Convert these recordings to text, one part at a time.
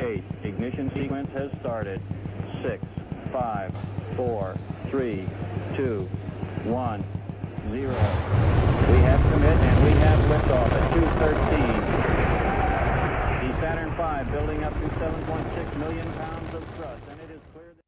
8. Ignition sequence has started. 6, 5, 4, 3, 2, 1, 0. We have commit and we have liftoff at 2:13. The Saturn V building up to 7.6 million pounds of thrust, and it is clear that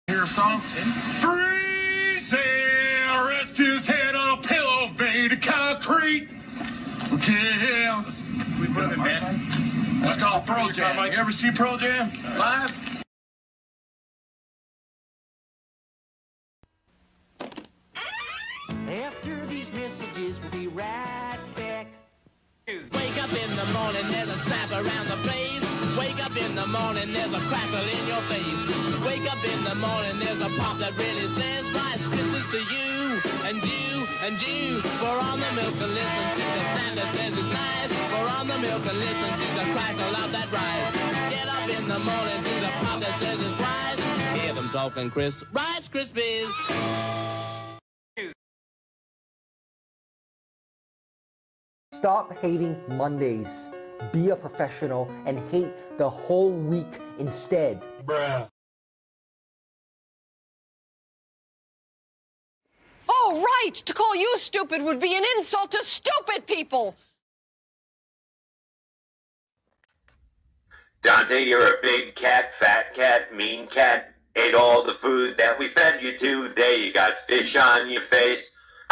hear a song? Freeze there, rest his head on a pillow made of concrete. Yeah. We put him in Massey. That's called Pearl Jam. You ever see Pearl Jam live? After these messages, we'll be right back. Wake up in the morning, there's a slap around the place. Wake up in the morning, there's a crackle in your face. Wake up in the morning, there's a pop that really says, Rice Krispies to you, and you, and you. Pour on the milk and listen to the sound that says it's nice. Pour on the milk and listen to the crackle of that rice. Get up in the morning to the pop that says it's rice. Hear them talking Rice Krispies. Stop hating Mondays. Be a professional and hate the whole week instead. Bruh. Oh, right! To call you stupid would be an insult to stupid people! Dante, you're a big cat, fat cat, mean cat. Ate all the food that we fed you today. You got fish on your face,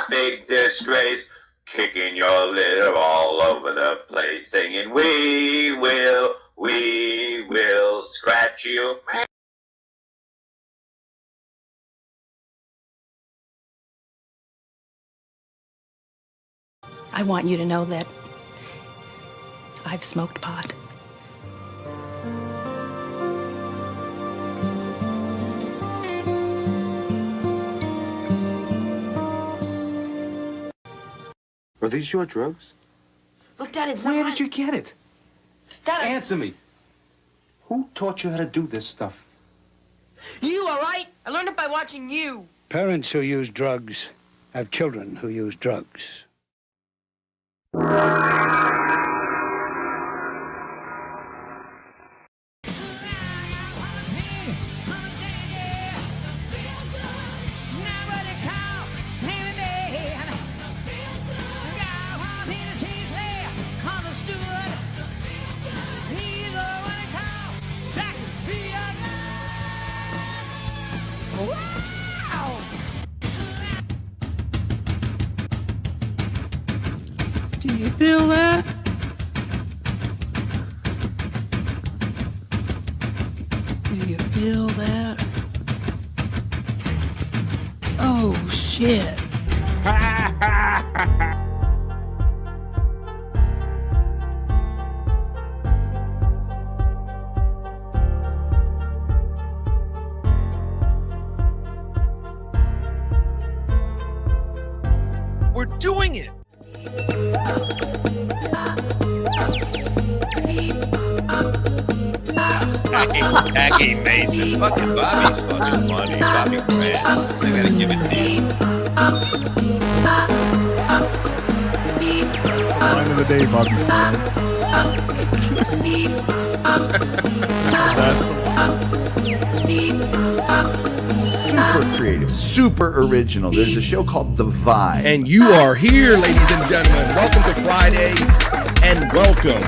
big disgrace. Kicking your litter all over the place, singing, we will scratch you. I want you to know that I've smoked pot. Are these your drugs? Look, Dad, it's not. Where did you get it? Dad, Answer me. Who taught you how to do this stuff? You, all right? I learned it by watching you. Parents who use drugs have children who use drugs. Do you feel that? Do you feel that? Oh, shit. We're doing it. Jackie Mason. Fucking Bobby's fucking funny. Bobby Grant. I gotta give it to you. Line of the day, Bobby Super creative, super original. There's a show called The Vibe. And you are here, ladies and gentlemen. Welcome to Friday, and welcome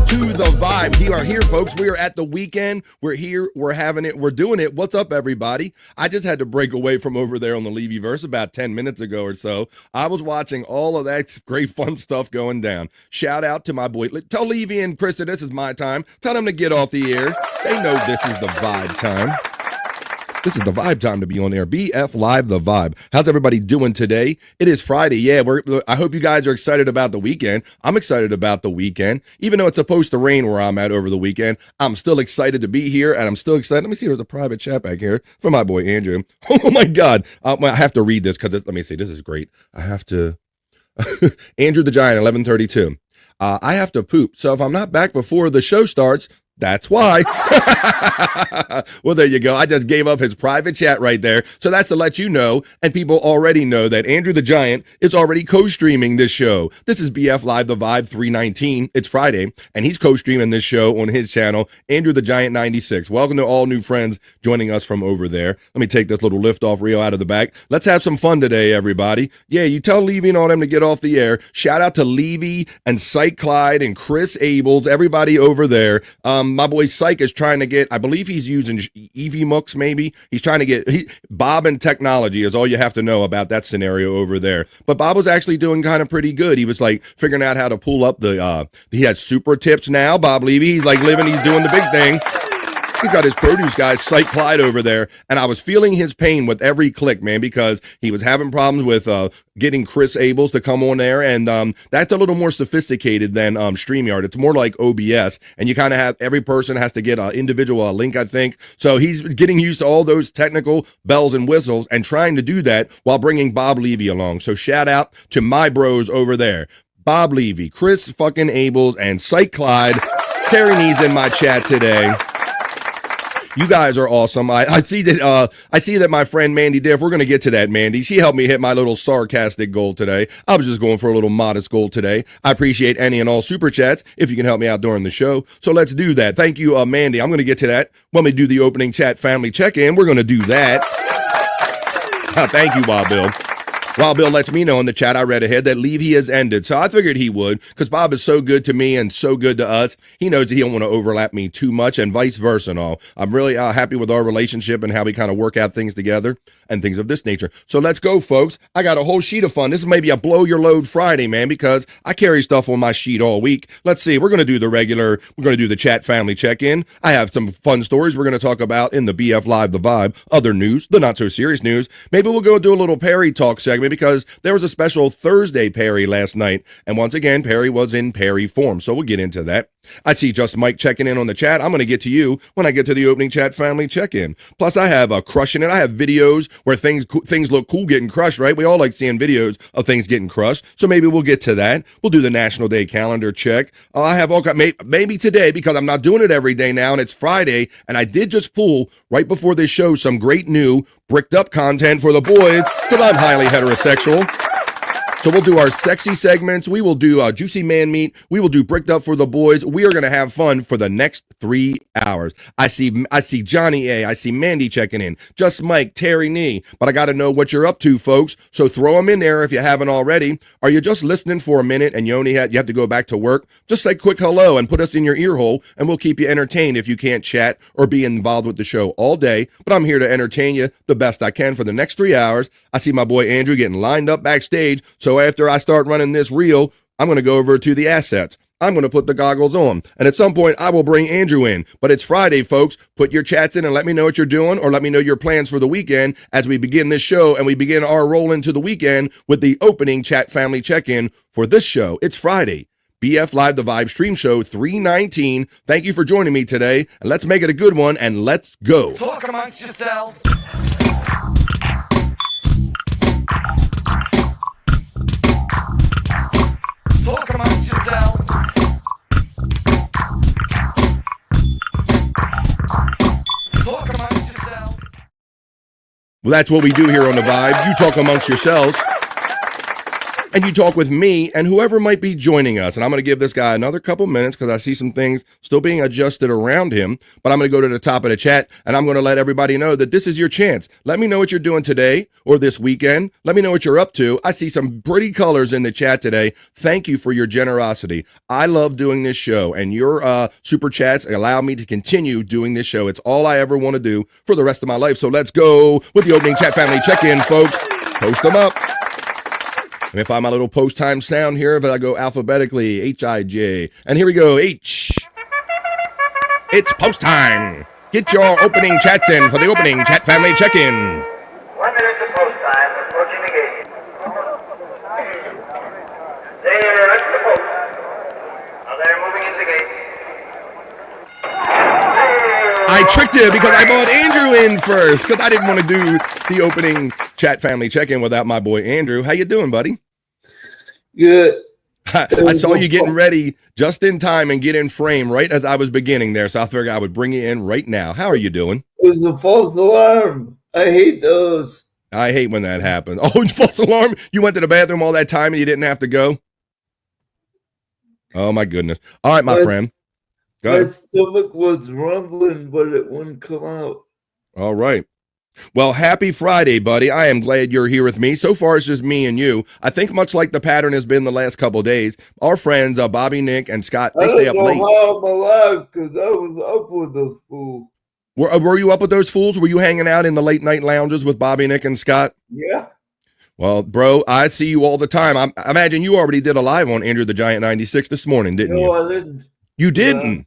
to The Vibe. We are here, folks. We are at the weekend. We're here. We're having it. We're doing it. What's up, everybody? I just had to break away from over there on the Levyverse about 10 minutes ago or so. I was watching all of that great fun stuff going down. Shout out to my boy. Tell Levy and Krista this is my time. Tell them to get off the air. They know this is the Vibe time. This is the Vibe time to be on air. BF Live, the Vibe. How's everybody doing today? It is Friday. Yeah, I hope you guys are excited about the weekend. I'm excited about the weekend. Even though it's supposed to rain where I'm at over the weekend, I'm still excited to be here, and I'm still excited. Let me see. There's a private chat back here from my boy Andrew. Oh my God. I have to read this because let me see. This is great. I have to Andrew the Giant, 1132. I have to poop. So if I'm not back before the show starts, that's why. Well, there you go. I just gave up his private chat right there. So that's to let you know, and people already know that Andrew the Giant is already co-streaming this show. This is BF Live The Vibe 319. It's Friday, and he's co-streaming this show on his channel, Andrew the Giant 96. Welcome to all new friends joining us from over there. Let me take this little lift-off reel out of the back. Let's have some fun today, everybody. Yeah, you tell Levy and all them to get off the air. Shout out to Levy and Psych Clyde and Chris Abels, everybody over there. My boy Psych is trying to get, I believe he's using EVMux maybe. He's trying to get, Bob and technology is all you have to know about that scenario over there. But Bob was actually doing kind of pretty good. He was like figuring out how to pull up the, he has super tips now, Bob Levy. He's like he's doing the big thing. He's got his produce guy, Psych Clyde, over there, and I was feeling his pain with every click, man, because he was having problems with getting Chris Abels to come on there, and that's a little more sophisticated than StreamYard. It's more like OBS, and you kind of have, every person has to get an individual link, I think. So he's getting used to all those technical bells and whistles and trying to do that while bringing Bob Levy along. So shout out to my bros over there. Bob Levy, Chris fucking Abels, and Psych Clyde. Terry Nee's in my chat today. You guys are awesome. I see that my friend Mandy Diff, we're going to get to that, Mandy. She helped me hit my little sarcastic goal today. I was just going for a little modest goal today. I appreciate any and all super chats if you can help me out during the show. So let's do that. Thank you, Mandy. I'm going to get to that when we do the opening chat family check-in. We're going to do that. Thank you, Bob Bill. Wild Bill lets me know in the chat I read ahead that Levy has ended. So I figured he would, because Bob is so good to me and so good to us. He knows that he don't want to overlap me too much, and vice versa and all. I'm really happy with our relationship and how we kind of work out things together and things of this nature. So let's go, folks. I got a whole sheet of fun. This is maybe a blow your load Friday, man, because I carry stuff on my sheet all week. Let's see. We're going to do the chat family check-in. I have some fun stories we're going to talk about in the BF Live The Vibe. Other news, the not so serious news. Maybe we'll go do a little Perry talk segment, because there was a special Thursday Perry last night, and once again Perry was in Perry form, so we'll get into that. I see Just Mike checking in on the chat. I'm going to get to you when I get to the opening chat family check-in. Plus, I have crushing it. I have videos where things look cool getting crushed, right? We all like seeing videos of things getting crushed, so maybe we'll get to that. We'll do the National Day calendar check. I have all maybe today, because I'm not doing it every day now, and it's Friday, and I did just pull right before this show some great new bricked up content for the boys, because I'm highly heterosexual. So we'll do our sexy segments. We will do Juicy Man Meat. We will do Bricked Up for the boys. We are going to have fun for the next 3 hours. I see Johnny A. I see Mandy checking in. Just Mike, Terry Nee. But I got to know what you're up to, folks. So throw them in there if you haven't already. Are you just listening for a minute and you have to go back to work? Just say quick hello and put us in your ear hole, and we'll keep you entertained if you can't chat or be involved with the show all day. But I'm here to entertain you the best I can for the next 3 hours. I see my boy Andrew getting lined up backstage. So after I start running this reel, I'm going to go over to the assets. I'm going to put the goggles on. And at some point, I will bring Andrew in. But it's Friday, folks. Put your chats in and let me know what you're doing, or let me know your plans for the weekend as we begin this show and we begin our roll into the weekend with the opening chat family check-in for this show. It's Friday. BF Live The Vibe Stream Show 319. Thank you for joining me today. And let's make it a good one, and let's go. Talk amongst yourselves. Talk amongst yourselves. Talk amongst yourselves. Well, that's what we do here on The Vibe. You talk amongst yourselves, and you talk with me and whoever might be joining us. And I'm going to give this guy another couple minutes because I see some things still being adjusted around him. But I'm going to go to the top of the chat, and I'm going to let everybody know that this is your chance. Let me know what you're doing today or this weekend. Let me know what you're up to. I see some pretty colors in the chat today. Thank you for your generosity. I love doing this show, and your super chats allow me to continue doing this show. It's all I ever want to do for the rest of my life. So let's go with the opening chat family check-in, folks. Post them up. Let me find my little post time sound here. If I go alphabetically, H-I-J. And here we go, H. It's post time. Get your opening chats in for the opening chat family check-in. 1 minute to post time. Approaching the gate. They're at the post. Now they're moving into the gate. I tricked you because I brought Andrew in first because I didn't want to do the opening chat family check-in without my boy Andrew. How you doing, buddy? Good. I saw you getting ready just in time and get in frame right as I was beginning there, so I figured I would bring you in right now. How are you doing? It was a false alarm. I hate those. I hate when that happens. Oh, false alarm? You went to the bathroom all that time and you didn't have to go? Oh, my goodness. All right, my friend. Go My ahead. stomach was rumbling, but it wouldn't come out. All right. Well, happy Friday, buddy. I am glad you're here with me. So far, it's just me and you. I think much like the pattern has been the last couple of days, our friends, Bobby, Nick, and Scott, they stay up late. I don't know how I'm alive because I was up with those fools. Were you up with those fools? Were you hanging out in the late night lounges with Bobby, Nick, and Scott? Yeah. Well, bro, I see you all the time. I imagine you already did a live on Andrew the Giant 96 this morning, didn't you? No, I didn't. You didn't? Yeah.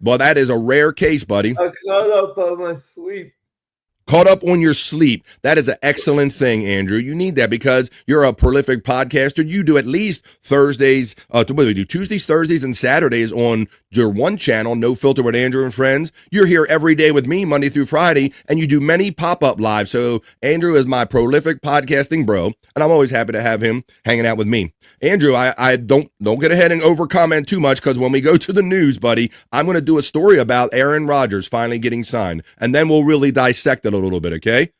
Well, that is a rare case, buddy. I caught up on my sleep. Caught up on your sleep. That is an excellent thing, Andrew. You need that because you're a prolific podcaster. You do at least Thursdays, what do we do? Tuesdays, Thursdays, and Saturdays on your one channel, No Filter with Andrew and Friends. You're here every day with me, Monday through Friday, and you do many pop-up lives. So Andrew is my prolific podcasting bro, and I'm always happy to have him hanging out with me. Andrew, I don't get ahead and over-comment too much because when we go to the news, buddy, I'm going to do a story about Aaron Rodgers finally getting signed, and then we'll really dissect it a little bit, okay?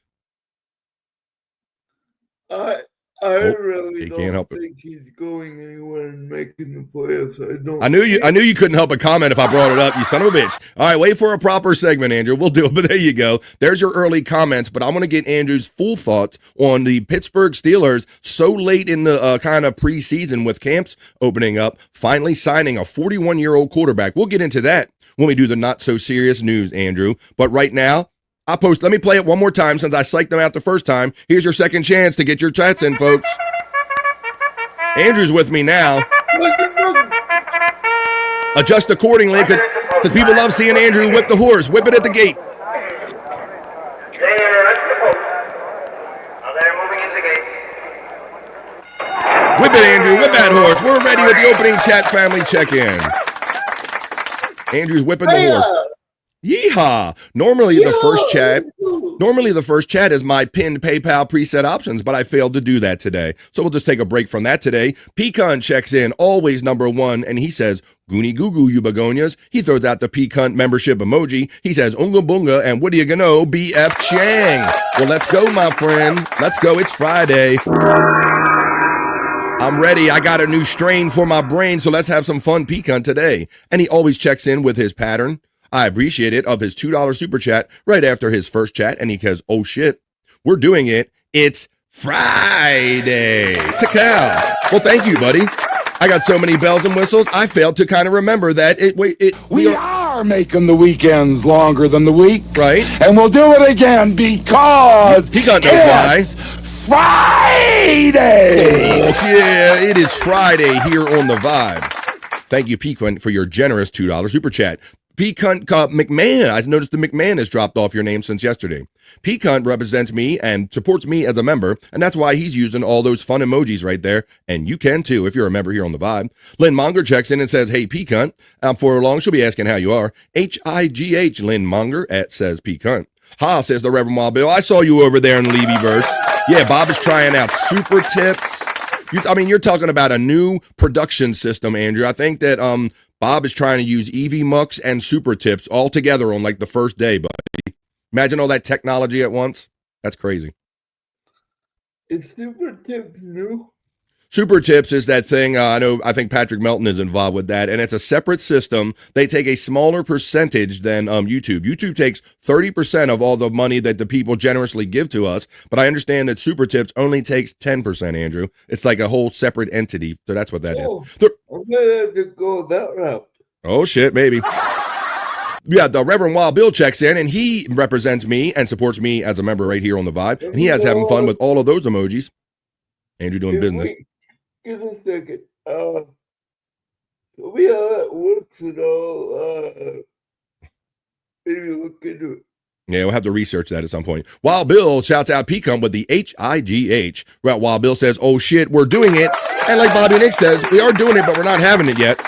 I really don't think he's going anywhere and making the playoffs. I knew you couldn't help but comment if I brought it up, you son of a bitch. All right, wait for a proper segment, Andrew. We'll do it, but there you go. There's your early comments, but I'm going to get Andrew's full thoughts on the Pittsburgh Steelers so late in the kind of preseason with camps opening up, finally signing a 41-year-old quarterback. We'll get into that when we do the not-so-serious news, Andrew. But right now, let me play it one more time since I psyched them out the first time. Here's your second chance to get your chats in, folks. Andrew's with me now. Adjust accordingly because people love seeing Andrew whip the horse. Whip it at the gate. Whip it, Andrew. Whip that horse. We're ready with the opening chat family check-in. Andrew's whipping the horse. Yeehaw! Normally the first chat is my pinned PayPal preset options, but I failed to do that today. So we'll just take a break from that today. Pecan checks in, always number one, and he says, Goonie goo goo, you begonias. He throws out the pecan membership emoji. He says, Unga Bunga, and what do you know, BF Chang. Well, let's go, my friend. Let's go. It's Friday. I'm ready. I got a new strain for my brain, so let's have some fun pecan today. And he always checks in with his pattern. I appreciate it, of his $2 super chat right after his first chat, and he goes, oh shit, we're doing it. It's Friday. Tikal. Well, thank you, buddy. I got so many bells and whistles, I failed to kind of remember that. We are making the weekends longer than the weeks. Right. And we'll do it again because Pecan knows why. Friday. Oh, yeah, it is Friday here on The Vibe. Thank you, Pecan, for your generous $2 super chat. Pecan McMahon, I noticed the McMahon has dropped off your name since yesterday. Pecan represents me and supports me as a member, and that's why he's using all those fun emojis right there, and you can too if you're a member here on The Vibe. Lynn Monger checks in and says, hey, Pecan. For long, she'll be asking how you are. H-I-G-H, Lynn Monger, says Pecan. Ha, says the Reverend Wild Bill. I saw you over there in Levyverse. Yeah, Bob is trying out super tips. You're talking about a new production system, Andrew. I think that Bob is trying to use EV Mux and Super Tips all together on like the first day, buddy. Imagine all that technology at once. That's crazy. Is Super Tips new? Super Tips is that thing, I think Patrick Melton is involved with that, and it's a separate system. They take a smaller percentage than YouTube. YouTube takes 30% of all the money that the people generously give to us, but I understand that Super Tips only takes 10%, Andrew. It's like a whole separate entity, so that's what that is. I'm gonna have to go that route. Oh, shit, maybe. Yeah, the Reverend Wild Bill checks in, and he represents me and supports me as a member right here on The Vibe, and he has having fun with all of those emojis. Andrew doing business. Give a second. Tell me how that works and all. Maybe look into it. Yeah, we'll have to research that at some point. Wild Bill shouts out Pecan with the H-I-G-H. Well, Wild Bill says, oh shit, we're doing it. And like Bobby Nick says, we are doing it, but we're not having it yet.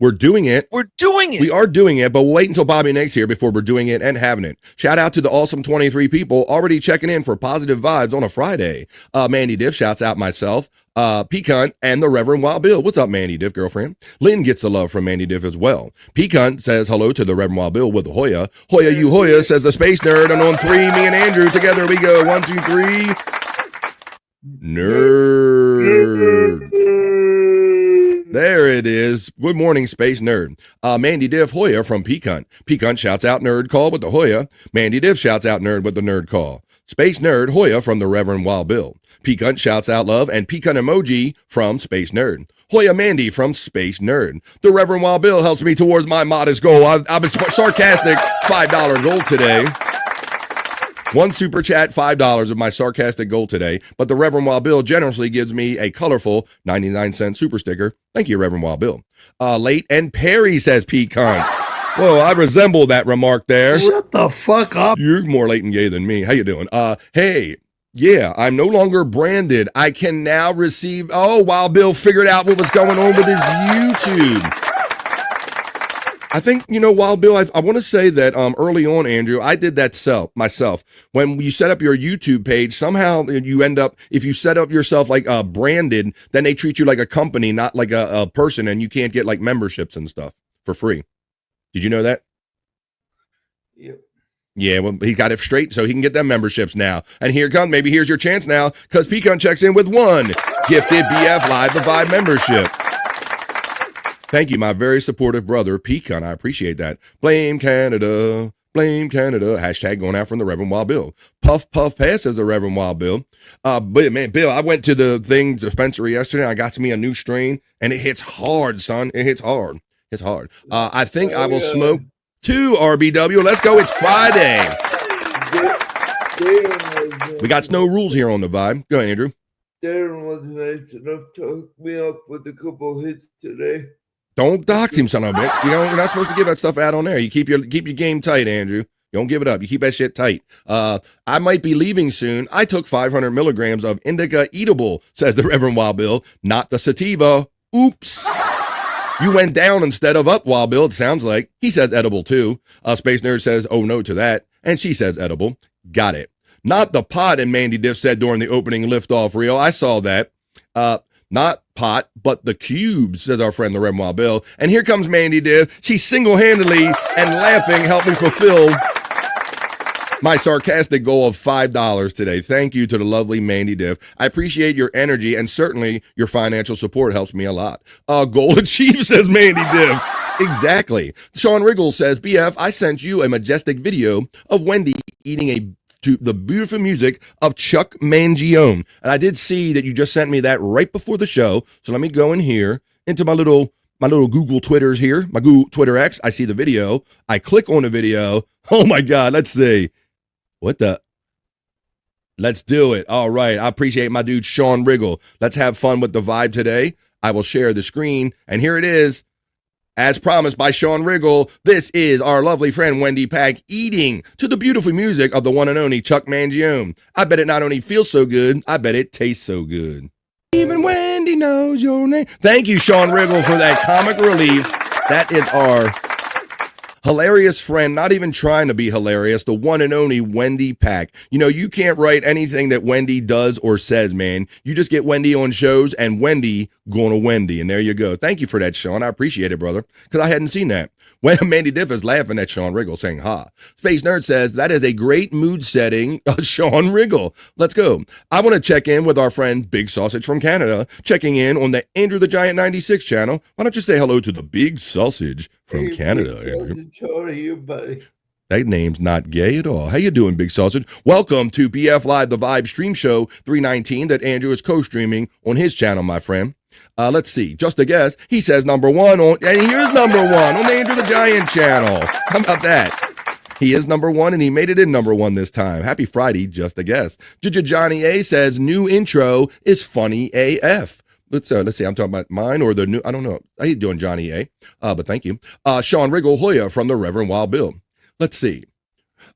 We're doing it. We're doing it. We are doing it, but we'll wait until Bobby Nake's here before we're doing it and having it. Shout out to the awesome 23 people already checking in for positive vibes on a Friday. Mandy Diff shouts out myself, Peacunt, and the Reverend Wild Bill. What's up, Mandy Diff, girlfriend? Lynn gets the love from Mandy Diff as well. Peacunt says hello to the Reverend Wild Bill with the Hoya. Hoya, you Hoya, says the Space Nerd. And on 3, me and Andrew together we go. 1, 2, 3. Nerd. There it is. Good morning, Space Nerd. Mandy Diff Hoya from Peacunt. Peacunt shouts out Nerd Call with the Hoya. Mandy Diff shouts out Nerd with the Nerd Call. Space Nerd Hoya from the Reverend Wild Bill. Peacunt shouts out love and Peacunt emoji from Space Nerd. Hoya Mandy from Space Nerd. The Reverend Wild Bill helps me towards my modest goal. I've been sarcastic $5 goal today. One super chat, $5 of my sarcastic goal today, but the Reverend Wild Bill generously gives me a colorful 99-cent super sticker. Thank you, Reverend Wild Bill. Late and Perry says Peacunt. Whoa, I resemble that remark there. Shut the fuck up. You're more late and gay than me. How you doing? Hey, yeah, I'm no longer branded. I can now receive. Oh, Wild Bill figured out what was going on with his YouTube. I think, Wild Bill, I want to say that early on, Andrew, I did that myself. When you set up your YouTube page, somehow you end up, if you set up yourself like branded, then they treat you like a company, not like a person, and you can't get like memberships and stuff for free. Did you know that? Yep. Yeah, well, he got it straight so he can get them memberships now. And here's your chance now, because Peacunt checks in with 1 gifted BF Live the Vibe membership. Thank you, my very supportive brother, Peacunt. I appreciate that. Blame Canada. Blame Canada. Hashtag going out from the Reverend Wild Bill. Puff, puff, pass, says the Reverend Wild Bill. But man, Bill, I went to the dispensary yesterday. And I got to me a new strain, and it hits hard, son. It hits hard. It's hard. I think I will smoke 2 RBW. Let's go. It's Friday. We got no rules here on the Vibe. Go ahead, Andrew. Darren was nice enough to hook me up with a couple hits today. Don't dox him, son of a bitch. You're not supposed to give that stuff out on air. You keep your game tight, Andrew. You don't give it up. You keep that shit tight. I might be leaving soon. I took 500 milligrams of indica eatable, says the Reverend Wild Bill, not the sativa. Oops. You went down instead of up, Wild Bill, it sounds like. He says edible, too. Space Nerd says, oh, no to that. And she says edible. Got it. Not the pot, and Mandy Diff said during the opening liftoff reel. I saw that. Not pot, but the cubes, says our friend, the Reverend Wild Bill. And here comes Mandy Diff. She single-handedly and laughing helped me fulfill my sarcastic goal of $5 today. Thank you to the lovely Mandy Diff. I appreciate your energy, and certainly your financial support helps me a lot. Goal achieved, says Mandy Diff. Exactly. Sean Riggle says, BF, I sent you a majestic video of Wendy eating to the beautiful music of Chuck Mangione. And I did see that you just sent me that right before the show. So let me go in here into my little Google Twitters here, my Google Twitter X. I see the video. I click on the video. Oh my God, let's see. Let's do it. All right. I appreciate my dude, Sean Riggle. Let's have fun with the Vibe today. I will share the screen. And here it is. As promised by Sean Riggle, this is our lovely friend Wendy Pack eating to the beautiful music of the one and only Chuck Mangione. I bet it not only feels so good, I bet it tastes so good. Even Wendy knows your name. Thank you, Sean Riggle, for that comic relief. That is our hilarious friend, not even trying to be hilarious, the one and only Wendy Pack. You can't write anything that Wendy does or says, man. You just get Wendy on shows and Wendy going to Wendy. And there you go. Thank you for that, Sean. I appreciate it, brother, because I hadn't seen that. When Mandy Diff is laughing at Sean Riggle saying, ha. Space Nerd says, that is a great mood setting, Sean Riggle. Let's go. I want to check in with our friend Big Sausage from Canada, checking in on the Andrew the Giant 96 channel. Why don't you say hello to the Big Sausage from Canada, Andrew? How are you, buddy? That name's not gay at all. How you doing, Big Sausage? Welcome to BF Live, the Vibe stream show 319 that Andrew is co-streaming on his channel, my friend. Let's see. Just a guess. He says number 1 on, and here's number 1 on the Andrew the Giant channel. How about that? He is number 1, and he made it in number 1 this time. Happy Friday, just a guess. Johnny A says new intro is funny AF. Let's see. I'm talking about mine or the new. I don't know. How you doing, Johnny A? But thank you. Sean Riggle Hoya from the Reverend Wild Bill. Let's see.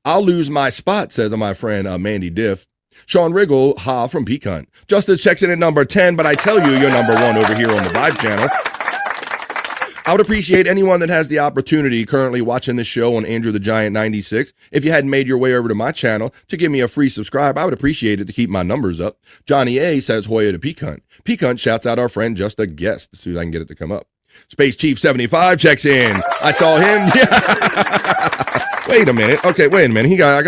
I'll lose my spot, says my friend Mandy Diff. Sean Riggle, ha, from Peacunt. Justice checks in at number 10, but I tell you, you're number 1 over here on the Vibe channel. I would appreciate anyone that has the opportunity currently watching this show on Andrew the Giant 96. If you hadn't made your way over to my channel to give me a free subscribe, I would appreciate it to keep my numbers up. Johnny A says Hoya to Peacunt. Peacunt shouts out our friend Just a Guest. Let's see if I can get it to come up. Space Chief 75 checks in. I saw him. Wait a minute. Okay, wait a minute. I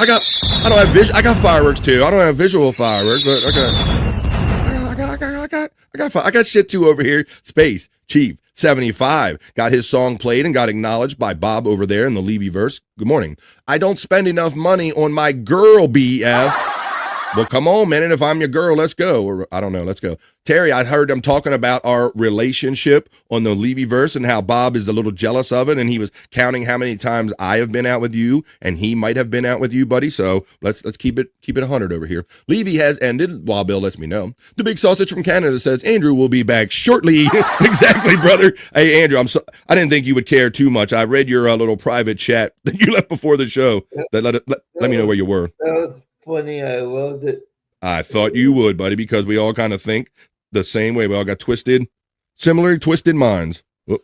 got fireworks too. I don't have visual fireworks, but okay. I got shit too over here. Space Chief 75 got his song played and got acknowledged by Bob over there in the Levy verse. Good morning. I don't spend enough money on my girl, BF. Well, come on, man. And if I'm your girl, let's go. Or I don't know. Let's go. Terry, I heard them talking about our relationship on the Levy verse and how Bob is a little jealous of it. And he was counting how many times I have been out with you and he might have been out with you, buddy. So let's keep it 100 over here. Levy has ended while Bill lets me know. The Big Sausage from Canada says Andrew will be back shortly. Exactly, brother. Hey, Andrew, I didn't think you would care too much. I read your little private chat that you left before the show. Let me know where you were. Funny, I loved it. I thought you would, buddy, because we all kind of think the same way. We all got similarly twisted minds. Whoop.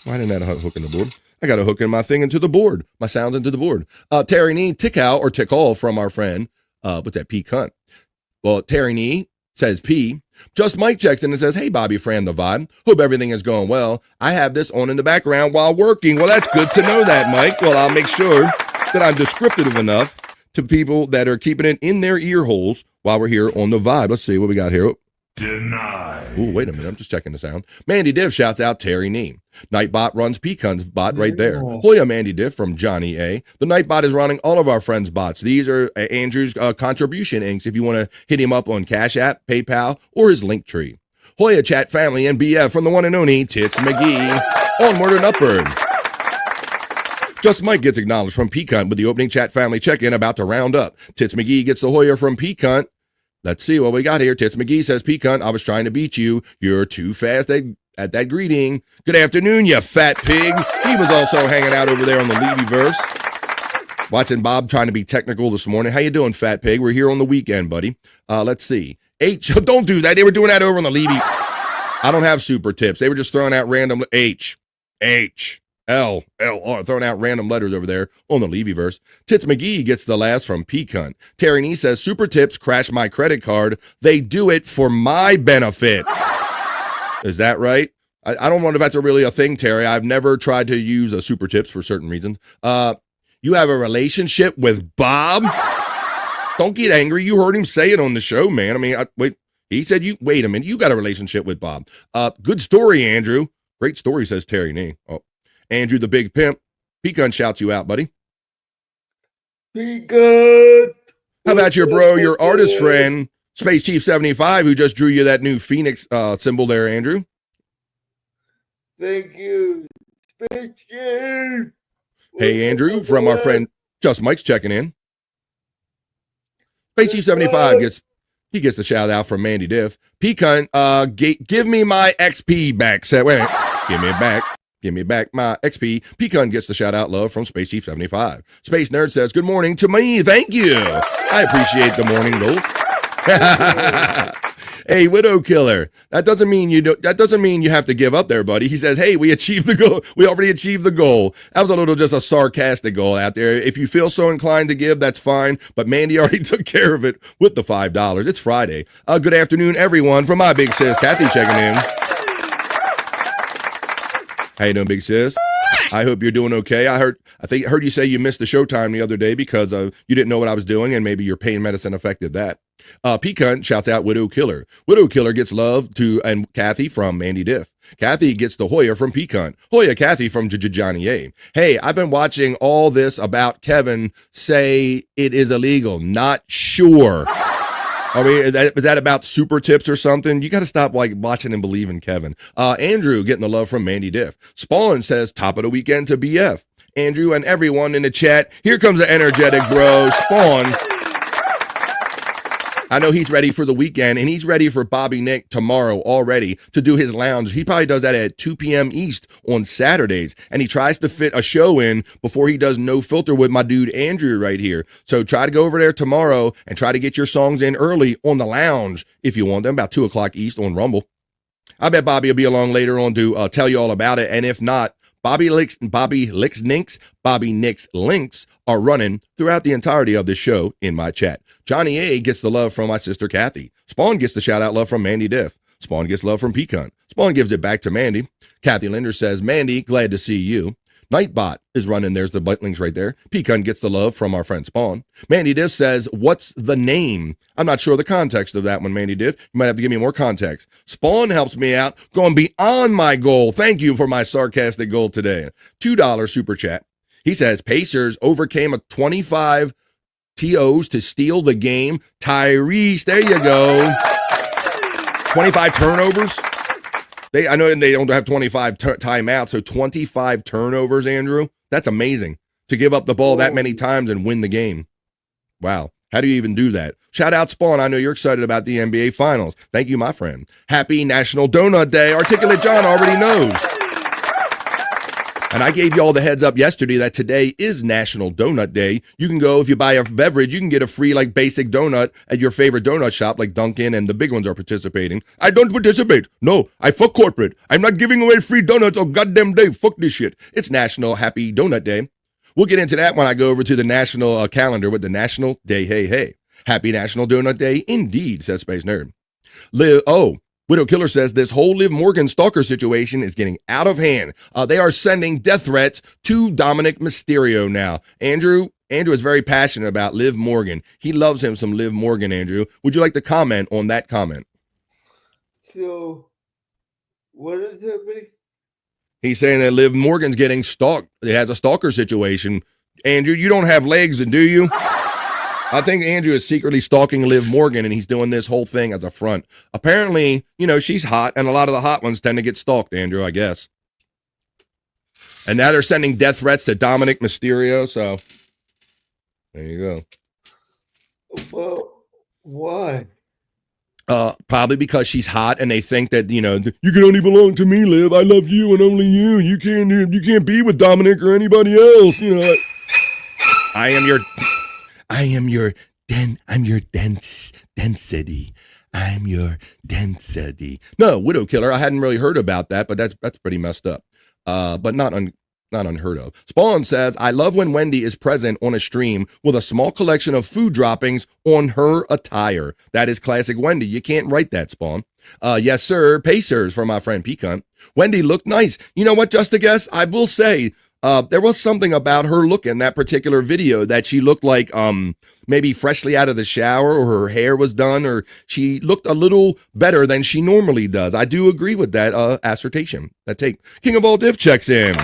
Why didn't that hook in the board? I got a hook in my thing into the board, my sounds into the board. Terry Nee, tick out or tick all from our friend, what's that, P Cunt. Well, Terry Nee says P. Just Mike checks in and says, hey, Bobby Fran the Vibe. Hope everything is going well. I have this on in the background while working. Well, that's good to know that, Mike. Well, I'll make sure that I'm descriptive enough to people that are keeping it in their ear holes while we're here on the Vibe. Let's see what we got here. Denied. Ooh, wait a minute. I'm just checking the sound. Mandy Diff shouts out Terry Nee. Nightbot runs Peacunt's bot right there. Hoya Mandy Diff from Johnny A. The Nightbot is running all of our friends' bots. These are Andrew's contribution inks if you want to hit him up on Cash App, PayPal, or his link tree. Hoya Chat Family and BF from the one and only Tits McGee. Onward and upward. Just Mike gets acknowledged from Peacunt with the opening chat family check-in about to round up. Tits McGee gets the Hoya from Peacunt. Let's see what we got here. Tits McGee says, Peacunt, I was trying to beat you. You're too fast at that greeting. Good afternoon, you fat pig. He was also hanging out over there on the Levy-verse. Watching Bob trying to be technical this morning. How you doing, fat pig? We're here on the weekend, buddy. Let's see. H, don't do that. They were doing that over on the Levy. I don't have super tips. They were just throwing out random H, L, R, throwing out random letters over there on the Levy-verse. Tits McGee gets the last from Peacunt. Terry Nee says, super tips crash my credit card. They do it for my benefit. Is that right? I don't know if that's really a thing, Terry. I've never tried to use a super tips for certain reasons. You have a relationship with Bob? Don't get angry. You heard him say it on the show, man. I mean, wait. He said wait a minute. You got a relationship with Bob. Good story, Andrew. Great story, says Terry Nee. Oh. Andrew the Big Pimp. Peacunt shouts you out, buddy. Peacunt. How about your bro, your artist friend, Space Chief 75, who just drew you that new Phoenix symbol there, Andrew? Thank you, Space Chief. Hey, Andrew, from our friend Just Mike's checking in. Space Chief 75 gets the shout out from Mandy Diff. Peacunt, give me my XP back. Wait a minute. Give me it back. Give me back my XP. Peacunt gets the shout out love from Space Chief 75. Space Nerd says, good morning to me. Thank you. I appreciate the morning goals. Hey, Widow Killer. That doesn't mean you have to give up there, buddy. He says, hey, we achieved the goal. We already achieved the goal. That was just a sarcastic goal out there. If you feel so inclined to give, that's fine. But Mandy already took care of it with the $5. It's Friday. Good afternoon, everyone, from my big sis, Kathy, checking in. How you doing, big sis? I hope you're doing okay. I heard you say you missed the showtime the other day because you didn't know what I was doing, and maybe your pain medicine affected that. Peacunt shouts out Widow Killer. Widow Killer gets love and Kathy from Mandy Diff. Kathy gets the Hoya from Peacunt. Hoya Kathy from Johnny A. Hey, I've been watching all this about Kevin say it is illegal. Not sure. I mean, is that about super tips or something? You got to stop watching and believe in Kevin. Andrew getting the love from Mandy Diff. Spawn says top of the weekend to BF. Andrew and everyone in the chat. Here comes the energetic bro, Spawn. I know he's ready for the weekend, and he's ready for Bobby Nick tomorrow already to do his lounge. He probably does that at 2 p.m. East on Saturdays, and he tries to fit a show in before he does No Filter with my dude Andrew right here. So try to go over there tomorrow and try to get your songs in early on the lounge if you want them, about 2 o'clock East on Rumble. I bet Bobby will be along later on to tell you all about it. And if not, Bobby Nicks links are running throughout the entirety of this show in my chat. Johnny A gets the love from my sister Kathy. Spawn gets the shout out love from Mandy Diff. Spawn gets love from Pecan. Spawn gives it back to Mandy. Kathy Linder says, Mandy, glad to see you. Nightbot is running. There's the links right there. Pecan gets the love from our friend Spawn. Mandy Diff says, what's the name? I'm not sure the context of that one, Mandy Diff. You might have to give me more context. Spawn helps me out, going beyond my goal. Thank you for my sarcastic goal today. $2 super chat. He says, Pacers overcame a 25 TOs to steal the game. Tyrese, there you go. 25 turnovers. I know they don't have 25 timeouts, so 25 turnovers, Andrew. That's amazing to give up the ball that many times and win the game. Wow. How do you even do that? Shout out Spawn. I know you're excited about the NBA Finals. Thank you, my friend. Happy National Donut Day. Articulate John already knows. And I gave you all the heads up yesterday that today is National Donut Day. You can go, if you buy a beverage, you can get a free, like, basic donut at your favorite donut shop, like Dunkin', and the big ones are participating. I don't participate. No, I fuck corporate. I'm not giving away free donuts all goddamn day. Fuck this shit. It's National Happy Donut Day. We'll get into that when I go over to the national calendar with the National Day. Hey. Happy National Donut Day indeed, says Space Nerd. Widow Killer says this whole Liv Morgan stalker situation is getting out of hand. They are sending death threats to Dominic Mysterio now. Andrew is very passionate about Liv Morgan. He loves him some Liv Morgan, Andrew. Would you like to comment on that comment? So, what is happening? He's saying that Liv Morgan's getting stalked. It has a stalker situation. Andrew, you don't have legs, do you? I think Andrew is secretly stalking Liv Morgan, and he's doing this whole thing as a front. Apparently, she's hot, and a lot of the hot ones tend to get stalked, Andrew, I guess. And now they're sending death threats to Dominic Mysterio, so there you go. Well, why? Probably because she's hot, and they think that, you can only belong to me, Liv. I love you and only you. You can't be with Dominic or anybody else, I'm your density. I'm your density. No, Widow Killer. I hadn't really heard about that, but that's pretty messed up. But not unheard of. Spawn says, I love when Wendy is present on a stream with a small collection of food droppings on her attire. That is classic Wendy. You can't write that, Spawn. Yes, sir. Pacers for my friend Pecan. Wendy looked nice. You know what, just a guess? I will say, there was something about her look in that particular video that she looked like maybe freshly out of the shower, or her hair was done, or she looked a little better than she normally does. I do agree with that assertion, that take. King of all diff checks in.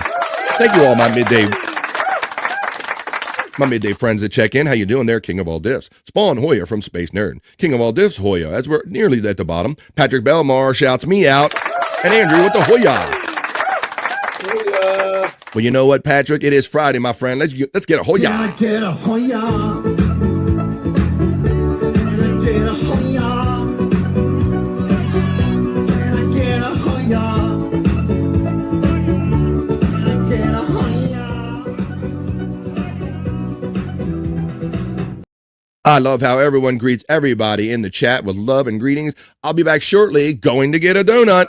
Thank you all my midday friends that check in. How you doing there, King of all diffs? Spawn Hoyer from Space Nerd. King of all diffs, Hoya, as we're nearly at the bottom. Patrick Belmar shouts me out. And Andrew with the Hoya. Well, you know what, Patrick? It is Friday, my friend. Let's get a Hoya. Can I get a Hoya? Can I get a Hoya? Can I get a Hoya? Can I get a Hoya? I love how everyone greets everybody in the chat with love and greetings. I'll be back shortly, going to get a donut.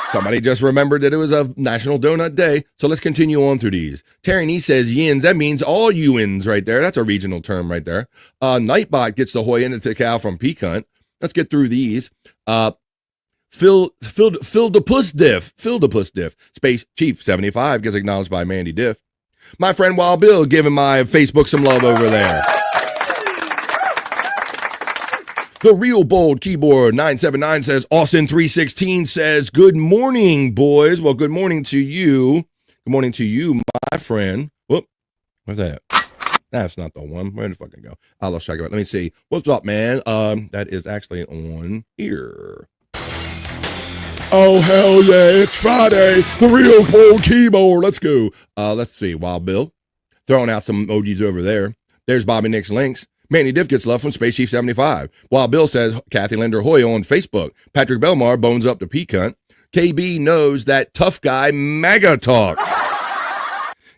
Somebody just remembered that it was a National Donut Day, so let's continue on through these. Terry Nee says yins. That means all you ins right there. That's a regional term right there. Nightbot gets the Hoya into Cow from Pecan. Let's get through these. Phil the Puss Diff. Space Chief 75 gets acknowledged by Mandy Diff. My friend Wild Bill giving my Facebook some love over there. The Real Bold Keyboard 979 says, Austin 316 says, good morning, boys. Well, good morning to you. Good morning to you, my friend. Whoop. Where's that? That's not the one. Where did it fucking go? I'll lost track of it. Let me see. What's up, man? That is actually on here. Oh, hell yeah. It's Friday. The Real Bold Keyboard. Let's go. Let's see. Wild Bill throwing out some emojis over there. There's Bobby Nick's links. Manny Diff gets love from Space Chief 75. While Bill says Kathy Linder Hoya on Facebook. Patrick Belmar bones up to Pecan. KB knows that tough guy MAGA talk.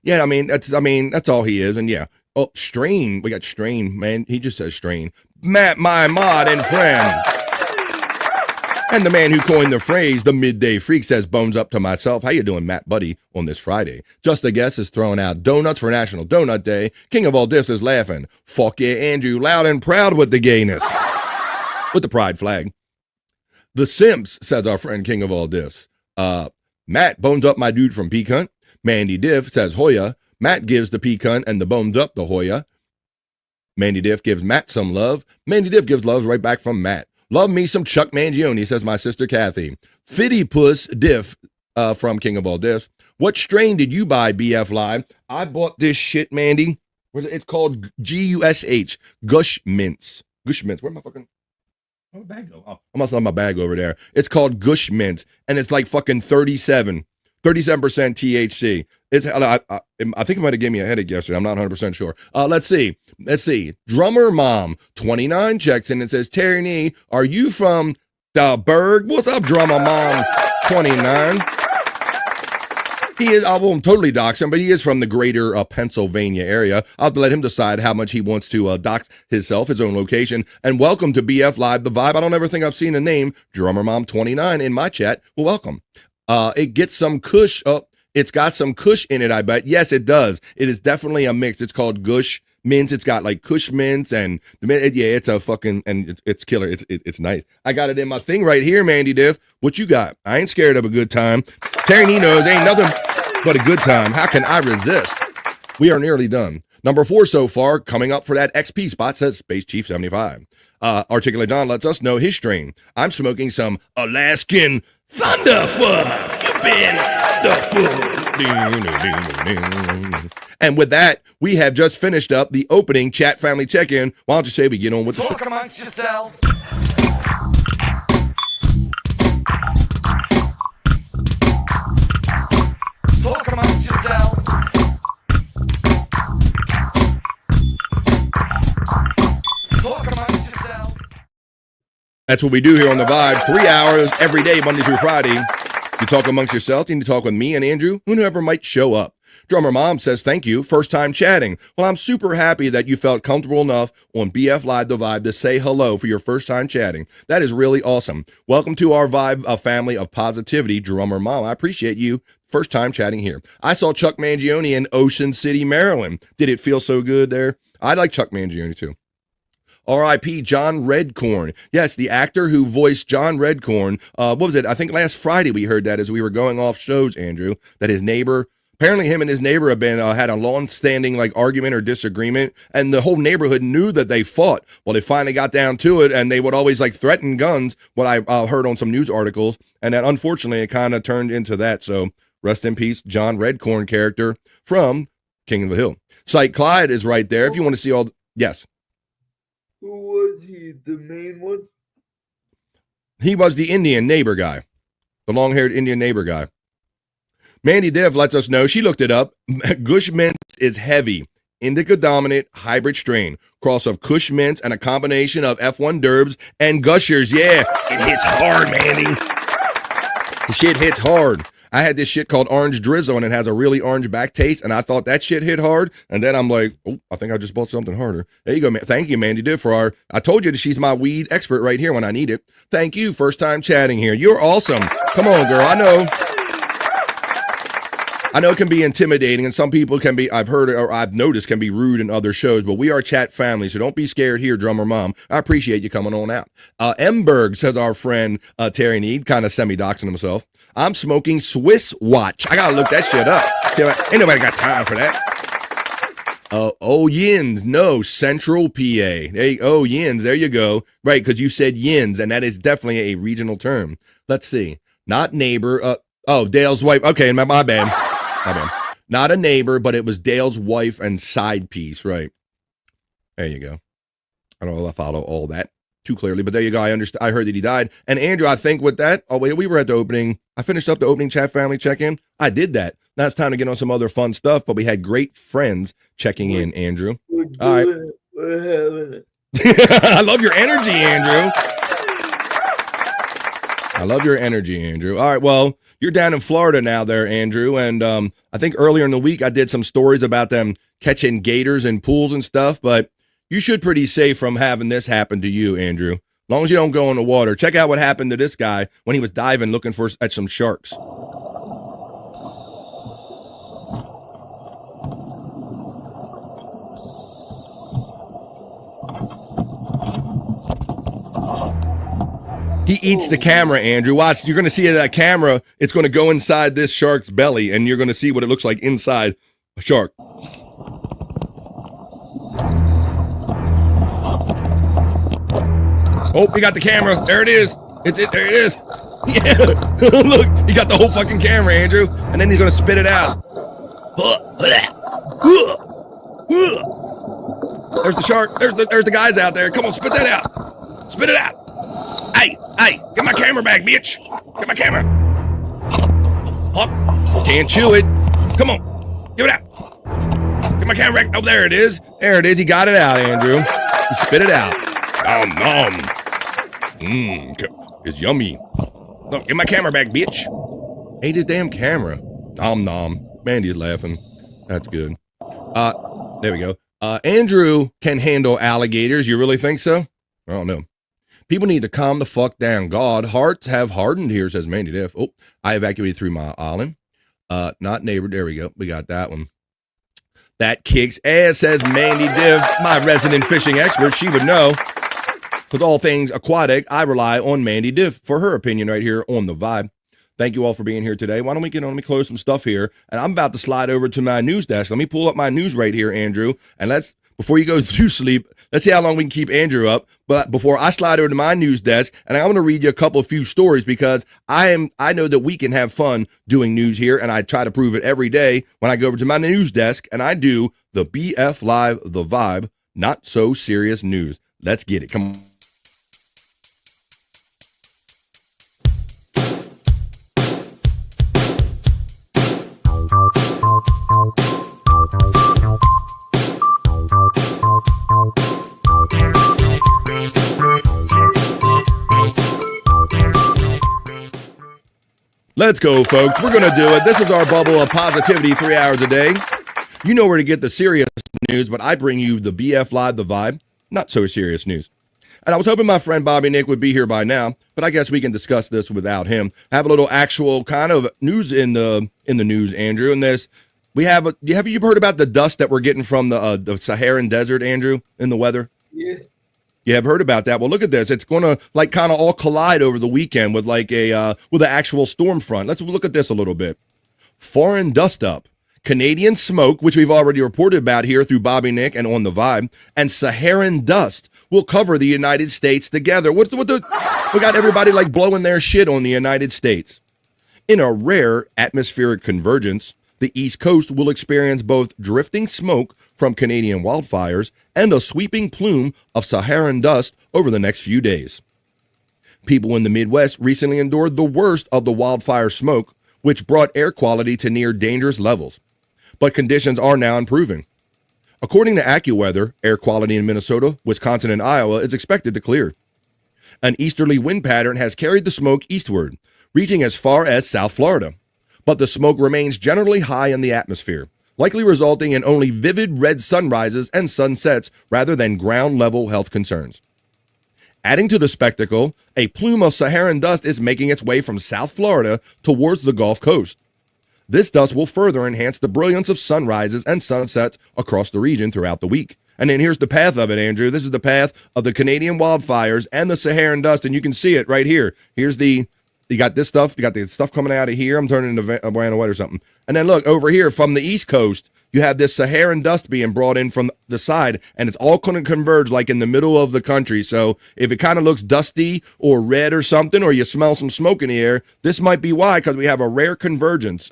Yeah, I mean that's all he is. And yeah. Oh, Strain. We got Strain, man. He just says Strain. Matt, my mod and friend. And the man who coined the phrase, the midday freak, says, bones up to myself. How you doing, Matt Buddy, on this Friday? Just a Guess is throwing out donuts for National Donut Day. King of all diffs is laughing. Fuck yeah, Andrew, loud and proud with the gayness. With the pride flag. The Simps, says our friend King of all diffs. Matt bones up my dude from Peak Hunt. Mandy Diff says Hoya. Matt gives the Peak Hunt and the bones up the Hoya. Mandy Diff gives Matt some love. Mandy Diff gives love right back from Matt. Love me some Chuck Mangione, says my sister Kathy. Fitty Puss Diff from King of All Diffs. What strain did you buy, BF Live? I bought this shit, Mandy. It's called Gush. Gush Mints. Gush Mints. Where'd my fucking... Where'd my bag go? Oh, I must have my bag over there. It's called Gush Mints, and it's like fucking 37% THC. I think it might have given me a headache yesterday. I'm not 100% sure. Let's see. Drummer Mom 29 checks in and says, Terry Nee, are you from the Berg? What's up, Drummer Mom 29? He is, I won't totally dox him, but he is from the greater Pennsylvania area. I'll have to let him decide how much he wants to dox himself, his own location. And welcome to BF Live, The Vibe. I don't ever think I've seen a name, Drummer Mom 29, in my chat. Well, welcome. It gets some kush up. It's got some kush in it, I bet. Yes, it does. It is definitely a mix. It's called Gush Mints. It's got like kush mints and it's a fucking, and it's killer. It's nice. I got it in my thing right here, Mandy Diff. What you got? I ain't scared of a good time. Terry Nee knows ain't nothing but a good time. How can I resist? We are nearly done. Number 4 so far, coming up for that XP spot, says Space Chief 75. Articulate Don lets us know his strain. I'm smoking some Alaskan Thunderfuck. You've been Thunderfuck. And with that, we have just finished up the opening chat family check-in. Why don't you say we get on with the show? Talk amongst yourselves. Talk amongst yourselves. Talk amongst yourselves. That's what we do here on The Vibe. 3 hours every day, Monday through Friday. You talk amongst yourself, and you talk with me and Andrew, whoever might show up. Drummer Mom says, thank you. First time chatting. Well, I'm super happy that you felt comfortable enough on BF Live The Vibe to say hello for your first time chatting. That is really awesome. Welcome to our Vibe, a family of positivity, Drummer Mom. I appreciate you. First time chatting here. I saw Chuck Mangione in Ocean City, Maryland. Did it feel so good there? I like Chuck Mangione too. R.I.P. John Redcorn. Yes, the actor who voiced John Redcorn. What was it? I think last Friday we heard that as we were going off shows, Andrew, that his neighbor, apparently him and his neighbor have been had a long-standing like argument or disagreement, and the whole neighborhood knew that they fought. Well, they finally got down to it, and they would always like threaten guns, what I heard on some news articles, and that unfortunately it kind of turned into that. So rest in peace, John Redcorn character from King of the Hill. Sight Clyde is right there if you want to see all... Yes. Who was he? The main one? He was the Indian neighbor guy. The long-haired Indian neighbor guy. Mandy Div lets us know, she looked it up. Gush Mints is heavy. Indica dominant hybrid strain. Cross of Kush Mints and a combination of F1 Derbs and Gushers. Yeah, it hits hard, Mandy. The shit hits hard. I had this shit called Orange Drizzle, and it has a really orange back taste, and I thought that shit hit hard, and then I'm like, oh, I think I just bought something harder. There you go, man. Thank you, Mandy Div, for our... I told you that she's my weed expert right here when I need it. Thank you. First time chatting here. You're awesome. Come on, girl. I know it can be intimidating, and some people can be, I've heard or I've noticed, can be rude in other shows, but we are chat family, so don't be scared here, Drummer Mom. I appreciate you coming on out. Emberg, says our friend Terry Need, kind of semi-doxing himself. I'm smoking Swiss Watch. I gotta look that shit up. See, ain't nobody got time for that. Oh, Yins. No, Central PA. Yins. There you go. Right, because you said Yins, and that is definitely a regional term. Let's see. Not neighbor. Dale's wife. Okay, my bad. My bad. Not a neighbor, but it was Dale's wife and side piece. Right. There you go. I don't know if I follow all that too clearly, but there you go. I heard that he died. And Andrew, I think with that, we were at the opening. I finished up the opening chat family check-in. I did that. Now it's time to get on some other fun stuff, but we had great friends checking in, Andrew. All right. We're having it. I love your energy, Andrew. I love your energy, Andrew. All right, well, you're down in Florida now there, Andrew, and I think earlier in the week I did some stories about them catching gators in pools and stuff, but you should pretty safe from having this happen to you, Andrew. long as you don't go in the water. Check out what happened to this guy when he was diving looking at some sharks. He eats the camera, Andrew. Watch, you're going to see that camera. It's going to go inside this shark's belly, and you're going to see what it looks like inside a shark. Oh, he got the camera. There it is. There it is. Yeah. Look, he got the whole fucking camera, Andrew. And then he's going to spit it out. There's the shark. There's the guys out there. Come on, spit that out. Spit it out. Hey, get my camera back, bitch. Get my camera. Oh, can't chew it. Come on, give it out. Get my camera back. Oh, there it is. There it is. He got it out, Andrew. He spit it out. Nom. It's yummy. No, get my camera back, bitch. Ate his damn camera. Nom. Mandy's laughing. That's good. There we go. Andrew can handle alligators. You really think so? I don't know. People need to calm the fuck down. God, hearts have hardened here, says Mandy Diff. Oh, I evacuated 3 Mile Island. Not neighbor. There we go. We got that one. That kicks ass, says Mandy Diff, my resident fishing expert. She would know. With all things aquatic, I rely on Mandy Diff for her opinion right here on The Vibe. Thank you all for being here today. Why don't we let me close some stuff here. And I'm about to slide over to my news desk. Let me pull up my news right here, Andrew. And before you go to sleep, let's see how long we can keep Andrew up. But before I slide over to my news desk, and I'm going to read you a few stories because I know that we can have fun doing news here, and I try to prove it every day when I go over to my news desk and I do the BF Live, The Vibe, Not So Serious News. Let's get it. Come on. Let's go, folks. We're going to do it. This is our bubble of positivity 3 hours a day. You know where to get the serious news, but I bring you the BF Live, The Vibe, Not So Serious News. And I was hoping my friend Bobby Nick would be here by now, but I guess we can discuss this without him. Have a little actual kind of news in the news, Andrew. And this, have you heard about the dust that we're getting from the Saharan desert, Andrew, in the weather? Yeah. You have heard about that. Well, look at this. It's going to kind of all collide over the weekend with with an actual storm front. Let's look at this a little bit. Foreign dust up, Canadian smoke, which we've already reported about here through Bobby Nick and on The Vibe, and Saharan dust will cover the United States together. We got everybody blowing their shit on the United States. In a rare atmospheric convergence, the East Coast will experience both drifting smoke from Canadian wildfires and a sweeping plume of Saharan dust over the next few days. People in the Midwest recently endured the worst of the wildfire smoke, which brought air quality to near dangerous levels. But conditions are now improving. According to AccuWeather, air quality in Minnesota, Wisconsin, and Iowa is expected to clear. An easterly wind pattern has carried the smoke eastward, reaching as far as South Florida. But the smoke remains generally high in the atmosphere, likely resulting in only vivid red sunrises and sunsets rather than ground-level health concerns. Adding to the spectacle, a plume of Saharan dust is making its way from South Florida towards the Gulf Coast. This dust will further enhance the brilliance of sunrises and sunsets across the region throughout the week. And then here's the path of it, Andrew. This is the path of the Canadian wildfires and the Saharan dust, and you can see it right here. You got this stuff. You got the stuff coming out of here. I'm turning into Brianna White or something. And then look, over here from the East Coast, you have this Saharan dust being brought in from the side, and it's all going to converge in the middle of the country. So if it kind of looks dusty or red or something, or you smell some smoke in the air, this might be why, because we have a rare convergence.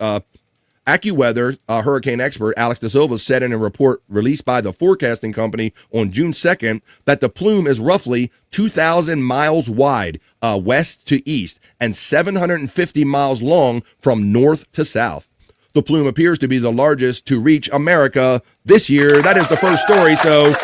AccuWeather hurricane expert Alex De Silva said in a report released by the forecasting company on June 2nd that the plume is roughly 2,000 miles wide west to east and 750 miles long from north to south. The plume appears to be the largest to reach America this year. That is the first story. So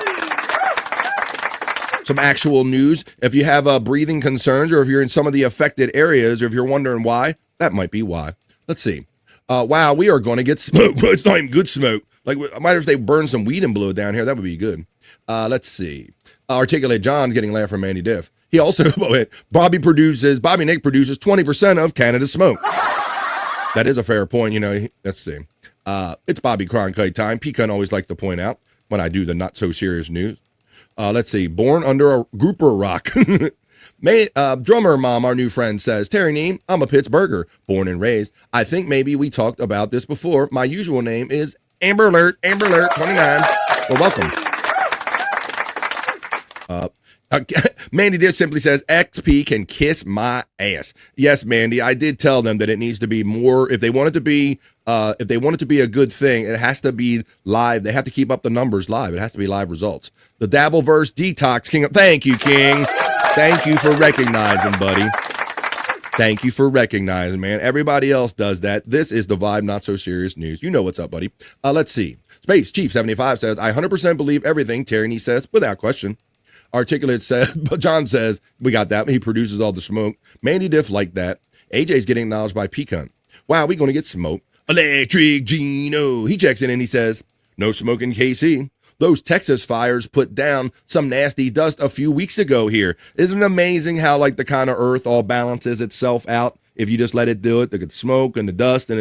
some actual news. If you have breathing concerns, or if you're in some of the affected areas, or if you're wondering why, that might be why. Let's see. Wow, we are going to get smoke, but it's not even good smoke. I wonder if they burn some weed and blow it down here. That would be good. Let's see. Articulate John's getting laugh from Mandy Diff. He also, Bobby Nick produces 20% of Canada's smoke. That is a fair point, you know. Let's see. It's Bobby Cronkite time. Pecan always like to point out when I do the not so serious news. Let's see. Born under a grouper rock. Drummer Mom, our new friend, says, Terry Neem, I'm a Pittsburgher, born and raised. I think maybe we talked about this before. My usual name is Amber Alert 29. Well, welcome. Mandy Diff simply says, XP can kiss my ass. Yes, Mandy, I did tell them that it needs to be more, if they want it to be a good thing, it has to be live. They have to keep up the numbers live. It has to be live results. The Dabbleverse Detox King. Thank you, King. Thank you for recognizing, buddy. Thank you for recognizing, man. Everybody else does that. This is the Vibe Not So Serious News. You know what's up, buddy. Let's see. Space Chief 75 says, I 100% believe everything Tyranny says without question. Articulate says, John says, we got that. He produces all the smoke. Mandy Diff like that. AJ's getting acknowledged by Pecan. Wow, we going to get smoke. Electric Gino. He checks in and he says, no smoke in KC. Those Texas fires put down some nasty dust a few weeks ago here. Isn't it amazing how like the kind of earth all balances itself out? If you just let it do it, the smoke and the dust and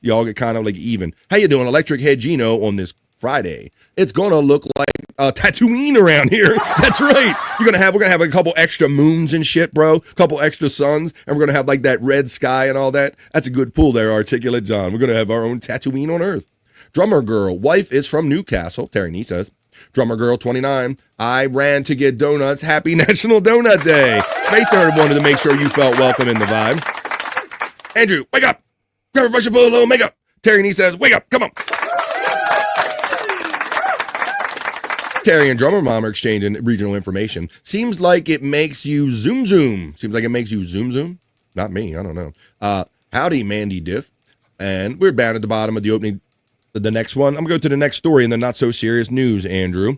you all get kind of like even. How you doing, Electric Head Gino, on this Friday? It's gonna look like Tatooine around here. That's right. We're gonna have a couple extra moons and shit, bro. A couple extra suns, and we're gonna have like that red sky and all that. That's a good pull there, Articulate John. We're gonna have our own Tatooine on Earth. Drummer Girl, wife is from Newcastle. Terry Nee says. Drummer Girl 29, I ran to get donuts. Happy National Donut Day. Space Nerd wanted to make sure you felt welcome in the vibe. Andrew, wake up. Grab a brush and put a little makeup. Terry Nee says, wake up, come on. Terry and Drummer Mom are exchanging regional information. Seems like it makes you zoom. Seems like it makes you zoom. Not me, I don't know. Howdy, Mandy Diff. And we're down at the bottom of the opening, the next one. I'm going to go to the next story in the not so serious news, Andrew.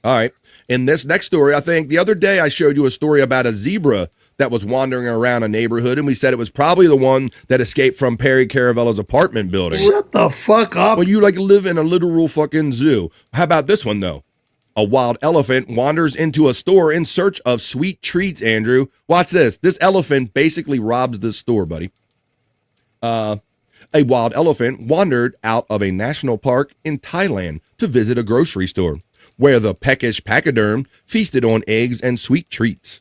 All right. In this next story, I think the other day I showed you a story about a zebra that was wandering around a neighborhood, and we said it was probably the one that escaped from Perry Caravella's apartment building. Shut the fuck up. Well, you like live in a literal fucking zoo. How about this one, though? A wild elephant wanders into a store in search of sweet treats, Andrew. Watch this. This elephant basically robs this store, buddy. A wild elephant wandered out of a national park in Thailand to visit a grocery store, where the peckish pachyderm feasted on eggs and sweet treats.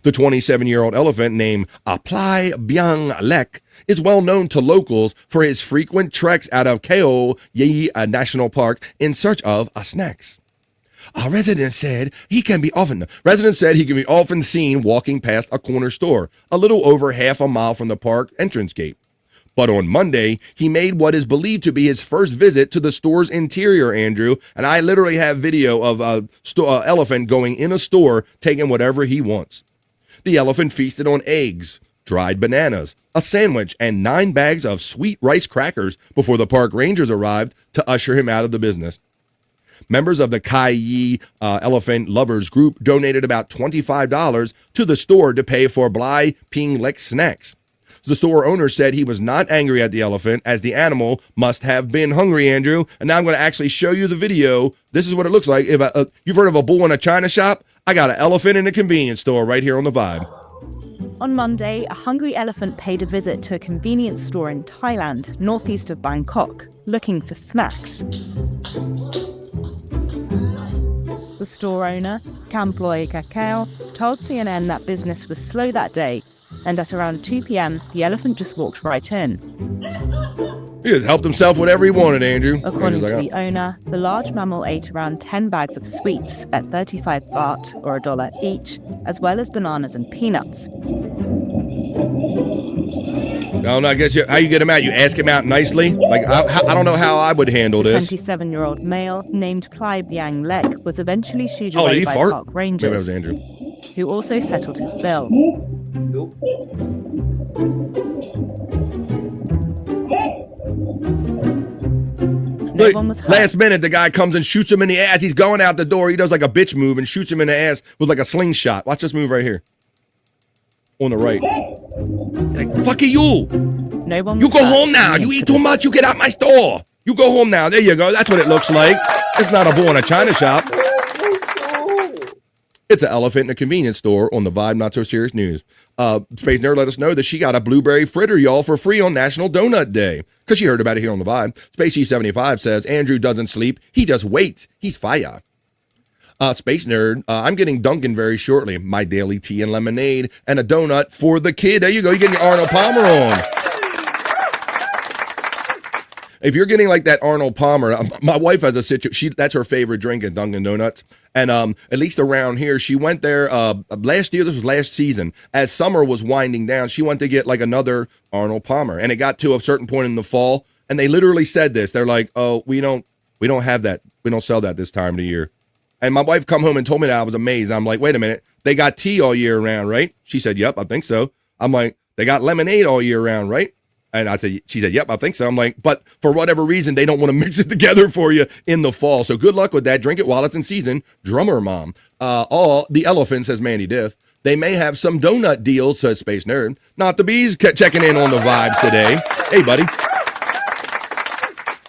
The 27-year-old elephant named Aplai Byang Lek is well known to locals for his frequent treks out of Khao Yai National Park in search of snacks. Residents said he can be often seen walking past a corner store a little over half a mile from the park entrance gate. But on Monday, he made what is believed to be his first visit to the store's interior, Andrew. And I literally have video of a elephant going in a store, taking whatever he wants. The elephant feasted on eggs, dried bananas, a sandwich, and 9 bags of sweet rice crackers before the park rangers arrived to usher him out of the business. Members of the Kai Yi Elephant Lovers Group donated about $25 to the store to pay for Blai Ping Lek snacks. The store owner said he was not angry at the elephant, as the animal must have been hungry, Andrew. And now I'm going to actually show you the video. This is what it looks like. If you've heard of a bull in a china shop, I got an elephant in a convenience store right here on the Vibe. On Monday, a hungry elephant paid a visit to a convenience store in Thailand, northeast of Bangkok, looking for snacks. The store owner, Kamploy Kakao, told CNN that business was slow that day, and at around 2 p.m., the elephant just walked right in. He just helped himself whatever he wanted, Andrew. According to the owner, the large mammal ate around 10 bags of sweets at 35 baht, or $1 each, as well as bananas and peanuts. No, I guess how you get him out? You ask him out nicely? Like, I don't know how I would handle this. The 27-year-old male, named Plai Byang Lek, was eventually shooed away by park rangers, maybe that was Andrew, who also settled his bill. Look, last minute, the guy comes and shoots him in the ass. He's going out the door. He does like a bitch move and shoots him in the ass with like a slingshot. Watch this move right here. On the right. Like, fuck you. No one you go home now. You eat too much. You get out my store. You go home now. There you go. That's what it looks like. It's not a bull in a china shop. It's an elephant in a convenience store on the Vibe Not So Serious News. Space Nerd let us know that she got a blueberry fritter, y'all, for free on National Donut Day because she heard about it here on the Vibe. Space Chief 75 says, Andrew doesn't sleep. He just waits. He's fire. Space Nerd, I'm getting Dunkin' very shortly. My daily tea and lemonade and a donut for the kid. There you go. You're getting your Arnold Palmer on. If you're getting like that Arnold Palmer, my wife has a situation. That's her favorite drink at Dunkin' Donuts. And at least around here, she went there last year. This was last season. As summer was winding down, she went to get like another Arnold Palmer. And it got to a certain point in the fall, and they literally said this. They're like, "Oh, we don't have that. We don't sell that this time of the year." And my wife come home and told me that. I was amazed. I'm like, "Wait a minute. They got tea all year round, right?" She said, "Yep, I think so." I'm like, "They got lemonade all year round, right?" And she said, "Yep, I think so." I'm like, "But for whatever reason, they don't want to mix it together for you in the fall. So good luck with that. Drink it while it's in season." Drummer Mom. All the elephant, says Mandy Diff. They may have some donut deals, says Space Nerd. Not the Bees checking in on the vibes today. Hey, buddy.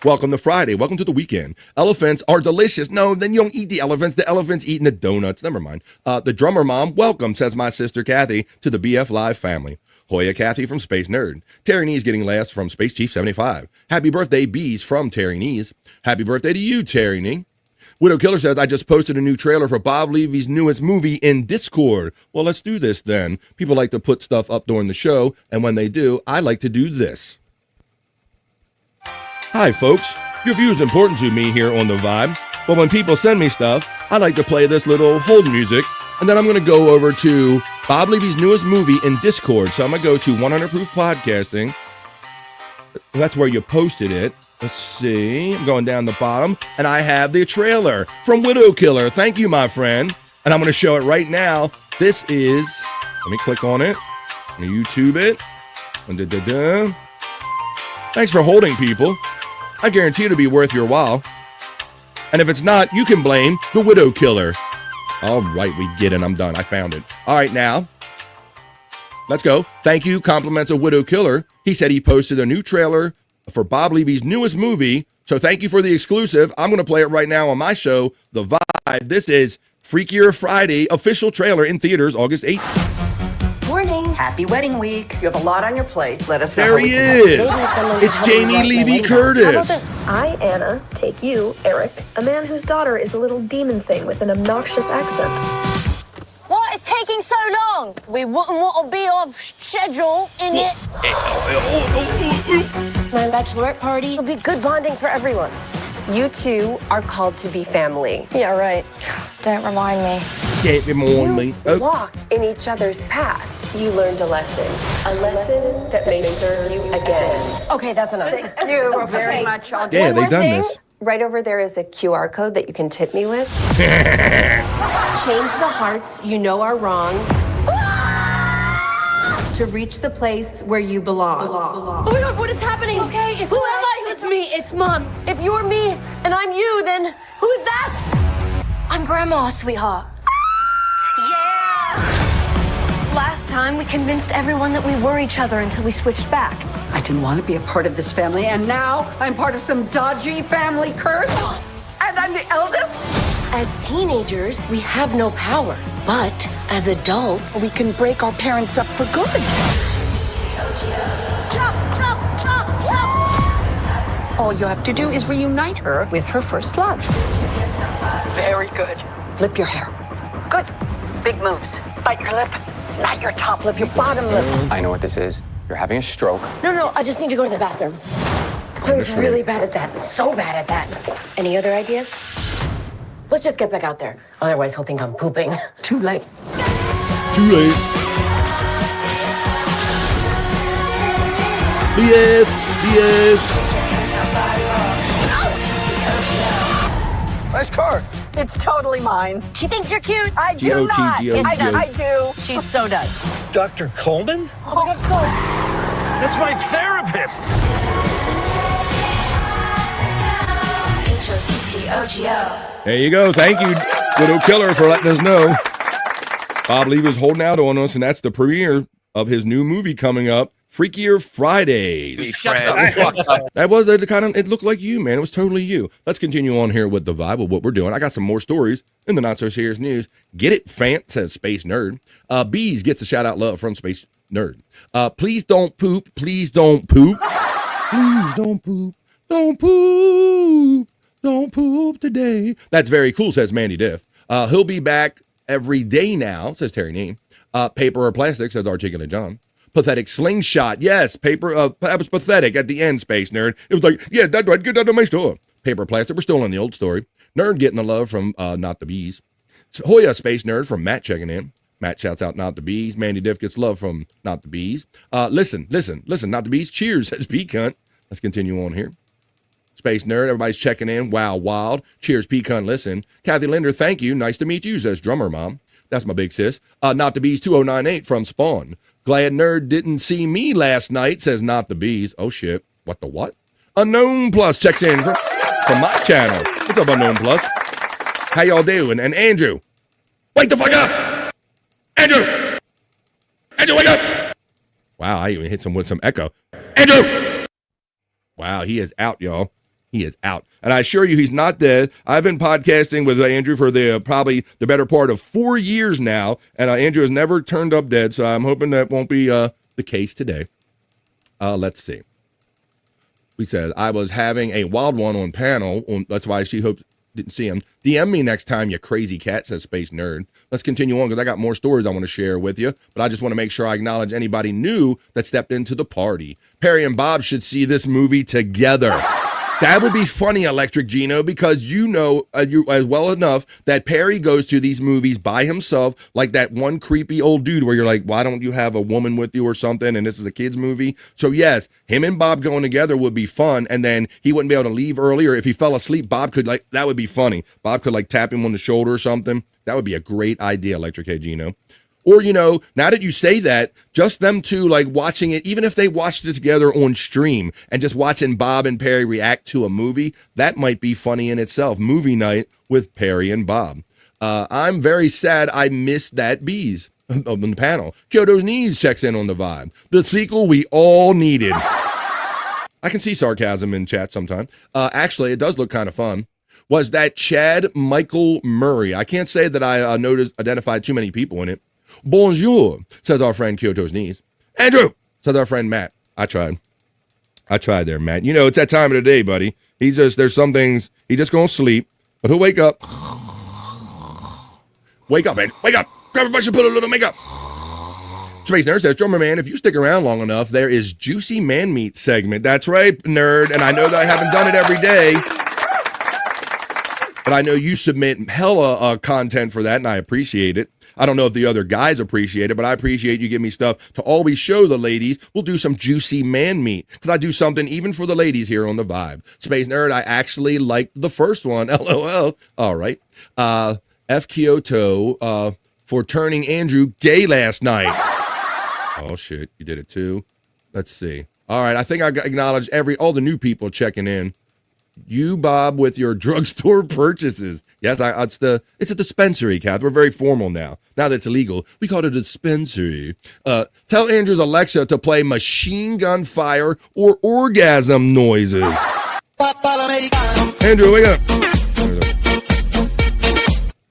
Welcome to Friday. Welcome to the weekend. Elephants are delicious. No, then you don't eat the elephants. The elephant's eating the donuts. Never mind. The Drummer Mom. Welcome, says my sister Kathy, to the BF Live family. Hoya Kathy from Space Nerd. Terry Knees getting last from Space Chief 75. Happy birthday, Bees from Terry Knees. Happy birthday to you, Terry Knee. Widow Killer says, I just posted a new trailer for Bob Levy's newest movie in Discord. Well, let's do this then. People like to put stuff up during the show, and when they do, I like to do this. Hi, folks. Your view is important to me here on The Vibe, but when people send me stuff, I like to play this little hold music, and then I'm going to go over to Bob Levy's newest movie in Discord. So I'm going to go to 100 Proof Podcasting. That's where you posted it. Let's see. I'm going down the bottom, and I have the trailer from Widow Killer. Thank you, my friend. And I'm going to show it right now. This is, let me click on it. I'm going to YouTube it. Da-da-da. Thanks for holding, people. I guarantee it'll be worth your while. And if it's not, you can blame the Widow Killer. All right, we get it. I'm done. I found it. All right, now, let's go. Thank you. Compliments of Widow Killer. He said he posted a new trailer for Bob Levy's newest movie. So thank you for the exclusive. I'm going to play it right now on my show, The Vibe. This is Freakier Friday, official trailer in theaters August 8th. Morning. Happy wedding week. You have a lot on your plate. Let us know. There he is. It's Jamie Lee Curtis. I, Anna, take you, Eric, a man whose daughter is a little demon thing with an obnoxious accent. What is taking so long? We wouldn't want to be off schedule, in it. My bachelorette party will be good bonding for everyone. You two are called to be family. Yeah, right. Don't remind me. Get me more. You walked in each other's path. You learned a lesson that may serve you again. Okay, that's enough. Thank you very much. Yeah, they've done this. Right over there is a QR code that you can tip me with. Change the hearts you know are wrong to reach the place where you belong. Oh my God, what is happening? Okay, it's who am I? It's me. It's Mom. If you're me and I'm you, then who's that? I'm Grandma, sweetheart. Last time, we convinced everyone that we were each other until we switched back. I didn't want to be a part of this family, and now I'm part of some dodgy family curse. And I'm the eldest. As teenagers, we have no power. But as adults, We can break our parents up for good. Jump, jump, jump, jump. All you have to do is reunite her with her first love. Very good. Flip your hair. Good. Big moves. Bite your lip. Not your top lip, your bottom lip. I know what this is. You're having a stroke. No, I just need to go to the bathroom. I was really bad at that. So bad at that. Any other ideas? Let's just get back out there. Otherwise, he'll think I'm pooping. Too late. Too late. BS. Nice car. It's totally mine. She thinks you're cute. I do not. Yes, she does. I do. She so does. Dr. Coleman? Oh my God, go. That's my therapist. There you go. Thank you, Widow Killer, for letting us know. Bob Levy was holding out on us, and that's the premiere of his new movie coming up Freakier Fridays. That was the kind of, it looked like you, man. It was totally you. Let's continue on here with the vibe of what we're doing. I got some more stories in the not so serious news. Get it, Fant, says Space Nerd. Bees gets a shout out love from Space Nerd. Please don't poop. Please don't poop. Please don't poop. Don't poop. Don't poop today. That's very cool, says Mandy Diff. He'll be back every day now, says Terry Neem. Paper or plastic, says Articulate John. Pathetic slingshot. Yes, paper. That was pathetic at the end, Space Nerd. It was like, yeah, that's right. Get that to my store. Paper or plastic. We're still in the old story. Nerd getting the love from Not the Bees. So, Hoya Space Nerd from Matt checking in. Matt shouts out Not the Bees. Mandy Diff gets love from Not the Bees. Listen. Not the Bees. Cheers, says P Cunt. Let's continue on here. Space Nerd, everybody's checking in. Wow, wild. Cheers, P Cunt. Listen. Kathy Linder, thank you. Nice to meet you, says Drummer Mom. That's my big sis. Not the Bees 2098 from Spawn. Glad Nerd didn't see me last night, says Not the Bees. Oh, shit. What the what? Unknown Plus checks in from my channel. What's up, Unknown Plus? How y'all doing? And Andrew, wake the fuck up! Andrew! Andrew, wake up! Wow, I even hit him with some echo. Andrew! Wow, he is out, y'all. He is out. And I assure you, he's not dead. I've been podcasting with Andrew for probably the better part of 4 years now, and Andrew has never turned up dead, so I'm hoping that won't be the case today. Let's see. We said, I was having a wild one on panel. That's why she hoped didn't see him. DM me next time, you crazy cat, says Space Nerd. Let's continue on because I got more stories I want to share with you, but I just want to make sure I acknowledge anybody new that stepped into the party. Perry and Bob should see this movie together. That would be funny, Electric Gino, because you know you as well enough that Perry goes to these movies by himself, like that one creepy old dude where you're like, why don't you have a woman with you or something? And this is a kid's movie. So yes, him and Bob going together would be fun. And then he wouldn't be able to leave earlier. If he fell asleep, Bob could that would be funny. Bob could tap him on the shoulder or something. That would be a great idea, Electric Gino. Or, now that you say that, just them two, watching it, even if they watched it together on stream and just watching Bob and Perry react to a movie, that might be funny in itself. Movie night with Perry and Bob. I'm very sad I missed that Bees on the panel. Kyoto's Knees checks in on the vibe. The sequel we all needed. I can see sarcasm in chat sometime. Actually, it does look kind of fun. Was that Chad Michael Murray? I can't say that I identified too many people in it. Bonjour, says our friend Kyoto's Knees. Andrew, says our friend Matt. I tried there, Matt. It's that time of the day, buddy. There's some things, he just gonna sleep, but he'll wake up. Wake up, man. Wake up. Grab a brush and put a little makeup. Space Nerd says, Drummer Man, if you stick around long enough, there is Juicy Man Meat segment. That's right, nerd. And I know that I haven't done it every day, but I know you submit hella content for that, and I appreciate it. I don't know if the other guys appreciate it, but I appreciate you giving me stuff to always show the ladies. We'll do some Juicy Man Meat because I do something even for the ladies here on the vibe. Space Nerd, I actually liked the first one. LOL. All right. F. Kyoto for turning Andrew gay last night. Oh, shit. You did it too. Let's see. All right. I think I acknowledged all the new people checking in. You, Bob, with your drugstore purchases. Yes, it's a dispensary, Kath. We're very formal now. Now that it's illegal, we call it a dispensary. Tell Andrew's Alexa to play Machine Gun Fire or orgasm noises. Andrew, wake up.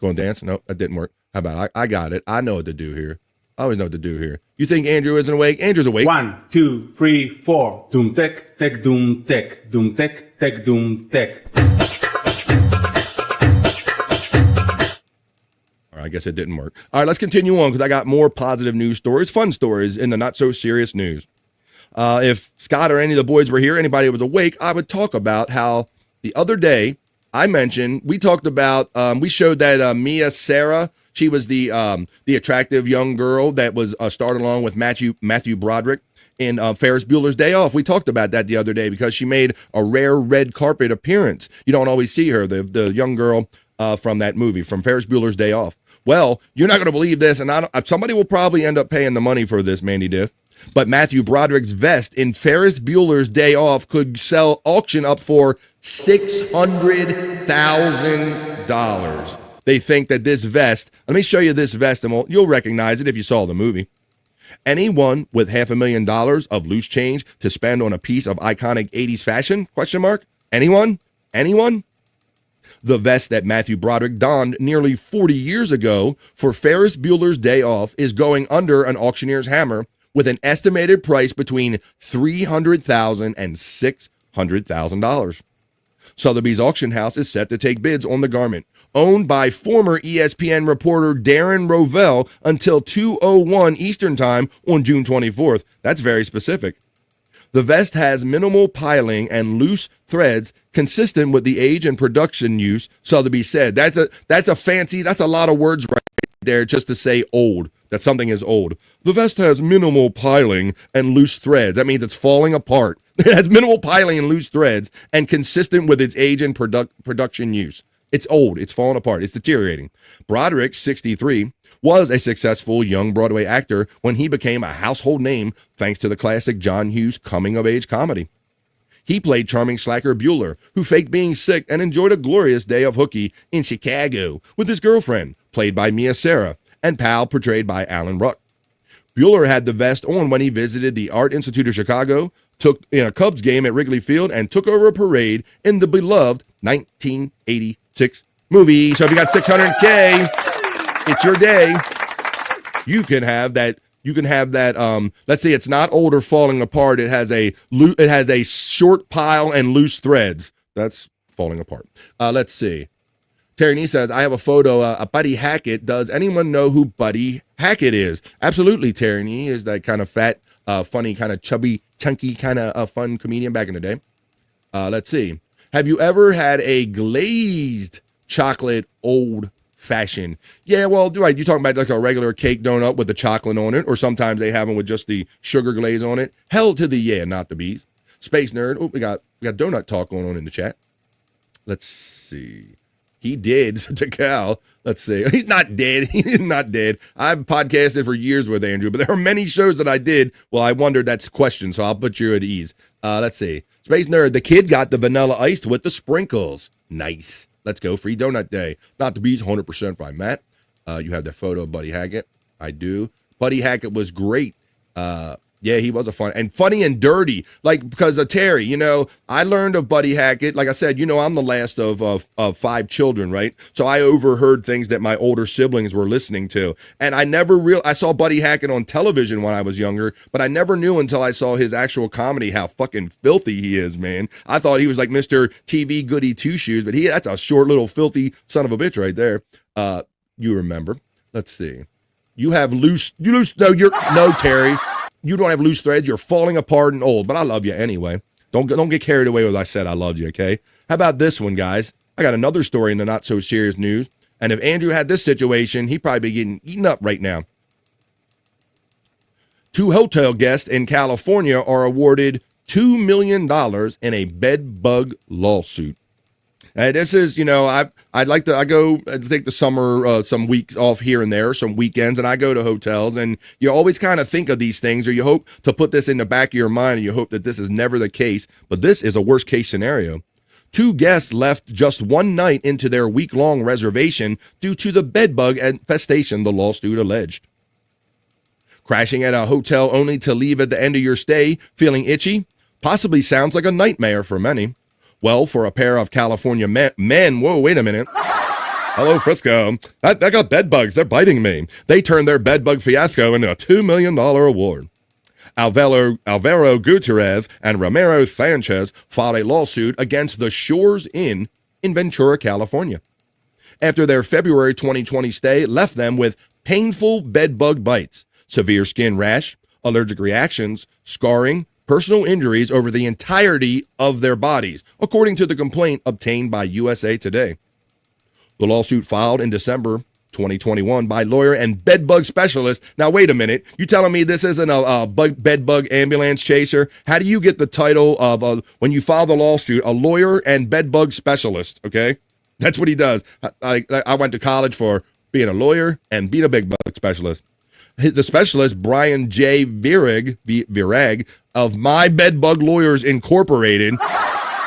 Go and dance? No, that didn't work. How about I got it. I know what to do here. I always know what to do here. You think Andrew isn't awake? Andrew's awake. 1, 2, 3, 4. Doom tech, tech, doom tech, doom tech, tech, doom tech. All right, I guess it didn't work. All right, let's continue on because I got more positive news stories, fun stories in the not so serious news. If Scott or any of the boys were here, anybody was awake, I would talk about how the other day we talked about, we showed that Mia Sarah. She was the attractive young girl that was starred along with Matthew Broderick in Ferris Bueller's Day Off. We talked about that the other day because she made a rare red carpet appearance. You don't always see her, the young girl from that movie, from Ferris Bueller's Day Off. Well, you're not going to believe this, and somebody will probably end up paying the money for this, Mandy Diff. But Matthew Broderick's vest in Ferris Bueller's Day Off could auction up for $600,000. They think that this vest, let me show you this vest, and you'll recognize it if you saw the movie. Anyone with $500,000 of loose change to spend on a piece of iconic 80s fashion? Question mark. Anyone? Anyone? The vest that Matthew Broderick donned nearly 40 years ago for Ferris Bueller's Day Off is going under an auctioneer's hammer with an estimated price between $300,000 and $600,000. Sotheby's auction house is set to take bids on the garment, owned by former ESPN reporter Darren Rovell, until 2:01 Eastern Time on June 24th. That's very specific. The vest has minimal piling and loose threads consistent with the age and production use, Sotheby's said. That's a lot of words right there just to say old, that something is old. The vest has minimal piling and loose threads. That means it's falling apart. It has minimal piling and loose threads and consistent with its age and production use. It's old. It's falling apart. It's deteriorating. Broderick, 63, was a successful young Broadway actor when he became a household name thanks to the classic John Hughes coming-of-age comedy. He played charming slacker Bueller, who faked being sick and enjoyed a glorious day of hooky in Chicago with his girlfriend, played by Mia Sara, and pal, portrayed by Alan Ruck. Bueller had the vest on when he visited the Art Institute of Chicago, took in a Cubs game at Wrigley Field, and took over a parade in the beloved 1986 movie. So if you got 600K, it's your day. You can have that. You can have that. Let's say it's not old or falling apart. It has a short pile and loose threads. That's falling apart. Let's see. Terry Nee says, I have a photo of Buddy Hackett. Does anyone know who Buddy Hackett is? Absolutely, Terry Nee is that kind of fat, funny, kind of chubby, chunky, kind of fun comedian back in the day. Let's see. Have you ever had a glazed chocolate old fashioned? Yeah, well, right. You're talking about like a regular cake donut with the chocolate on it, or sometimes they have them with just the sugar glaze on it. Hell to the yeah, not the bees. Space Nerd. Oh, we got donut talk going on in the chat. Let's see. He did to Cal. Let's see. He's not dead. He's not dead. I've podcasted for years with Andrew, but there are many shows that I did. Well, I wondered that's question, so I'll put you at ease. Let's see. Space Nerd. The kid got the vanilla iced with the sprinkles. Nice. Let's go. Free donut day. Not the bees. 100% by Matt. You have that photo of Buddy Hackett. I do. Buddy Hackett was great. Yeah, he was funny and dirty. Like, because of Terry, you know, I learned of Buddy Hackett. Like I said, you know, I'm the last of 5 children, right? So I overheard things that my older siblings were listening to. And I saw Buddy Hackett on television when I was younger, but I never knew until I saw his actual comedy how fucking filthy he is, man. I thought he was like Mr. TV Goody Two-Shoes, but that's a short little filthy son of a bitch right there. You remember. Let's see. You have no, Terry. You don't have loose threads. You're falling apart and old, but I love you anyway. Don't get carried away with I said I loved you, okay? How about this one, guys? I got another story in the not so serious news. And if Andrew had this situation, he'd probably be getting eaten up right now. 2 hotel guests in California are awarded $2 million in a bed bug lawsuit. This is, you know, I take the summer, some weeks off here and there, some weekends, and I go to hotels, and you always kind of think of these things, or you hope to put this in the back of your mind, and you hope that this is never the case, but this is a worst case scenario. 2 guests left just one night into their week-long reservation due to the bedbug infestation, the lawsuit alleged. Crashing at a hotel only to leave at the end of your stay feeling itchy possibly sounds like a nightmare for many. Well, for a pair of California men, whoa, wait a minute. Hello, Frisco. I got bed bugs. They're biting me. They turned their bed bug fiasco into a $2 million award. Alvaro Gutierrez and Ramiro Sanchez filed a lawsuit against the Shores Inn in Ventura, California, after their February 2020 stay left them with painful bed bug bites, severe skin rash, allergic reactions, scarring, personal injuries over the entirety of their bodies, according to the complaint obtained by USA Today. The lawsuit filed in December 2021 by lawyer and bedbug specialist. Now, wait a minute. You telling me this isn't a bedbug ambulance chaser? How do you get the title of, when you file the lawsuit, a lawyer and bedbug specialist, okay? That's what he does. I went to college for being a lawyer and being a bedbug specialist. The specialist, Brian J. Virag of My Bedbug Lawyers Incorporated.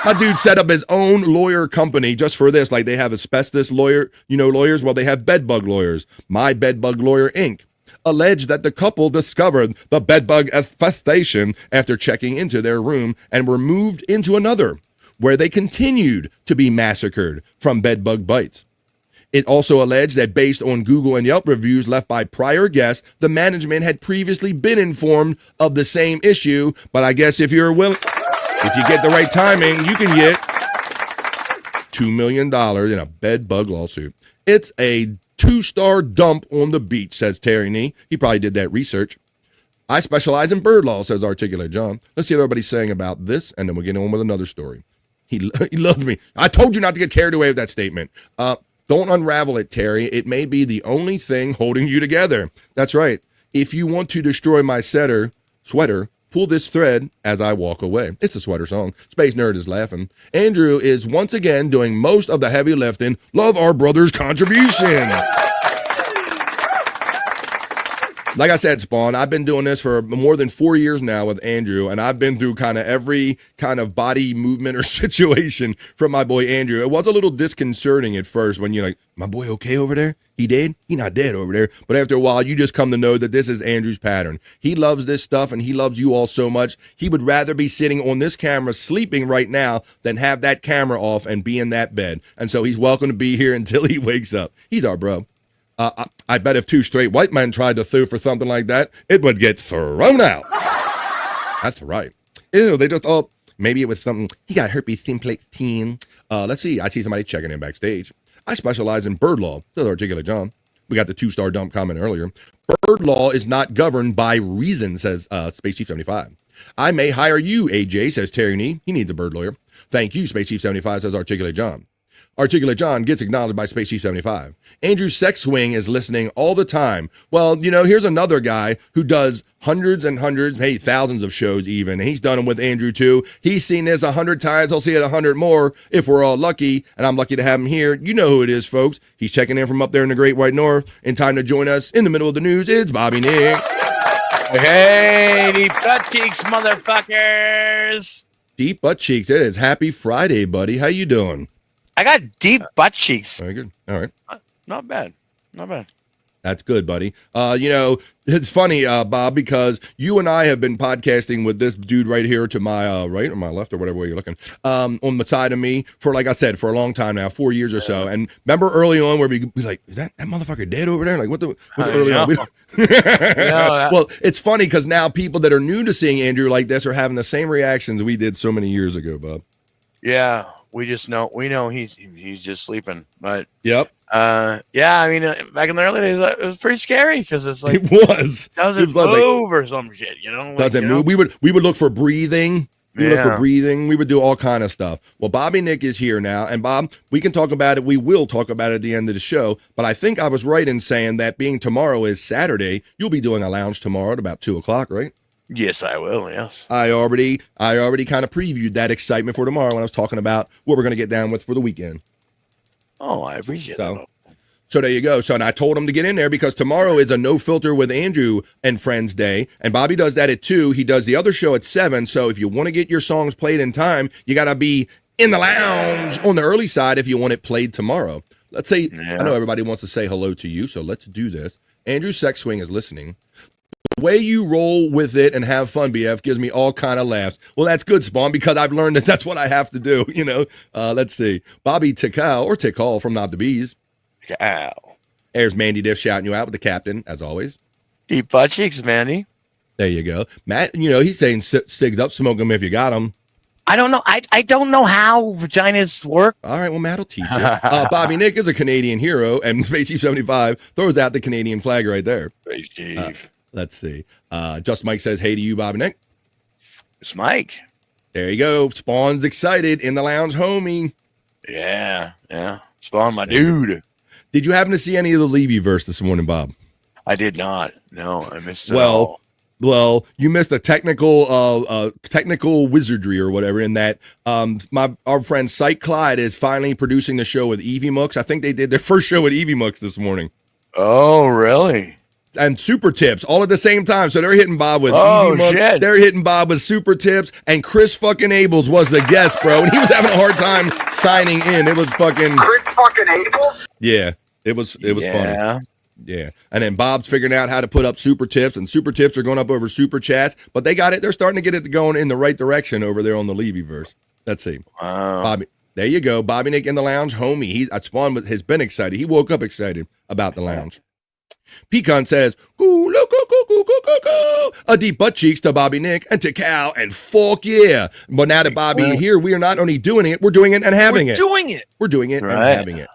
My dude set up his own lawyer company just for this. Like they have asbestos lawyers. Well, they have bedbug lawyers. My Bedbug Lawyer Inc. alleged that the couple discovered the bedbug infestation after checking into their room and were moved into another, where they continued to be massacred from bedbug bites. It also alleged that based on Google and Yelp reviews left by prior guests, the management had previously been informed of the same issue, but I guess if you get the right timing, you can get $2 million in a bed bug lawsuit. It's a 2-star dump on the beach, says Terry Nee. He probably did that research. I specialize in bird law, says Articulate John. Let's see what everybody's saying about this, and then we'll get on with another story. He loves me. I told you not to get carried away with that statement. Don't unravel it, Terry. It may be the only thing holding you together. That's right. If you want to destroy my sweater, pull this thread as I walk away. It's a sweater song. Space Nerd is laughing. Andrew is once again doing most of the heavy lifting. Love our brother's contributions. Like I said, Spawn, I've been doing this for more than 4 years now with Andrew, and I've been through kind of every kind of body movement or situation from my boy Andrew. It was a little disconcerting at first when you're like, my boy okay over there? He dead? He not dead over there. But after a while, you just come to know that this is Andrew's pattern. He loves this stuff, and he loves you all so much. He would rather be sitting on this camera sleeping right now than have that camera off and be in that bed. And so he's welcome to be here until he wakes up. He's our bro. I bet if 2 straight white men tried to sue for something like that, it would get thrown out. That's right. Ew, they just thought maybe it was something. He got herpes simplex teen. Let's see. I see somebody checking in backstage. I specialize in bird law, says Articulate John. We got the 2-star dump comment earlier. Bird law is not governed by reason, says Space Chief 75. I may hire you, AJ, says Terry Nee. He needs a bird lawyer. Thank you, Space Chief 75, says Articulate John. Articulate John gets acknowledged by Space Chief 75. Andrew's sex swing is listening all the time. Well, here's another guy who does hundreds and hundreds, thousands of shows even. And he's done them with Andrew too. He's seen this 100 times. He'll see it 100 more if we're all lucky. And I'm lucky to have him here. You know who it is, folks. He's checking in from up there in the Great White North. In time to join us in the middle of the news, it's Bobby Nick. Hey, deep butt cheeks, motherfuckers. Deep butt cheeks. It is Happy Friday, buddy. How you doing? I got deep butt cheeks. Very good. All right. Not bad. Not bad. That's good, buddy. It's funny, Bob, because you and I have been podcasting with this dude right here to my right or my left or whatever way you're looking, on the side of me for, like I said, for a long time now, 4 years or so. And remember early on where we'd be like, is that motherfucker dead over there? Like, what the early on? Well, it's funny because now people that are new to seeing Andrew like this are having the same reactions we did so many years ago, Bob. Yeah. We know he's just sleeping, but yep. Yeah, I mean, back in the early days, it was pretty scary because it's like it was doesn't move or some shit, doesn't move. We would look for breathing. We would do all kind of stuff. Well, Bobby Nick is here now, and Bob, we can talk about it. We will talk about it at the end of the show. But I think I was right in saying that being tomorrow is Saturday, you'll be doing a lounge tomorrow at about 2:00, right? Yes, I will. Yes. I already kind of previewed that excitement for tomorrow when I was talking about what we're going to get down with for the weekend. Oh, I appreciate that. So there you go. So and I told him to get in there because tomorrow is a no filter with Andrew and Friends Day. And Bobby does that at 2. He does the other show at 7. So if you want to get your songs played in time, you got to be in the lounge on the early side if you want it played tomorrow. Let's say, I know everybody wants to say hello to you. So let's do this. Andrew Sex Swing is listening. The way you roll with it and have fun, BF, gives me all kind of laughs. Well, that's good, Spawn, because I've learned that that's what I have to do, Let's see. Bobby Tikal, or Tikal from Not the Bees. Ow. There's Mandy Diff shouting you out with the captain, as always. Deep butt cheeks, Mandy. There you go. Matt, he's saying cigs up, smoke them if you got them. I don't know. I don't know how vaginas work. All right, well, Matt will teach you. Bobby Nick is a Canadian hero, and Space Chief 75 throws out the Canadian flag right there. Space Chief. Let's see. Just Mike says, hey to you, Bobby Nick. It's Mike. There you go. Spawn's excited in the lounge, homie. Yeah. Spawn, my dude. Did you happen to see any of the Levy-verse this morning, Bob? I did not. No, I missed it all. Well, you missed a technical wizardry or whatever in that our friend Psych Clyde is finally producing the show with Evie Mux. I think they did their first show with Evie Mux this morning. Oh, really? And Super Tips all at the same time. So they're hitting Bob with Evie Mux. Shit. They're hitting Bob with Super Tips. And Chris fucking Abels was the guest, bro. And he was having a hard time signing in. It was fucking... Chris fucking Abels? Yeah. It was funny. Yeah. And then Bob's figuring out how to put up super tips, and super tips are going up over super chats, but they got it. They're starting to get it going in the right direction over there on the Levyverse. Let's see. Wow. Bobby, there you go. Bobby Nick in the lounge. Homie, Spawn has been excited. He woke up excited about the lounge. Pecan says, a deep butt cheeks to Bobby Nick and to Cal, and fuck yeah. But now that Bobby here, we are not only doing it, we're doing it and having it. We're doing it and having it.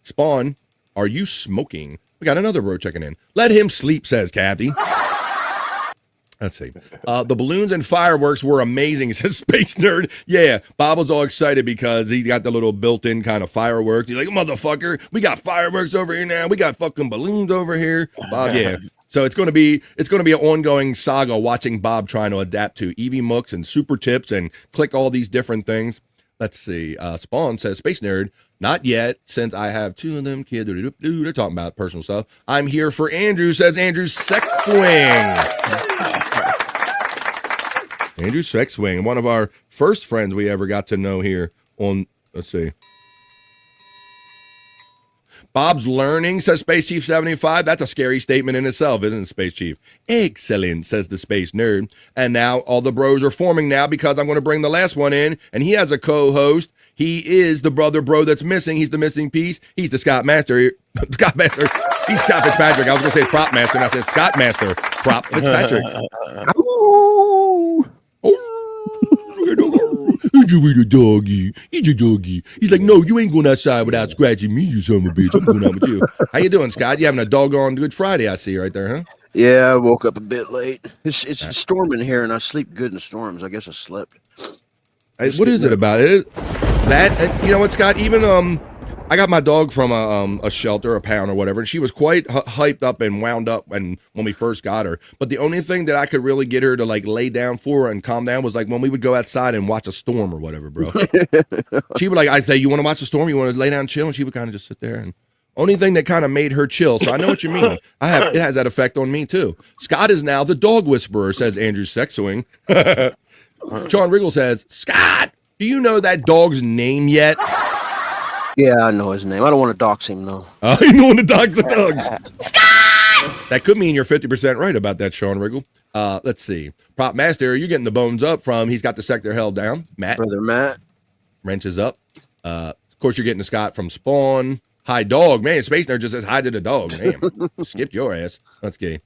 Spawn, are you smoking? We got another bro checking in. Let him sleep, says Kathy. Let's see. The balloons and fireworks were amazing, says Space Nerd. Yeah, Bob was all excited because he got the little built-in kind of fireworks. He's like, motherfucker, we got fireworks over here now. We got fucking balloons over here. Bob, yeah. So it's gonna be an ongoing saga watching Bob trying to adapt to Eevee Mooks and super tips and click all these different things. Let's see. Spawn says, Space Nerd, not yet, since I have two of them kids. They're talking about personal stuff. I'm here for Andrew, says Andrew Sex Swing. Andrew Sex Swing, one of our first friends we ever got to know here on, let's see. Bob's learning, says Space Chief 75. That's a scary statement in itself, isn't it, Space Chief? Excellent, says the Space Nerd. And now all the bros are forming now because I'm going to bring the last one in, and he has a co-host. He is the brother bro that's missing. He's the missing piece. He's the Scott Master. Scott Master. He's Scott Fitzpatrick. I was going to say Prop Master, and I said Scott Master. Prop Fitzpatrick. You eat a doggy. Eat a doggy. He's like, no, you ain't going outside without scratching me, you son of a bitch. I'm going out with you. How you doing, Scott? You having a doggone Good Friday, I see right there, huh? Yeah, I woke up a bit late. It's storming here, and I sleep good in the storms. I guess I slept. What is it about it? That, you know what, Scott? Even I got my dog from a shelter, a pound or whatever, and she was quite hyped up and wound up when we first got her. But the only thing that I could really get her to like lay down for and calm down was like when we would go outside and watch a storm or whatever, bro. She would like, I'd say, you want to watch a storm? You want to lay down and chill? And she would kind of just sit there. And only thing that kind of made her chill. So I know what you mean. It has that effect on me too. Scott is now the dog whisperer, says Andrew Sex Swing. Sean Riggle says, Scott, do you know that dog's name yet? Yeah, I know his name. I don't want to dox him, though. Oh, you don't want to dox the dog. Scott! That could mean you're 50% right about that, Sean Riggle. Let's see. Prop Master, you're getting the bones up from He's Got the Sector Held Down. Matt. Brother Matt. Wrenches up. Of course, you're getting the Scott from Spawn. Hi, dog. Man, Space Nerd just says hi to the dog. Damn. Skipped your ass. That's gay.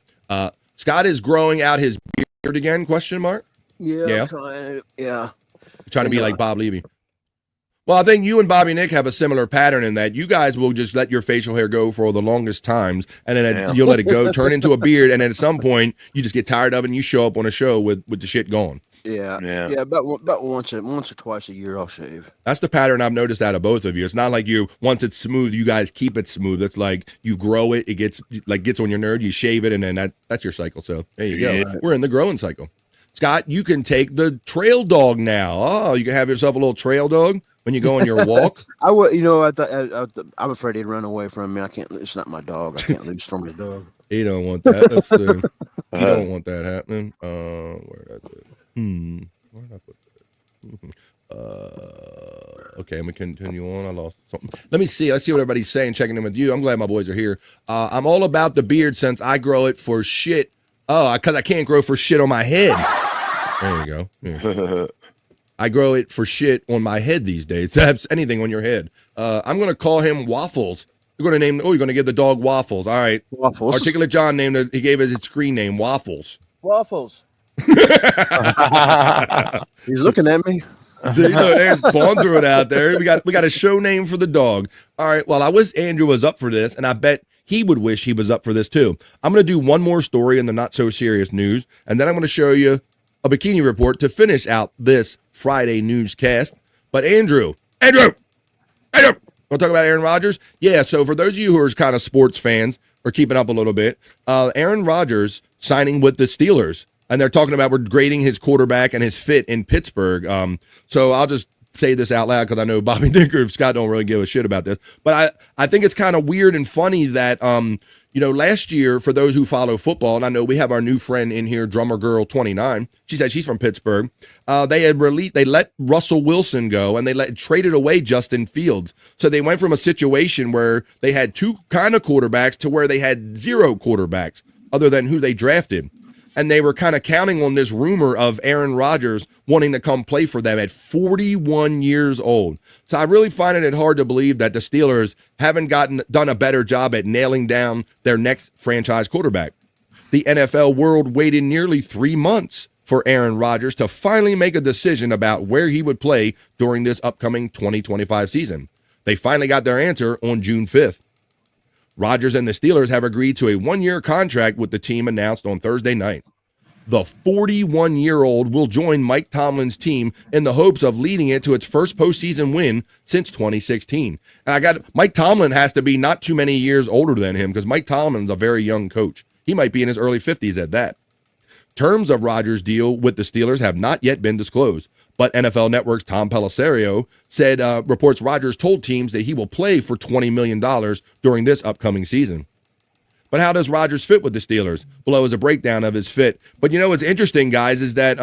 Scott is growing out his beard again, question mark? Yeah. Trying to be like Bob Levy. Well, I think you and Bobby Nick have a similar pattern in that you guys will just let your facial hair go for the longest times, and then you'll let it go, turn into a beard, and then at some point you just get tired of it and you show up on a show with the shit gone. Yeah. About once or twice a year I'll shave. That's the pattern I've noticed out of both of you. It's not like once it's smooth, you guys keep it smooth. It's like you grow it, it gets on your nerd, you shave it, and then that's your cycle. So there you go. Yeah. We're in the growing cycle. Scott, you can take the trail dog now. Oh, you can have yourself a little trail dog when you go on your walk. I would, I'm afraid he'd run away from me. I can't. It's not my dog. I can't leave Stormy's dog. You don't want that. Let's see. You don't want that happening. Where is it? Where did I put that? Okay, I'm gonna continue on. I lost something. Let me see. Let's see what everybody's saying. Checking in with you. I'm glad my boys are here. I'm all about the beard since I grow it for shit. Oh, because I can't grow for shit on my head. There you go. Yeah. I grow it for shit on my head these days. That's anything on your head. I'm going to call him Waffles. You're going to name, you're going to give the dog Waffles. All right. Waffles. Articulate John named it, he gave it his screen name, Waffles. Waffles. He's looking at me. See, there's Spawn threw it out there. We got a show name for the dog. All right. Well, I wish Andrew was up for this, and I bet he would wish he was up for this too. I'm going to do one more story in the not so serious news, and then I'm going to show you a bikini report to finish out this Friday newscast. But Andrew, want to talk about Aaron Rodgers? Yeah, so for those of you who are kind of sports fans or keeping up a little bit, Aaron Rodgers signing with the Steelers, and they're talking about we're grading his quarterback and his fit in Pittsburgh. So I'll just say this out loud because I know Bobby Nick or Scott don't really give a shit about this, but I think it's kind of weird and funny that You know, last year, for those who follow football, and I know we have our new friend in here, Drummer Girl 29. She said she's from Pittsburgh. They let Russell Wilson go, and they traded away Justin Fields. So they went from a situation where they had two kind of quarterbacks to where they had zero quarterbacks other than who they drafted. And they were kind of counting on this rumor of Aaron Rodgers wanting to come play for them at 41 years old. So I really find it hard to believe that the Steelers haven't done a better job at nailing down their next franchise quarterback. The NFL world waited nearly 3 months for Aaron Rodgers to finally make a decision about where he would play during this upcoming 2025 season. They finally got their answer on June 5th. Rodgers and the Steelers have agreed to a 1-year contract with the team announced on Thursday night. The 41-year-old will join Mike Tomlin's team in the hopes of leading it to its first postseason win since 2016. And Mike Tomlin has to be not too many years older than him because Mike Tomlin's a very young coach. He might be in his early 50s at that. Terms of Rodgers' deal with the Steelers have not yet been disclosed, but NFL Network's Tom Pelissero said reports Rodgers told teams that he will play for $20 million during this upcoming season. But how does Rodgers fit with the Steelers? Below is a breakdown of his fit. But you know what's interesting, guys, is that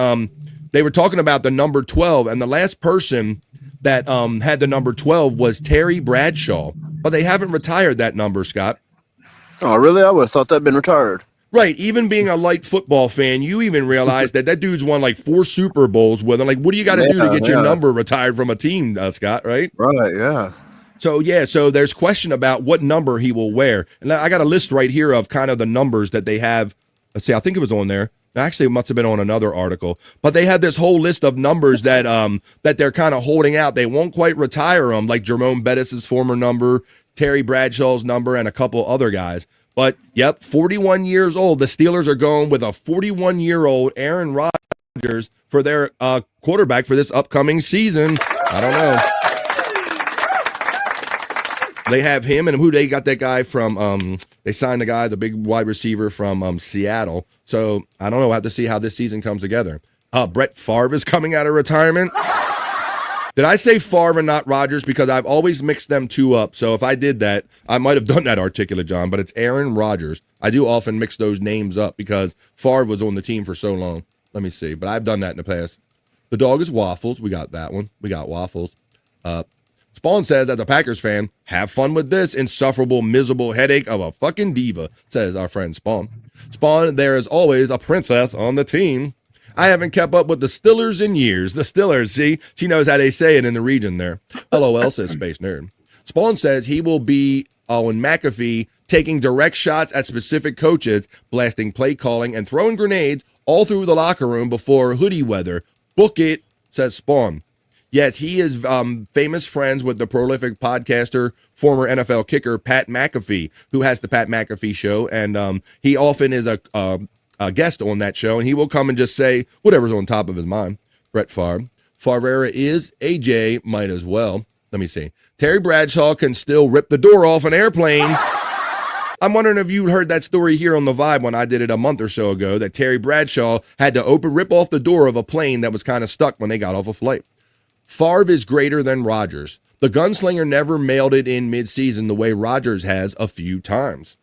they were talking about the number 12, and the last person that had the number 12 was Terry Bradshaw. But they haven't retired that number, Scott. Oh, really? I would have thought that'd been retired. Right. Even being a light football fan, you even realize that dude's won like 4 Super Bowls with him. Like, what do you got to do to get your number retired from a team, Scott, right? Right, yeah. So there's question about what number he will wear. And I got a list right here of kind of the numbers that they have. Let's see, I think it was on there. Actually, it must have been on another article. But they had this whole list of numbers that that they're kind of holding out. They won't quite retire them, like Jerome Bettis' former number, Terry Bradshaw's number, and a couple other guys. But, 41 years old. The Steelers are going with a 41-year-old Aaron Rodgers for their quarterback for this upcoming season. I don't know. They have him, and who they got that guy from, they signed the big wide receiver from Seattle. So, I don't know. We'll have to see how this season comes together. Brett Favre is coming out of retirement. Did I say Favre and not Rodgers? Because I've always mixed them two up. So if I did that, I might have done that articulate, John, but it's Aaron Rodgers. I do often mix those names up because Favre was on the team for so long. Let me see. But I've done that in the past. The dog is Waffles. We got that one. We got Waffles. Spawn says, as a Packers fan, have fun with this insufferable, miserable headache of a fucking diva, says our friend Spawn. Spawn, there is always a princess on the team. I haven't kept up with the Stillers in years. The Stillers, see? She knows how they say it in the region there. LOL, says Space Nerd. Spawn says he will be on McAfee taking direct shots at specific coaches, blasting play calling, and throwing grenades all through the locker room before hoodie weather. Book it, says Spawn. Yes, he is famous friends with the prolific podcaster, former NFL kicker, Pat McAfee, who has the Pat McAfee Show, and he often is a guest on that show, and he will come and just say whatever's on top of his mind. Brett Favre. Favre is AJ, might as well. Let me see. Terry Bradshaw can still rip the door off an airplane. I'm wondering if you heard that story here on The Vibe when I did it a month or so ago, that Terry Bradshaw had to rip off the door of a plane that was kind of stuck when they got off a flight. Favre is greater than Rodgers. The gunslinger never mailed it in midseason the way Rodgers has a few times.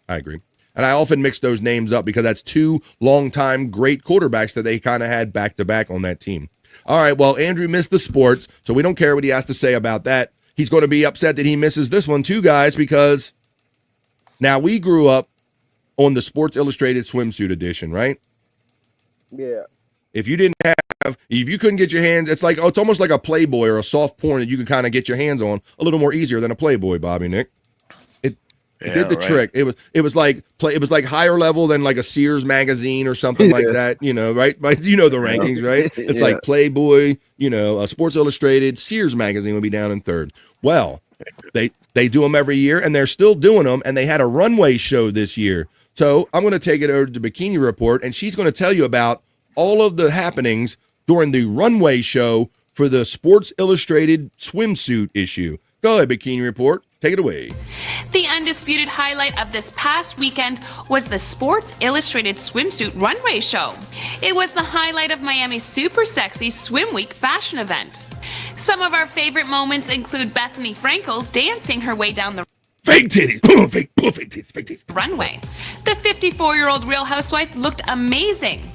I agree. And I often mix those names up because that's two longtime great quarterbacks that they kind of had back-to-back on that team. All right, well, Andrew missed the sports, so we don't care what he has to say about that. He's going to be upset that he misses this one too, guys, because now we grew up on the Sports Illustrated swimsuit edition, right? Yeah. If you couldn't get your hands, it's almost like a Playboy or a soft porn that you can kind of get your hands on a little more easier than a Playboy, Bobby Nick. It did the trick. It was like higher level than like a Sears magazine or something like that, right? But you know the rankings, right? It's like Playboy, a Sports Illustrated, Sears magazine would be down in third. Well, they do them every year, and they're still doing them, and they had a runway show this year. So I'm going to take it over to Bikini Report, and she's going to tell you about all of the happenings during the runway show for the Sports Illustrated swimsuit issue. Go ahead, Bikini Report. Take it away. The undisputed highlight of this past weekend was the Sports Illustrated swimsuit runway show. It was the highlight of Miami's super sexy Swim Week fashion event. Some of our favorite moments include Bethany Frankel dancing her way down the... Fake titties. Fake titties. Runway. The 54-year-old Real Housewife looked amazing.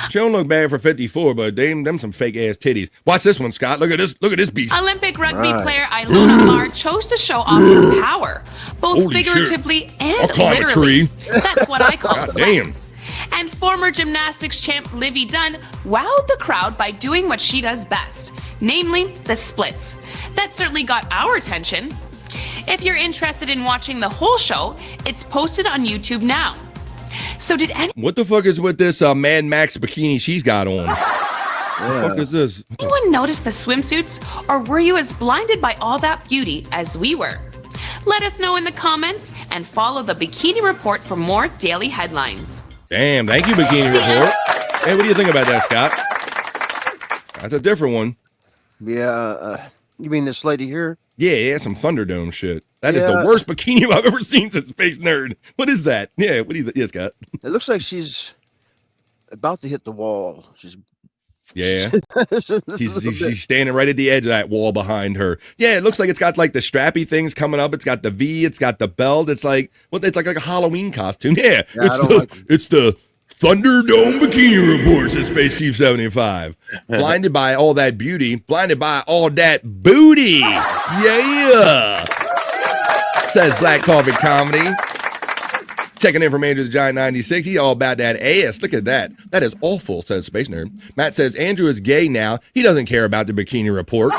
She don't look bad for 54, but them some fake ass titties. Watch this one, Scott. Look at this beast. Olympic rugby player Ilona Maher chose to show off her power, both Holy figuratively shit. and I'll climb a literally. tree. That's what I call God flex. And former gymnastics champ Livy Dunn wowed the crowd by doing what she does best, namely the splits. That certainly got our attention. If you're interested in watching the whole show, it's posted on YouTube now. So did What the fuck is with this Mad Max bikini she's got on? What the fuck is this? anyone notice the swimsuits, or were you as blinded by all that beauty as we were? Let us know in the comments and follow the Bikini Report for more daily headlines. Damn, thank you, Bikini Report. Hey, what do you think about that, Scott? That's a different one. Yeah, you mean this lady here? Yeah, some Thunderdome shit. That is Yeah. the worst bikini I've ever seen since Space Nerd. What is that? Yeah, what do you think? Yeah, Scott. It looks like she's about to hit the wall. Yeah. She's standing right at the edge of that wall behind her. Yeah, it looks like it's got like the strappy things coming up. It's got the V, it's got the belt. It's like it's like a Halloween costume. Yeah, it's the Thunderdome Bikini Report, says Space Chief 75. Blinded by all that beauty, blinded by all that booty. Yeah. Says Black Coffee Comedy. Checking in from Andrew the Giant 96. He all about that ass. Look at that. That is awful, says Space Nerd. Matt says Andrew is gay now. He doesn't care about the Bikini Report.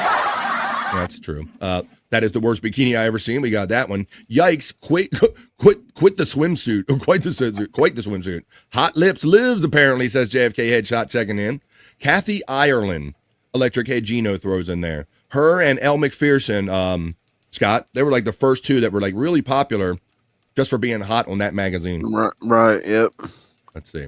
That's true. That is the worst bikini I ever seen. We got that one. Yikes! Quit the swimsuit. Quite the swimsuit. Hot Lips lives apparently, says JFK Headshot checking in. Kathy Ireland, Electric Head Gino throws in there. Her and Elle Macpherson, Scott, they were like the first two that were like really popular just for being hot on that magazine. Right. Yep. Let's see.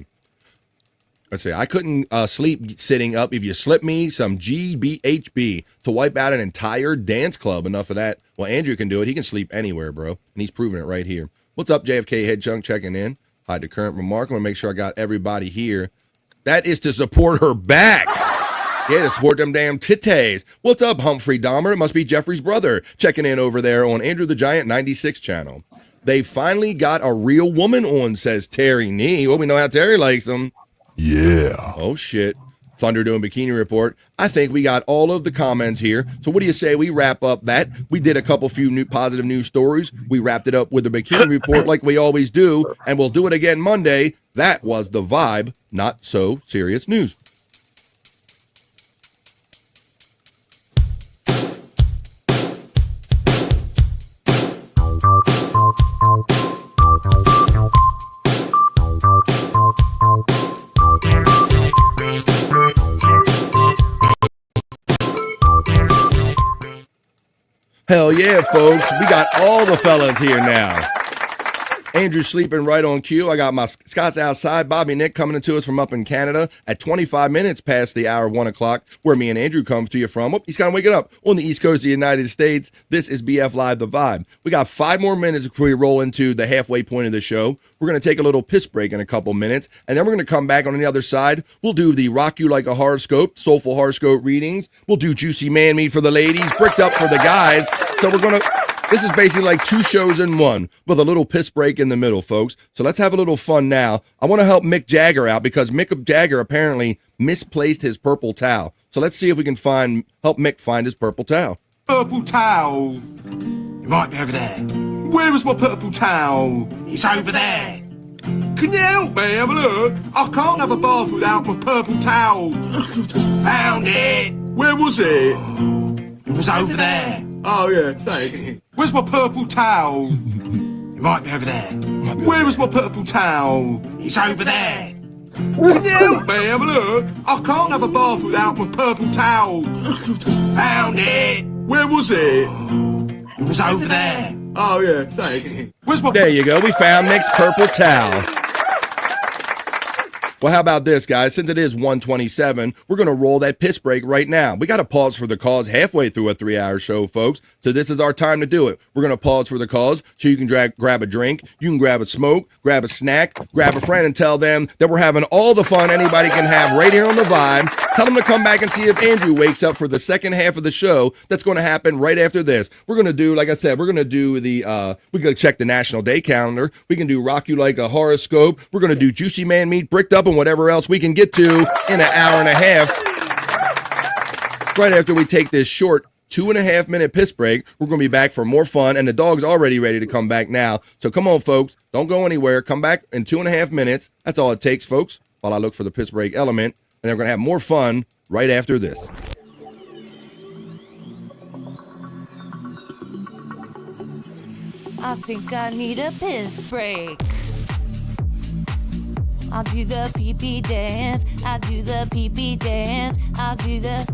I couldn't sleep sitting up. If you slip me some GBHB to wipe out an entire dance club. Enough of that. Well, Andrew can do it. He can sleep anywhere, bro. And he's proving it right here. What's up, JFK Head Chunk checking in? Hi to current remark. I'm going to make sure I got everybody here. That is to support her back. Yeah, to support them damn titties. What's up, Humphrey Dahmer? It must be Jeffrey's brother checking in over there on Andrew the Giant 96 channel. They finally got a real woman on, says Terry Nee. Well, we know how Terry likes them. Yeah. Oh, shit. Thunderdome Bikini Report. I think we got all of the comments here. So what do you say we wrap up that? We did a few new positive news stories. We wrapped it up with the Bikini Report like we always do, and we'll do it again Monday. That was the Vibe, Not So Serious News. Hell yeah, folks. We got all the fellas here now. Andrew's sleeping right on cue. I got my Scott's outside. Bobby Nick coming to us from up in Canada at 25 minutes past the hour of 1 o'clock, where me and Andrew come to you from. Oh, he's kind of waking up on the East Coast of the United States. This is BF Live, The Vibe. We got 5 more minutes before we roll into the halfway point of the show. We're going to take a little piss break in a couple minutes, and then we're going to come back on the other side. We'll do the Rock You Like a Horoscope, Soulful Horoscope readings. We'll do Juicy Man Meat for the ladies, Bricked Up for the guys. So we're going to... This is basically like 2 shows in one with a little piss break in the middle, folks. So let's have a little fun now. I want to help Mick Jagger out because Mick Jagger apparently misplaced his purple towel. So let's see if we can help Mick find his purple towel. Purple towel. It might be over there. Where is my purple towel? It's over there. Can you help me have a look? I can't have a bath without my purple towel. Found it. Where was it? It was over there. Oh yeah, thanks. Where's my purple towel? It might be over there. Where is my purple towel? It's over there. Can you help me have a look? I can't have a bath without my purple towel. Found it. Where was it? It was over there. Oh yeah, thanks. Where's my... There you go. We found Mick's purple towel. Well, how about this, guys? Since it is 1:27, we're going to roll that piss break right now. We got to pause for the cause halfway through a 3-hour show, folks. So this is our time to do it. We're going to pause for the cause so you can grab a drink, you can grab a smoke, grab a snack, grab a friend and tell them that we're having all the fun anybody can have right here on The Vibe Tell them to come back and see if Andrew wakes up for the second half of the show. That's going to happen right after this. We're going to do, like I said, we're going to do we're going to check the National Day calendar. We can do Rock You Like a Horoscope. We're going to do Juicy Man Meat, Bricked Up, and whatever else we can get to in an hour and a half. Right after we take this short 2.5 minute piss break, we're going to be back for more fun, and the dog's already ready to come back now. So come on, folks. Don't go anywhere. Come back in 2.5 minutes. That's all it takes, folks, while I look for the piss break element. And we're going to have more fun right after this. I think I need a piss break. I'll do the pee-pee dance. I'll do the pee-pee dance. I'll do the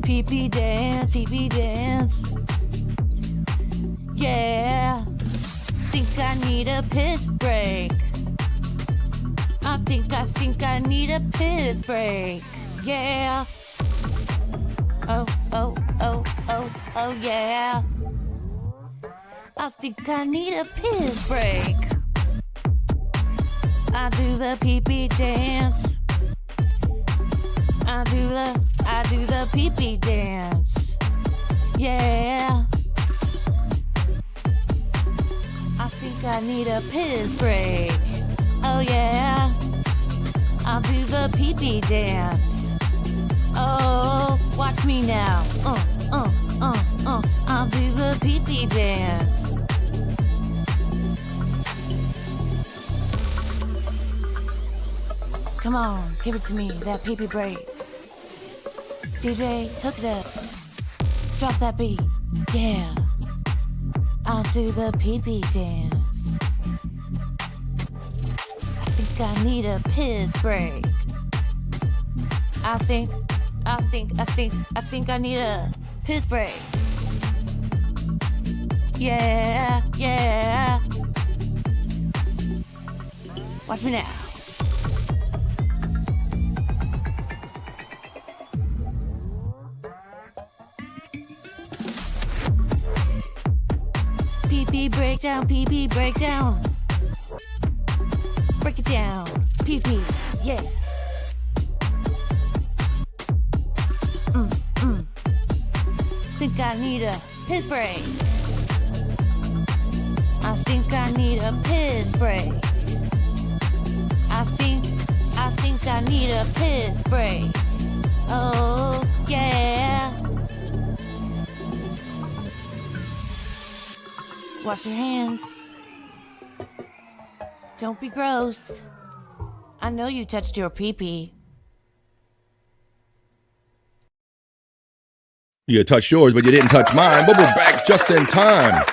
pee-pee dance, pee-pee dance. Yeah. Think I need a piss break. I think I need a piss break. Yeah. Oh, yeah. I think I need a piss break. I do the pee-pee dance. I do the pee-pee dance. Yeah. I think I need a piss break. Oh yeah. I'll do the pee-pee dance. Oh, watch me now. I'll do the pee-pee dance. Come on, give it to me, that pee-pee break. DJ, hook it up. Drop that beat. Yeah. I'll do the pee-pee dance. I think I need a piss break. I think I need a piss break. Yeah. Watch me now. Pee-pee breakdown, pee-pee breakdown. Break it down, pee-pee, yeah. Think I need a piss break. I think I need a piss break. I think I need a piss break. Oh, yeah. Wash your hands. Don't be gross. I know you touched your pee-pee. You touched yours, but you didn't touch mine. But we're back just in time.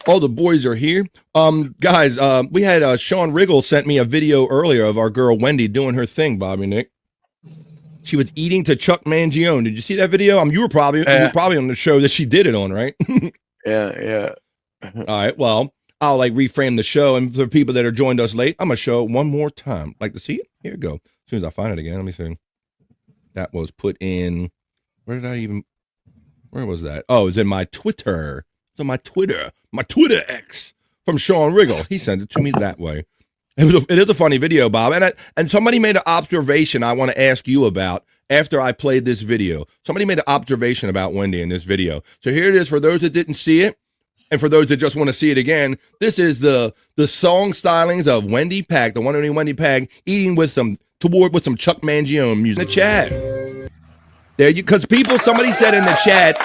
All the boys are here. Guys, we had Sean Riggle sent me a video earlier of our girl Wendy doing her thing, Bobby Nick. She was eating to Chuck Mangione. Did you see that video? You were probably on the show that she did it on, right? Yeah. All right, well, I'll reframe the show, and for people that are joined us late, I'm gonna show it one more time. Like to see it? Here we go. As soon as I find it again, let me see. That was put in. Where was that? Oh, it was in my Twitter. So my Twitter X from Sean Riggle. He sent it to me that way. It is a funny video, Bob. And somebody made an observation I want to ask you about after I played this video. Somebody made an observation about Wendy in this video. So here it is for those that didn't see it, and for those that just want to see it again. This is the song stylings of Wendy Pack, the one and only Wendy Pack, eating with some Chuck Mangione music in the chat. There you, because somebody said in the chat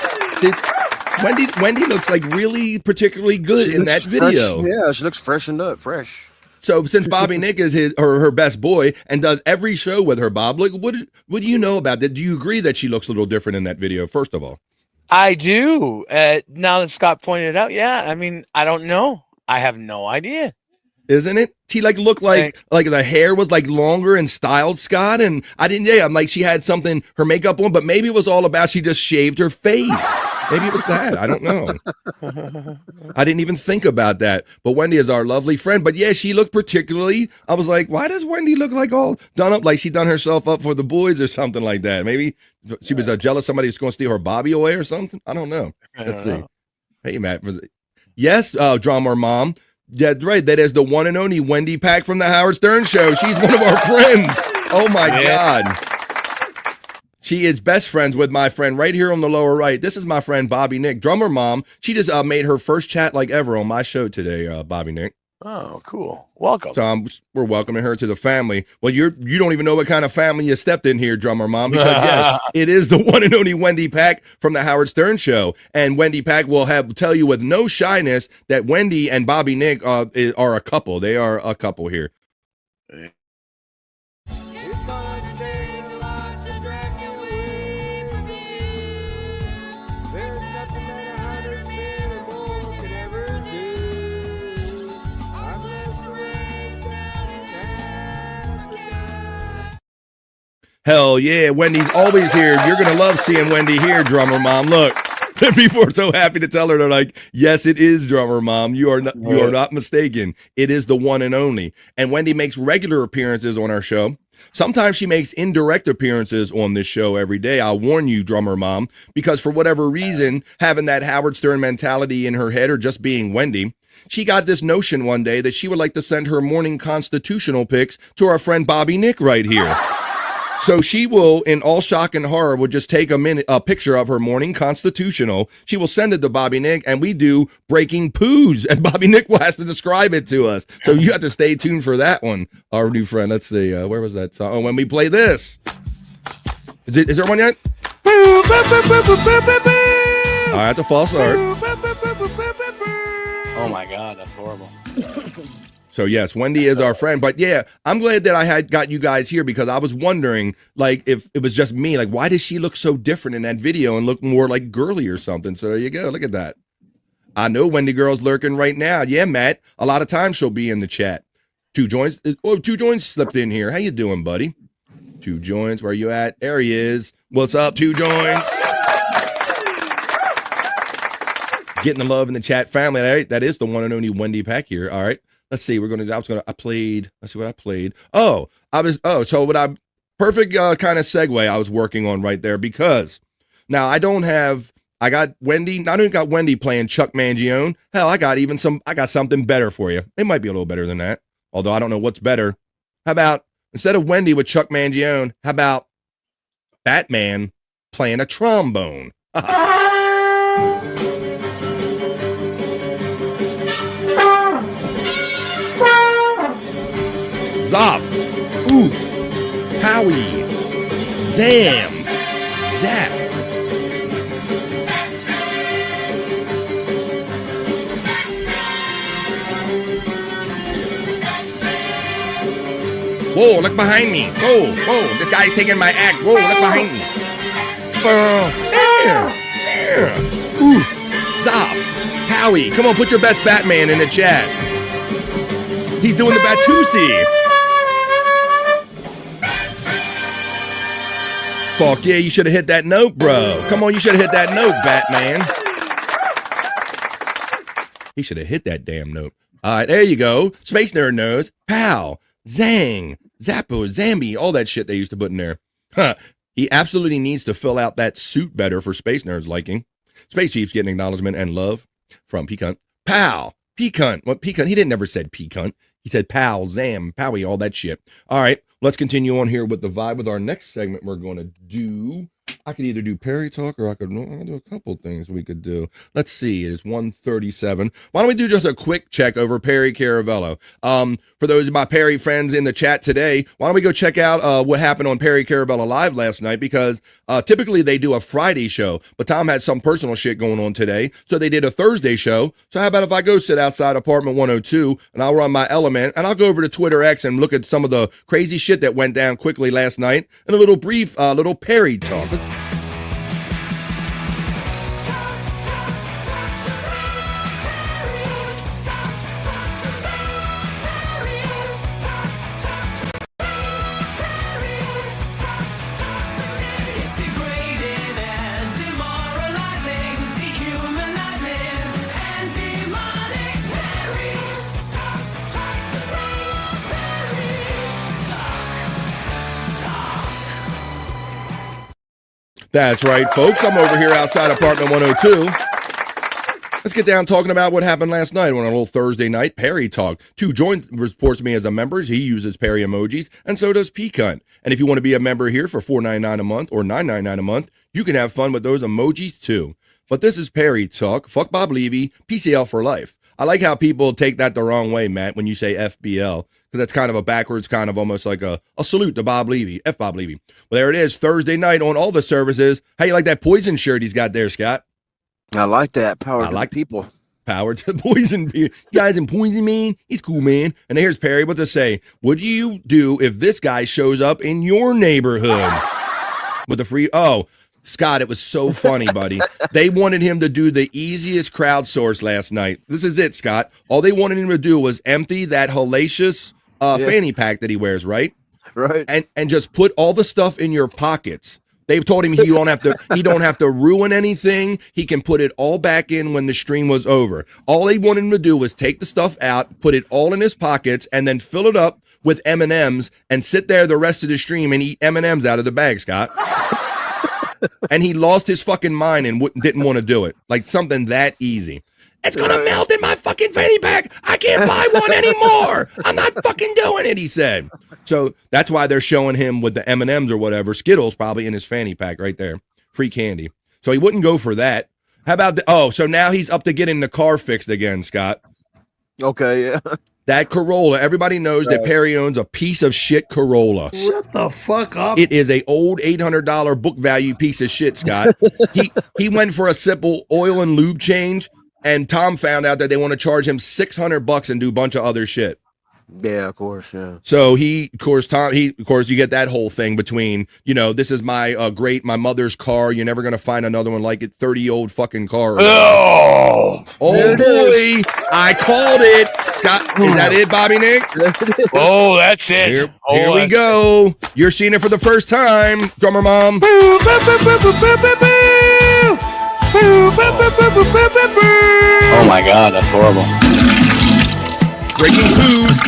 that Wendy looks like really particularly good in that video. Fresh. Yeah, she looks freshened up, fresh. So since Bobby Nick is her best boy and does every show with her, Bob, what do you know about that? Do you agree that she looks a little different in that video, first of all? I do. Now that Scott pointed it out, yeah. I mean, I don't know. I have no idea. Isn't it? She looked like the hair was longer and styled, Scott. And I didn't. Yeah, I'm she had something, her makeup on, but maybe it was all about she just shaved her face. Maybe it was that. I don't know. I didn't even think about that. But Wendy is our lovely friend. But yeah, she looked particularly. I was like, why does Wendy look like all done up, like she done herself up for the boys or something like that? Maybe she was jealous somebody was going to steal her Bobby away or something. I don't know. Let's see. Hey, Matt. Yes, Drummer Mom. That's right. That is the one and only Wendy Pack from the Howard Stern Show. She's one of our friends. Oh my God. She is best friends with my friend right here on the lower right. This is my friend Bobby Nick, drummer mom. She just made her first chat like ever on my show today, Bobby Nick. Oh, cool. Welcome. So we're welcoming her to the family. Well, you don't even know what kind of family you stepped in here, drummer mom, because yes, it is the one and only Wendy Pack from the Howard Stern Show. And Wendy Pack will tell you with no shyness that Wendy and Bobby Nick are a couple. They are a couple here. Hell yeah, Wendy's always here. You're going to love seeing Wendy here, drummer mom. Look, people are so happy to tell her. They're like, yes, it is, drummer mom. You are not mistaken. It is the one and only. And Wendy makes regular appearances on our show. Sometimes she makes indirect appearances on this show every day. I'll warn you, drummer mom, because for whatever reason, having that Howard Stern mentality in her head or just being Wendy, she got this notion one day that she would like to send her morning constitutional pics to our friend Bobby Nick right here. So she will, in all shock and horror, will just take a picture of her morning constitutional. She will send it to Bobby Nick, and we do breaking poos, and Bobby Nick will has to describe it to us. So you have to stay tuned for that one, our new friend. Let's see, where was that song? Oh, when we play this. Is there one yet? All right, that's a false start. Oh my God, that's horrible. So yes, Wendy is our friend, but yeah, I'm glad that I had got you guys here because I was wondering, like, if it was just me, like, why does she look so different in that video and look more like girly or something? So there you go. Look at that. I know Wendy girl's lurking right now. Yeah, Matt. A lot of times she'll be in the chat. Two Joints slipped in here. How you doing, buddy? Two Joints, where you at? There he is. What's up, Two Joints? Getting the love in the chat family. All right, that is the one and only Wendy Pack here. All right. Let's see. Let's see what I played. Perfect kind of segue I was working on right there because now I got Wendy, not only got Wendy playing Chuck Mangione. Hell, I got something better for you. It might be a little better than that. Although I don't know what's better. How about instead of Wendy with Chuck Mangione, how about Batman playing a trombone? Zoff, oof, powie, zam, zap. Whoa, look behind me. Whoa, this guy's taking my act. Whoa, look behind me. There. Oof, zoff, powie. Come on, put your best Batman in the chat. He's doing the Batusi. Fuck yeah, you should have hit that note, bro. Come on, you should have hit that note, Batman. He should have hit that damn note. All right, there you go. Space Nerd knows. Pow, zang, zappo, zambi, all that shit they used to put in there. Huh. He absolutely needs to fill out that suit better for Space Nerd's liking. Space Chief's getting acknowledgement and love from Peacunt. Pow, Peacunt. What Peacunt? He didn't never said Peacunt. He said pal, zam, powie, all that shit. All right, let's continue on here with the vibe with our next segment we're going to do. I could either do Perry Talk or I could do a couple things we could do. Let's see. It is 1:37. Why don't we do just a quick check over Perry Caravello? For those of my Perry friends in the chat today, why don't we go check out what happened on Perry Caravello Live last night? Because typically they do a Friday show, but Tom had some personal shit going on today, so they did a Thursday show. So how about if I go sit outside apartment 102 and I'll run my element and I'll go over to Twitter X and look at some of the crazy shit that went down quickly last night and a little brief little Perry Talk. That's right, folks. I'm over here outside apartment 102. Let's get down talking about what happened last night on a little Thursday night Perry talk. Joint reports me as a member. He uses Perry emojis, and so does Peacunt. And if you want to be a member here for $4.99 a month or $9.99 a month, you can have fun with those emojis too. But this is Perry talk. Fuck Bob Levy, PCL for life. I like how people take that the wrong way, Matt, when you say FBL, because that's kind of a backwards, kind of almost like a salute to Bob Levy, F Bob Levy. Well, there it is, Thursday night on all the services. How you like that Poison shirt he's got there, Scott? I like that. Power to the people. Power to Poison. You guys in Poison, man. He's cool, man. And here's Perry. What to say? What do you do if this guy shows up in your neighborhood with the free? Oh, Scott, it was so funny, buddy. They wanted him to do the easiest crowdsource last night. This is it, Scott. All they wanted him to do was empty that hellacious fanny pack that he wears, right? Right. And just put all the stuff in your pockets. They've told him he don't have to ruin anything. He can put it all back in when the stream was over. All they wanted him to do was take the stuff out, put it all in his pockets, and then fill it up with M&Ms and sit there the rest of the stream and eat M&Ms out of the bag, Scott. And he lost his fucking mind and didn't want to do it. Like something that easy. It's going to melt in my fucking fanny pack. I can't buy one anymore. I'm not fucking doing it, he said. So that's why they're showing him with the M&Ms or whatever, Skittles probably in his fanny pack right there. Free candy. So he wouldn't go for that. How about so now he's up to getting the car fixed again, Scott. Okay, yeah. That Corolla, everybody knows that Perry owns a piece of shit Corolla. Shut the fuck up. It is a old $800 book value piece of shit, Scott. He went for a simple oil and lube change, and Tom found out that they want to charge him $600 and do a bunch of other shit. Yeah, of course, yeah. So you get that whole thing between, this is my my mother's car. You're never gonna find another one like it. 30-year-old fucking car. Oh boy, I called it. Scott, is that it, Bobby Nick? Oh, that's it. Here we go. You're seeing it for the first time, drummer mom. Oh my God, that's horrible. Breaking poos.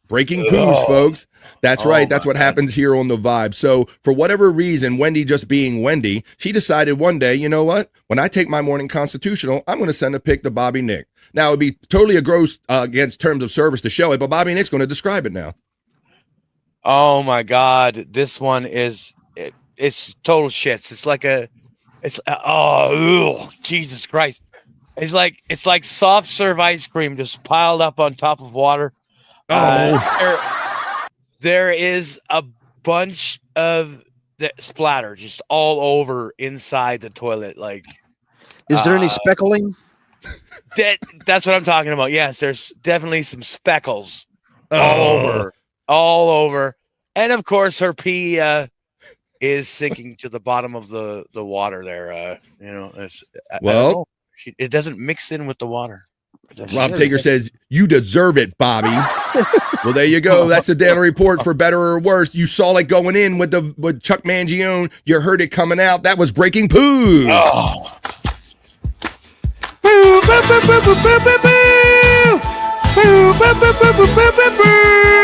Breaking poos, folks. That's right. That's what happens here on The Vibe. So for whatever reason, Wendy just being Wendy, she decided one day, you know what? When I take my morning constitutional, I'm going to send a pic to Bobby Nick. Now, it would be totally against terms of service to show it, but Bobby Nick's going to describe it now. Oh my God, this one it's total shits. Jesus Christ. It's like soft serve ice cream just piled up on top of water. There is a bunch of splatter just all over inside the toilet. Like, is there any speckling? That's what I'm talking about. Yes, there's definitely some speckles all over. And of course, her pee is sinking to the bottom of the water there. It doesn't mix in with the water. Rob Taker says, you deserve it, Bobby. Well, there you go. That's the daily report for better or worse. You saw it going in with Chuck Mangione. You heard it coming out. That was breaking poos. Oh.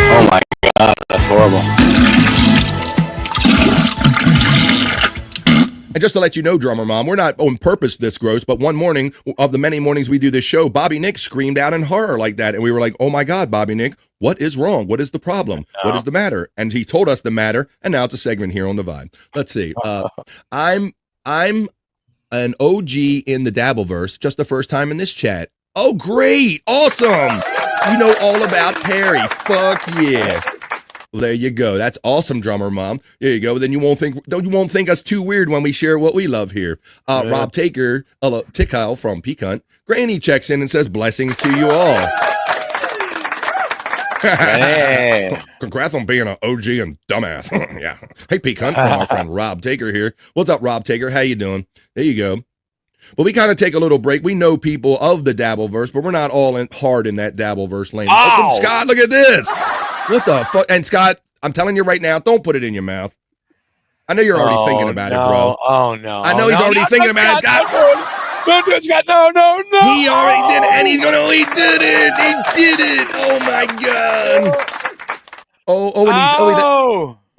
Oh my God, that's horrible. And just to let you know, drummer mom, we're not on purpose this gross, but one morning of the many mornings we do this show, Bobby Nick screamed out in horror like that. And we were like, oh my God, Bobby Nick, what is wrong? What is the problem? What is the matter? And he told us the matter. And now it's a segment here on The Vibe. Let's see. I'm an OG in the Dabbleverse, just the first time in this chat. Oh, great. Awesome. You know all about Perry. Fuck yeah. Well, there you go. That's awesome, drummer mom. There you go. Then you won't think us too weird when we share what we love here. Rob Taker, Tickle from Peacunt, Granny checks in and says blessings to you all. Hey. Congrats on being an OG and dumbass. Yeah. Hey, Peacunt from our friend Rob Taker here. What's up, Rob Taker? How you doing? There you go. Well, we kind of take a little break. We know people of the Dabbleverse, but we're not all hard in that Dabbleverse lane. Oh, Scott, look at this. What the fuck? And Scott, I'm telling you right now, don't put it in your mouth. I know you're already thinking about it, bro. Oh, no. I know he's already thinking about it, Scott. Don't do it, Scott. No. He already did it, and he did it. He did it. Oh, my God.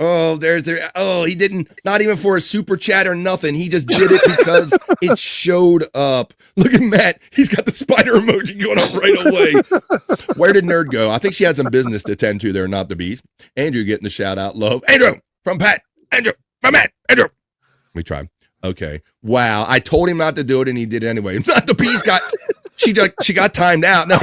Oh, he didn't, not even for a super chat or nothing. He just did it because it showed up. Look at Matt. He's got the spider emoji going up right away. Where did Nerd go? I think she had some business to tend to there, not the bees. Andrew getting the shout out. Love. Andrew from Pat. Andrew from Matt. Andrew. We tried. Okay. Wow. I told him not to do it and he did it anyway. Not the bees she got timed out. No.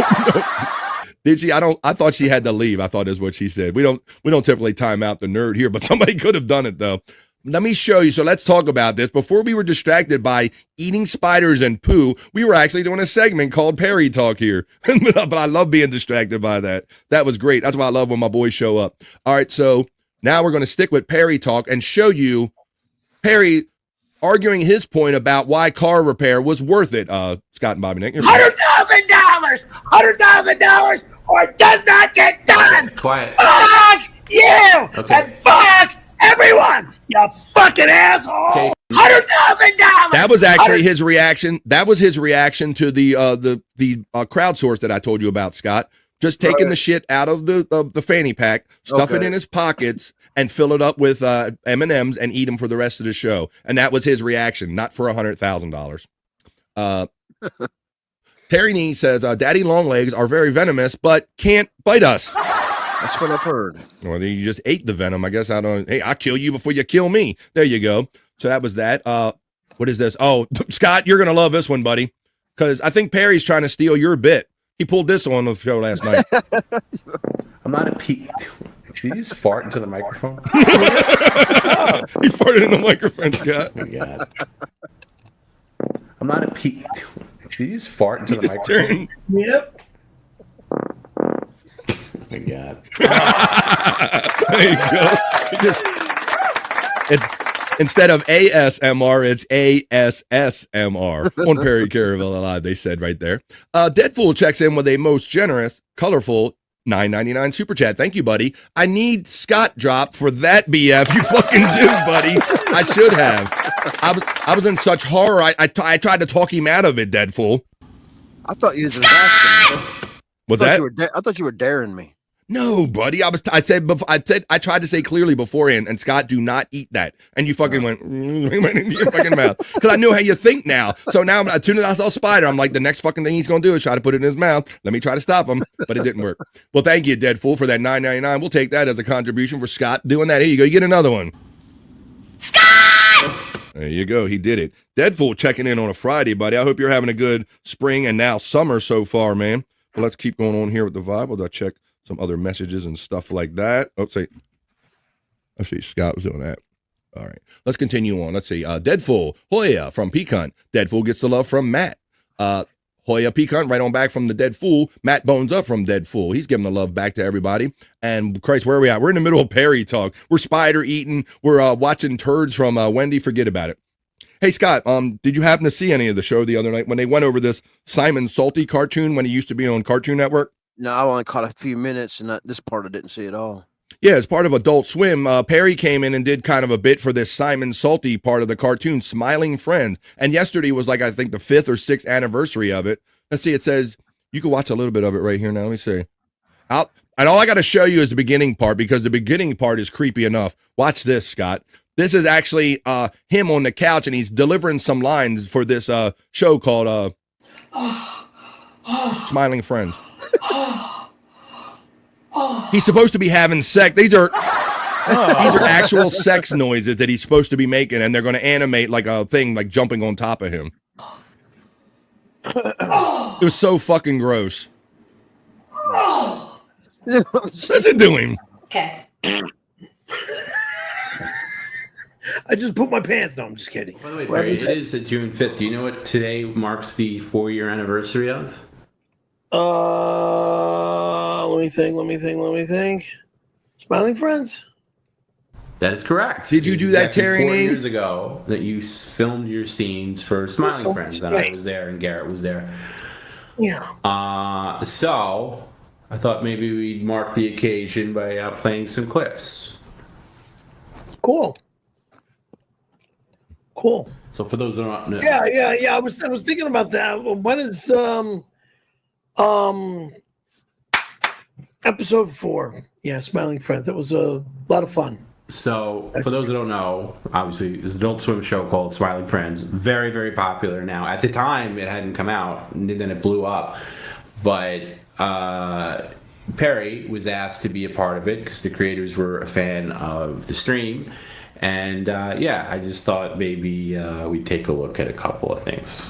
Did she? I thought she had to leave. I thought is what she said. We don't typically time out the nerd here, but somebody could have done it though. Let me show you. So let's talk about this. Before we were distracted by eating spiders and poo, we were actually doing a segment called Perry Talk here. But I love being distracted by that. That was great. That's why I love when my boys show up. All right, so now we're going to stick with Perry Talk and show you Perry arguing his point about why car repair was worth it. Scott and Bobby Nick. $100,000 or it does not get done. Quiet. Fuck you Okay. and fuck everyone. You fucking asshole. Okay. $100,000. That was actually his reaction. That was his reaction to the crowdsource that I told you about, Scott. Just taking the shit out of the fanny pack, stuff it in his pockets, and fill it up with M&Ms and eat them for the rest of the show. And that was his reaction, not for $100,000. Terry Nee says, Daddy Longlegs are very venomous, but can't bite us. That's what I've heard. Well, you just ate the venom. I guess hey, I'll kill you before you kill me. There you go. So that was that. What is this? Oh, Scott, you're going to love this one, buddy. Because I think Perry's trying to steal your bit. He pulled this on the show last night. I'm not a Did you just fart into the microphone? He farted in the microphone, Scott. Oh my God. I'm not a Did you just fart into the microphone? Yep. Oh my God. There you go. It's instead of ASMR, it's ASSMR on Perry Caravel Live, they said right there. Deadpool checks in with a most generous, colorful $9.99 super chat. Thank you, buddy. I need Scott drop for that BF. You fucking do, buddy. I should have. I was in such horror. I tried to talk him out of it, Deadpool. I thought you was asking. What's that? I thought you were daring me. No, buddy. I tried to say clearly beforehand, and Scott, do not eat that. And you fucking went into your fucking mouth. Because I knew how you think now. So now, as soon as I saw Spider, I'm like, the next fucking thing he's going to do is try to put it in his mouth. Let me try to stop him. But it didn't work. Well, thank you, Deadpool, for that $9.99. We'll take that as a contribution for Scott doing that. Here you go. You get another one. Scott! There you go. He did it. Deadpool checking in on a Friday, buddy. I hope you're having a good spring and now summer so far, man. Well, let's keep going on here with the vibe. I'll check some other messages and stuff like that. Oh, see, Scott was doing that. All right, let's continue on. Let's see. Deadpool Hoya from Pecan. Deadpool gets the love from Matt. Hoya Pecan right on back from the Deadpool. Matt Bones up from Deadpool. He's giving the love back to everybody. And Christ, where are we at? We're in the middle of Perry Talk. We're spider eating. We're watching turds from Wendy. Forget about it. Hey, Scott, did you happen to see any of the show the other night when they went over this Simon Salty cartoon when he used to be on Cartoon Network? No, I only caught a few minutes, and this part I didn't see at all. Yeah, as part of Adult Swim, Perry came in and did kind of a bit for this Simon Salty part of the cartoon, Smiling Friends. And yesterday was like, I think, the 5th or 6th anniversary of it. Let's see, it says, you can watch a little bit of it right here now. Let me see. And all I got to show you is the beginning part, because the beginning part is creepy enough. Watch this, Scott. This is actually him on the couch, and he's delivering some lines for this show called Smiling Friends. He's supposed to be having sex. These are actual sex noises that he's supposed to be making, and they're going to animate like a thing, like jumping on top of him. It was so fucking gross. Listen to him. Okay. I just put my pants. No, I'm just kidding. By the way, Perry, it is June 5th. Do you know what today marks the 4-year anniversary of? Let me think. Smiling Friends? That is correct. Did you do that, Terry? 4 years ago that you filmed your scenes for Smiling Friends, and I was there and Garrett was there. Yeah. So I thought maybe we'd mark the occasion by playing some clips. Cool. So for those that don't know, Yeah. I was thinking about that. When is episode 4? Yeah, Smiling Friends. That was a lot of fun. So, for those that don't know, obviously, there's an Adult Swim show called Smiling Friends. Very, very popular now. At the time, it hadn't come out, and then it blew up. But Perry was asked to be a part of it because the creators were a fan of the stream. And, yeah, I just thought maybe we'd take a look at a couple of things.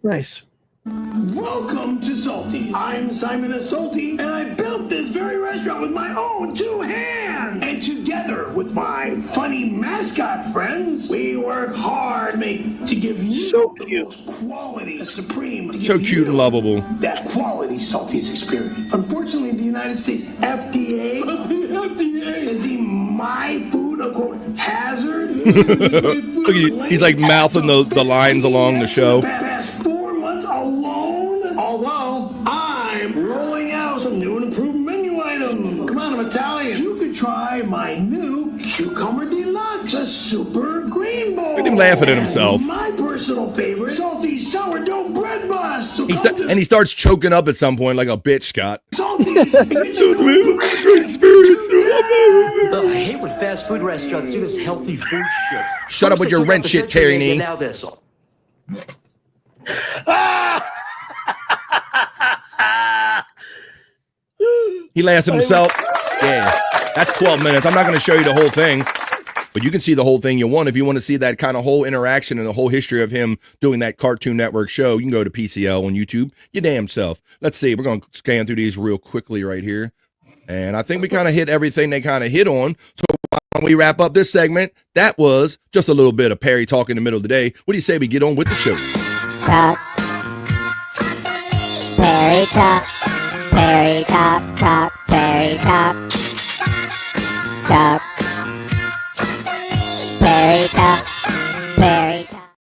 Nice. Welcome to Salty. I'm Simon S. Salty, and I built this very restaurant with my own 2 hands. And together with my funny mascot friends, we work hard to give you the most quality, supreme. to So give cute you and lovable. That quality Salty's experience. Unfortunately, the United States FDA has deemed my food a quote hazard. Look at you. He's like mouthing the lines along the show. Past 4 months alone, although I'm rolling out some new and improved menu items. Come on, I'm Italian. You could try my new Cucumber Deluxe, a super green bowl. Look at him laughing at himself. And my personal favorite, salty sourdough bread bust. So And he starts choking up at some point like a bitch, Scott. Salty's. Great experience. I hate when fast food restaurants do this healthy food shit. Shut up with your rent shit, Terry. Now this. He laughs at himself. Yeah, that's 12 minutes. I'm not going to show you the whole thing, but you can see the whole thing you want. If you want to see that kind of whole interaction and the whole history of him doing that Cartoon Network show, you can go to PCL on YouTube. Your damn self. Let's see. We're going to scan through these real quickly right here. And I think we kind of hit everything they kind of hit on. So when we wrap up this segment, that was just a little bit of Perry talk in the middle of the day. What do you say we get on with the show? Talk. Perry talk. Perry talk. Talk. Perry talk. Talk. Perry talk. Perry talk.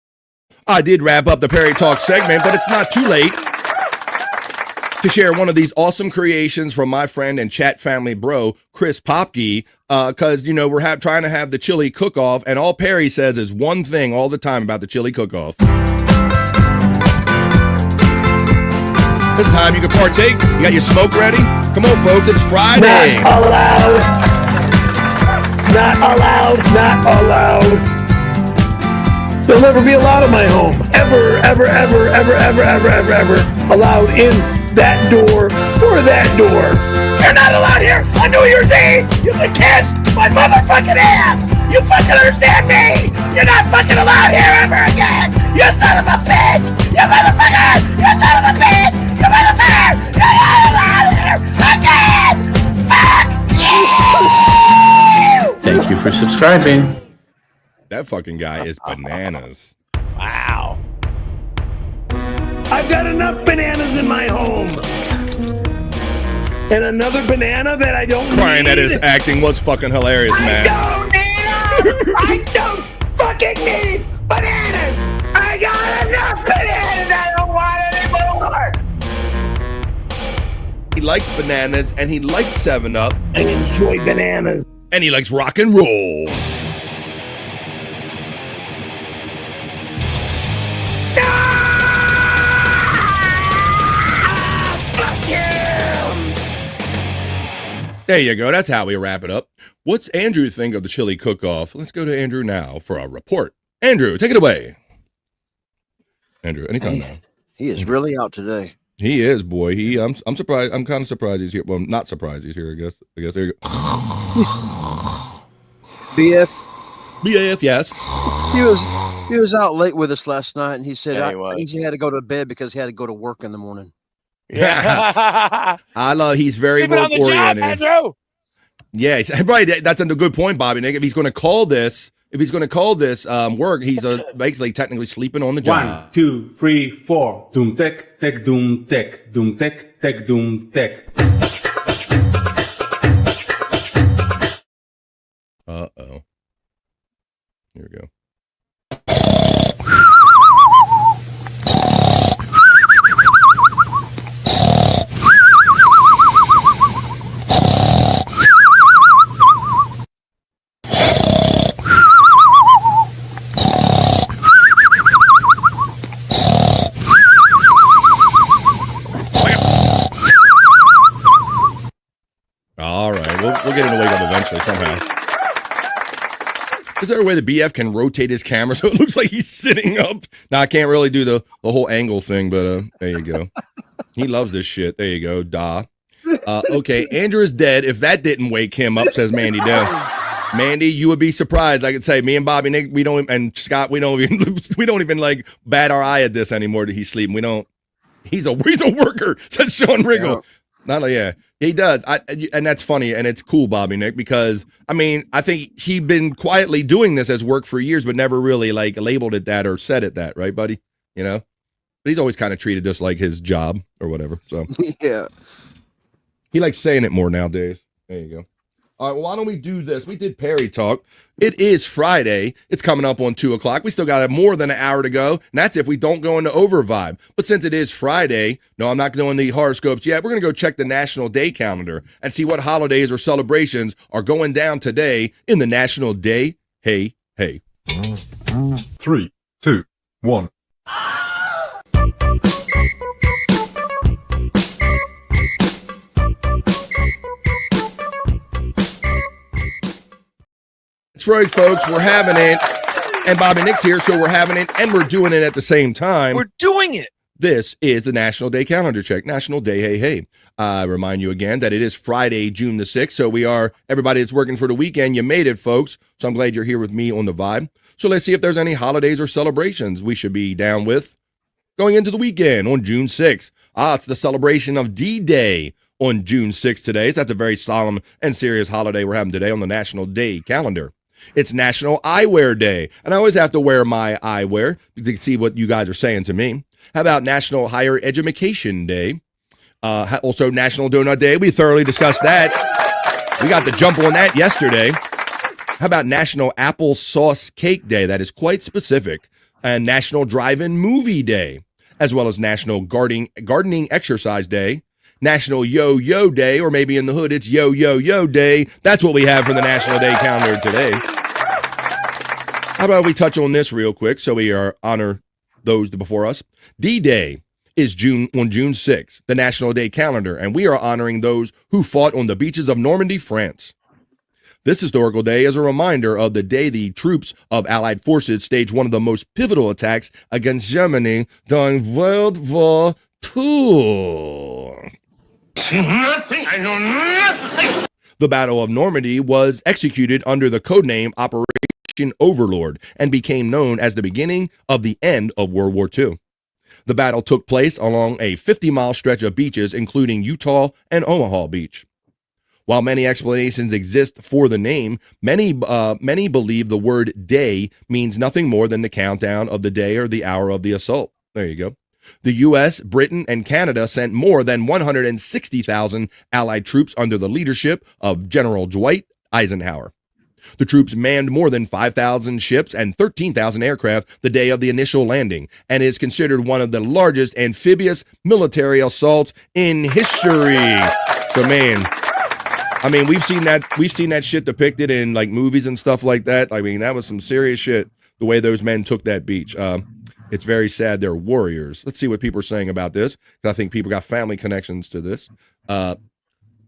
I did wrap up the Perry Talk segment, but it's not too late to share one of these awesome creations from my friend and chat family bro, Chris Popke, because, you know, we're trying to have the chili cook-off, and all Perry says is one thing all the time about the chili cook-off. This time you can partake. You got your smoke ready? Come on, folks, it's Friday. Not allowed. Not allowed. Not allowed. They'll never be allowed in my home. Ever, ever, ever, ever, ever, ever, ever, ever allowed in that door or that door. You're not allowed here on New Year's Eve. You can kiss my motherfucking ass. You fucking understand me? You're not fucking allowed here ever again. You son of a bitch. You motherfucker. You son of a bitch. You motherfucker. You're not allowed here again. Fuck you. Thank you for subscribing. That fucking guy is bananas. Wow. I've got enough bananas in my home. And another banana that I don't Crying need. at his acting was fucking hilarious, man. I don't need them. I don't fucking need bananas. I got enough bananas. I don't want any more. He likes bananas, and he likes 7-Up. I enjoy bananas. And he likes rock and roll. There you go. That's how we wrap it up. What's Andrew think of the chili cook-off? Let's go to Andrew now for a report. Andrew, take it away. Andrew, anytime now. He is really out today. He is, boy. I'm surprised. I'm kind of surprised he's here. Well, not surprised he's here, I guess. There you go. BF, yes. He was out late with us last night, and he said Yeah, he had to go to bed because he had to go to work in the morning. Yeah. I love. He's very Keep it on work the job, oriented. Andrew. Yeah, right. That's a good point, Bobby. Nick. If he's going to call this work, he's basically technically sleeping on the job. 1, 2, 3, 4. Doom tech, tech, doom tech, doom tech, tech, doom tech. Uh-oh. Here we go. All right, we'll get him to wake up eventually somehow. Is there a way the BF can rotate his camera so it looks like he's sitting up? Now, I can't really do the whole angle thing, but there you go. He loves this shit. There you go. Okay, Andrew is dead. If that didn't wake him up, says Mandy Dell. Mandy, you would be surprised. I could say me and Bobby Nick, we don't, and Scott, we don't even like bat our eye at this anymore that he's sleeping. We don't. He's a worker, says Sean Riggle. He does. And that's funny, and it's cool, Bobby Nick, because I mean, I think he'd been quietly doing this as work for years, but never really like labeled it that or said it that, right, buddy? You know, but he's always kind of treated this like his job or whatever. So yeah, he likes saying it more nowadays. There you go. All right, well, why don't we do this? We did Perry Talk. It is Friday. It's coming up on 2 o'clock. We still got more than an hour to go, and that's if we don't go into overvibe. But since it is Friday, no, I'm not doing the horoscopes yet. We're going to go check the National Day calendar and see what holidays or celebrations are going down today in the National Day. Hey. 3, 2, 1. That's right, folks. We're having it. And Bobby Nick's here, so we're having it, and we're doing it at the same time. We're doing it. This is the National Day calendar check. National Day, hey. I remind you again that it is Friday, June the 6th. So we are, everybody that's working for the weekend, you made it, folks. So I'm glad you're here with me on the vibe. So let's see if there's any holidays or celebrations we should be down with going into the weekend on June 6th. It's the celebration of D-Day on June 6th today. So that's a very solemn and serious holiday we're having today on the National Day calendar. It's National Eyewear Day, and I always have to wear my eyewear to see what you guys are saying to me. How about National Higher Education Day? Also National Donut Day. We thoroughly discussed that. We got the jump on that yesterday. How about National Apple Sauce Cake Day? That is quite specific. And National Drive-In Movie Day, as well as National Gardening Exercise Day. National Yo-Yo Day, or maybe in the hood, it's Yo-Yo-Yo Day. That's what we have for the National Day calendar today. How about we touch on this real quick so we honor those before us. D-Day is on June 6th, the National Day calendar, and we are honoring those who fought on the beaches of Normandy, France. This historical day is a reminder of the day the troops of Allied forces staged one of the most pivotal attacks against Germany during World War II. Nothing. I know nothing. The Battle of Normandy was executed under the codename Operation Overlord and became known as the beginning of the end of World War II. The battle took place along a 50-mile stretch of beaches, including Utah and Omaha Beach. While many explanations exist for the name, many believe the word day means nothing more than the countdown of the day or the hour of the assault. There you go. The U.S., Britain, and Canada sent more than 160,000 Allied troops under the leadership of General Dwight Eisenhower. The troops manned more than 5,000 ships and 13,000 aircraft the day of the initial landing, and is considered one of the largest amphibious military assaults in history. So, man, I mean, we've seen that shit depicted in like movies and stuff like that. I mean, that was some serious shit, the way those men took that beach. It's very sad they're warriors. Let's see what people are saying about this, because I think people got family connections to this.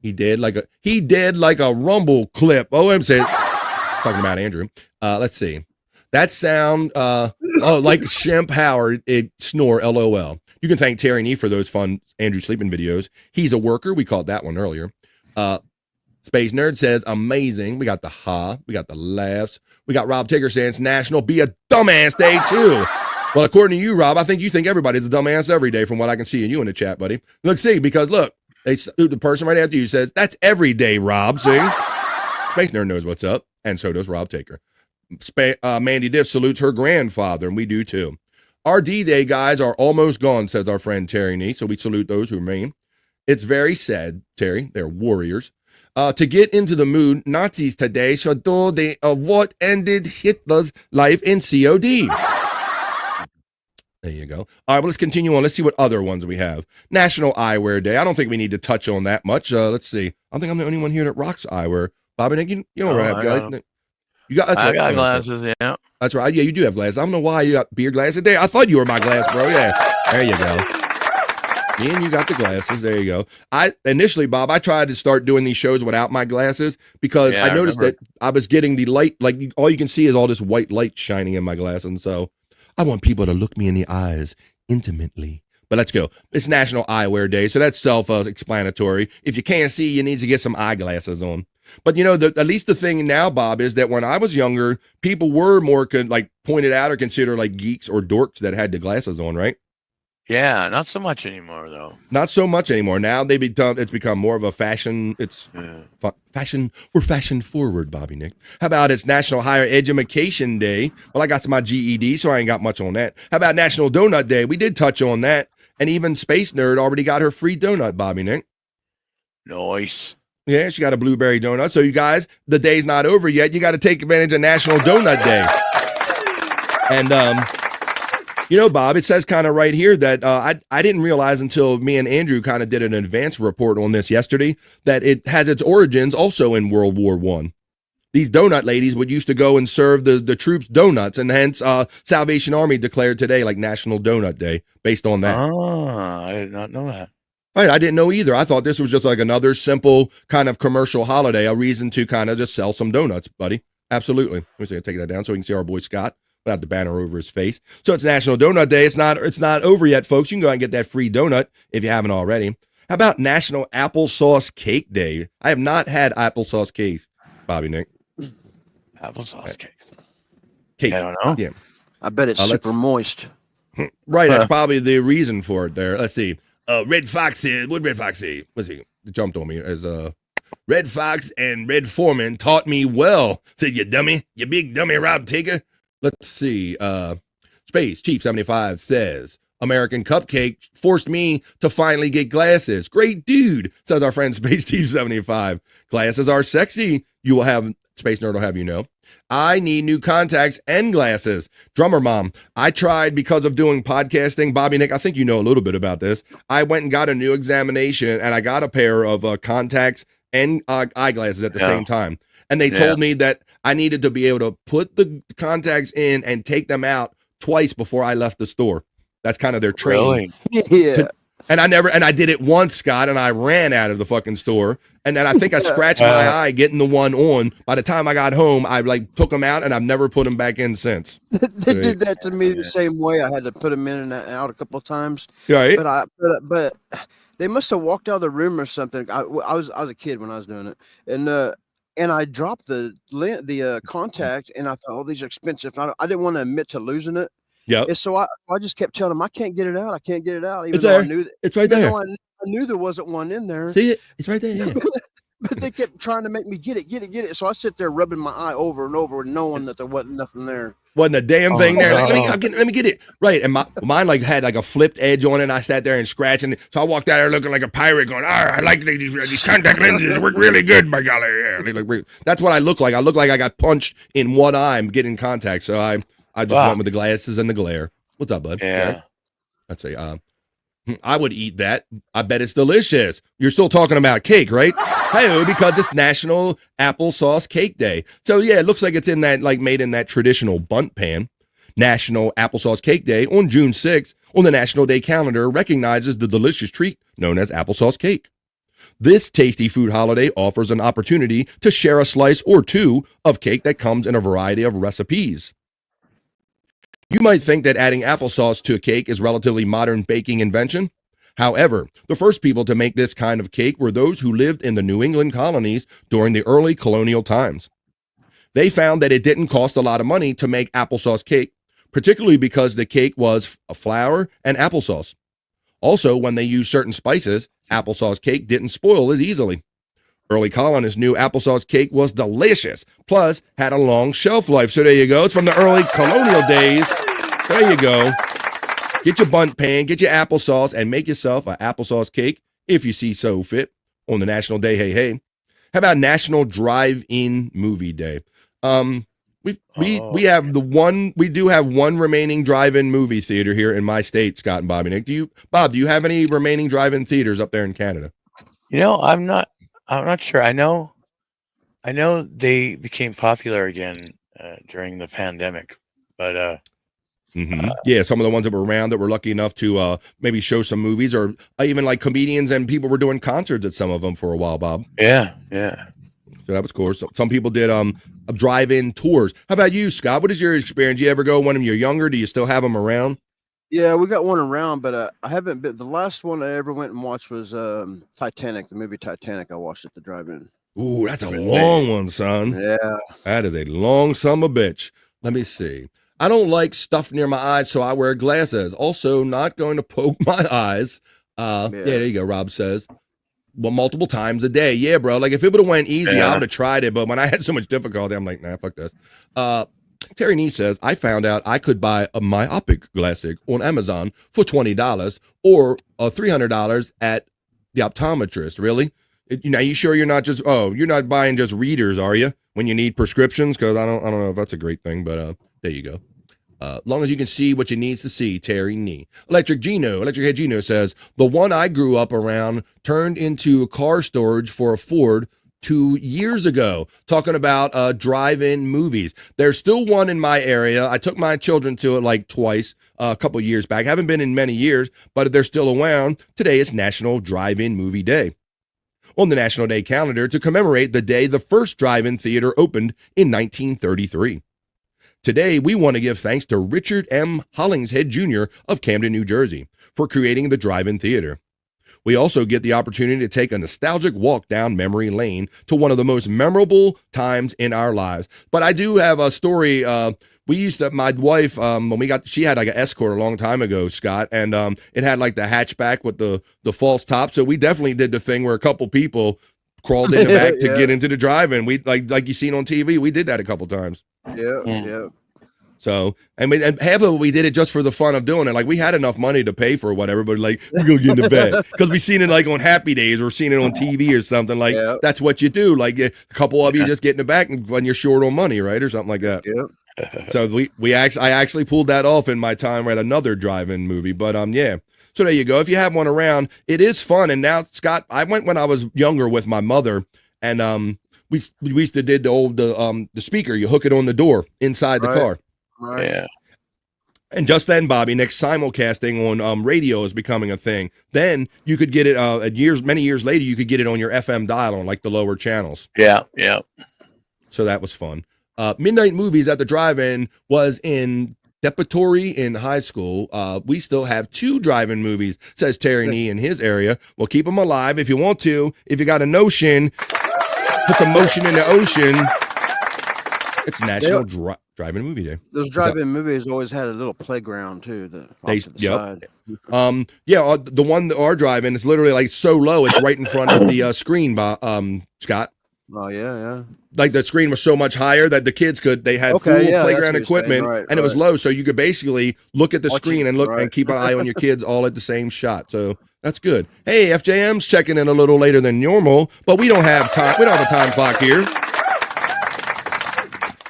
He did like a Rumble clip. Oh, I'm saying, talking about Andrew. Let's see. That sound like Shemp Howard, it snore, LOL. You can thank Terry Nee for those fun Andrew sleeping videos. He's a worker. We called that one earlier. Space Nerd says, amazing. We got the ha. We got the laughs. We got Rob Taker saying it's National Be a Dumbass Day, too. Well, according to you, Rob, I think you think everybody's a dumbass every day from what I can see in you in the chat, buddy. Look, see, because look, the person right after you says, that's every day, Rob, see? Space Nerd knows what's up, and so does Rob Taker. Mandy Diff salutes her grandfather, and we do too. Our D-Day guys are almost gone, says our friend Terry Nee, so we salute those who remain. It's very sad, Terry. They're warriors. To get into the mood, Nazis today should do what ended Hitler's life in COD. There you go. All right, well, let's continue on. Let's see what other ones we have. National Eyewear Day. I don't think we need to touch on that much. Let's see. I think I'm the only one here that rocks eyewear. Bobby, Nick, you don't have guys. You got. That's I right. got glasses. Yeah. That's right. Yeah, you do have glasses. I don't know why you got beer glasses. There, I thought you were my glass, bro. Yeah. There you go. Me and you got the glasses. There you go. I initially, Bob, I tried to start doing these shows without my glasses because Yeah, I I noticed remember. that I was getting the light, like all you can see is all this white light shining in my glass. And so I want people to look me in the eyes intimately. But let's go. It's National Eyewear Day, so that's self-explanatory. If you can't see, you need to get some eyeglasses on. But, you know, at least the thing now, Bob, is that when I was younger, people were more pointed out or considered like geeks or dorks that had the glasses on, right? Yeah, not so much anymore though. Not so much anymore. Now it's become more of a fashion. It's fashion. We're fashion forward, Bobby Nick. How about it's National Higher Education Day? Well, I got my GED, so I ain't got much on that. How about National Donut Day? We did touch on that. And even Space Nerd already got her free donut, Bobby Nick. Nice. Yeah, she got a blueberry donut. So you guys, the day's not over yet. You got to take advantage of National Donut Day. And you know, Bob, it says kind of right here that I didn't realize until me and Andrew kind of did an advance report on this yesterday that it has its origins also in World War I. These donut ladies would used to go and serve the troops donuts, and hence Salvation Army declared today like National Donut Day based on that. Oh, I did not know that. Right, I didn't know either. I thought this was just like another simple kind of commercial holiday, a reason to kind of just sell some donuts, buddy. Absolutely. Let me see, I'll take that down so we can see our boy Scott without the banner over his face. So it's National Donut Day. It's not over yet, folks. You can go out and get that free donut if you haven't already. How about National Applesauce Cake Day? I have not had applesauce cakes, Bobby Nick. Applesauce cakes. Cake. I don't know. Yeah. I bet it's super moist. Right, that's probably the reason for it there. Let's see. Red Fox said, what did Red Fox say? Let's see. It jumped on me as Red Fox and Red Foreman taught me well. Said, you dummy, you big dummy Rob Taker. Let's see. Space Chief 75 says, American Cupcake forced me to finally get glasses. Great dude, says our friend Space Chief 75. Glasses are sexy. You will have, Space Nerd will have you know. I need new contacts and glasses. Drummer Mom, I tried because of doing podcasting. Bobby Nick, I think you know a little bit about this. I went and got a new examination, and I got a pair of contacts and eyeglasses at the same time. And they told me that I needed to be able to put the contacts in and take them out twice before I left the store. That's kind of their training. Really? Yeah. And I did it once, Scott, and I ran out of the fucking store. And then I think I scratched my eye getting the one on. By the time I got home, I took them out, and I've never put them back in since. They did that to me the same way. I had to put them in and out a couple of times. Right. But they must have walked out of the room or something. I was a kid when I was doing it, and I dropped the contact, and I thought, oh, these are expensive. I didn't want to admit to losing it. Yeah. So I just kept telling them I can't get it out. I can't get it out. Even It's though there. I knew that, It's right even there. though I knew there wasn't one in there. See it? It's right there. Yeah. But they kept trying to make me get it. So I sit there rubbing my eye over and over, knowing that there wasn't nothing there. Wasn't a damn thing there. no. Let me get it. Right. And mine had a flipped edge on it. And I sat there and scratching. So I walked out there looking like a pirate going, I like these contact lenses. They work really good, by golly. Yeah. That's what I look like. I look like I got punched in one eye and getting contact. So I just went with the glasses and the glare. What's up, bud? Yeah. I'd say, I would eat that. I bet it's delicious. You're still talking about cake, right? Hey, because it's National Applesauce Cake Day. So yeah, it looks like it's in that, made in that traditional bundt pan. National Applesauce Cake Day on June 6th on the National Day calendar recognizes the delicious treat known as applesauce cake. This tasty food holiday offers an opportunity to share a slice or two of cake that comes in a variety of recipes. You might think that adding applesauce to a cake is relatively modern baking invention. However, the first people to make this kind of cake were those who lived in the New England colonies during the early colonial times. They found that it didn't cost a lot of money to make applesauce cake, particularly because the cake was flour and applesauce. Also, when they used certain spices, applesauce cake didn't spoil as easily. Early colonists knew applesauce cake was delicious, plus had a long shelf life. So there you go. It's from the early colonial days. There you go. Get your bundt pan, get your applesauce, and make yourself an applesauce cake if you see so fit on the National Day. Hey. How about National Drive-In Movie Day? We have we do have one remaining drive-in movie theater here in my state, Scott and Bobby Nick. Do you have any remaining drive-in theaters up there in Canada? You know, I'm not sure. I know they became popular again during the pandemic, but Yeah, some of the ones that were around that were lucky enough to maybe show some movies, or even like comedians and people were doing concerts at some of them for a while, Bob. Yeah. So that was cool. So some people did drive-in tours. How about you, Scott? What is your experience? You ever go when you're younger? Do you still have them around? Yeah, we got one around, but I haven't been. The last one I ever went and watched was Titanic, the movie Titanic. I watched at the drive-in. Ooh, that's a long one, son. Yeah. That is a long son of a bitch. Let me see. I don't like stuff near my eyes, so I wear glasses. Also, not going to poke my eyes. Yeah, there you go, Rob says. Well, multiple times a day. Yeah, bro. Like, if it would have went easy, I would have tried it. But when I had so much difficulty, I'm like, nah, fuck this. Terry Nee says, I found out I could buy a myopic glasses on Amazon for $20 or $300 at the optometrist. Really? You sure you're not just, you're not buying just readers, are you? When you need prescriptions? Because I don't know if that's a great thing, but there you go. Long as you can see what you needs to see, Terry Nee. Electric Head Gino says, the one I grew up around turned into car storage for a Ford 2 years ago, talking about drive-in movies. There's still one in my area. I took my children to it like twice a couple years back. Haven't been in many years, but they're still around. Today is National Drive-In Movie Day. On the National Day calendar to commemorate the day the first drive-in theater opened in 1933. Today, we want to give thanks to Richard M. Hollingshead Jr. of Camden, New Jersey, for creating the drive-in theater. We also get the opportunity to take a nostalgic walk down memory lane to one of the most memorable times in our lives. But I do have a story. We used to, my wife, she had like an Escort a long time ago, Scott, and it had like the hatchback with the false top. So we definitely did the thing where a couple people crawled in the back to get into the drive-in. We like you seen on TV. We did that a couple times. Yeah. So, and half of it, we did it just for the fun of doing it. Like, we had enough money to pay for whatever, but like, we're going to get in the bed. Because we seen it like on Happy Days or seen it on TV or something. Like, that's what you do. Like, a couple of you just get in the back when you're short on money, right? Or something like that. So I actually pulled that off in my time at another drive-in movie. But yeah. So there you go. If you have one around, it is fun. And now, Scott, I went when I was younger with my mother, and we used to did the speaker. You hook it on the door inside the car. Right. Yeah. And just then, Bobby, next simulcasting on radio is becoming a thing. Then you could get it many years later. You could get it on your FM dial on like the lower channels. Yeah. So that was fun. Midnight movies at the drive-in was in Depotory in high school. We still have 2 drive-in movies, says Terry Nee in his area. Well, keep them alive if you want to. If you got a notion, put some motion in the ocean. It's National Drive-In Movie Day. Those drive-in movies always had a little playground too. Side. The one our drive-in is literally like so low, it's right in front of the screen. Scott. Oh yeah. Like the screen was so much higher that the kids they had full playground equipment, and it was low, so you could basically look at the screen and and keep an eye on your kids all at the same shot. So that's good. Hey, FJM's checking in a little later than normal, but we don't have time. We don't have a time clock here.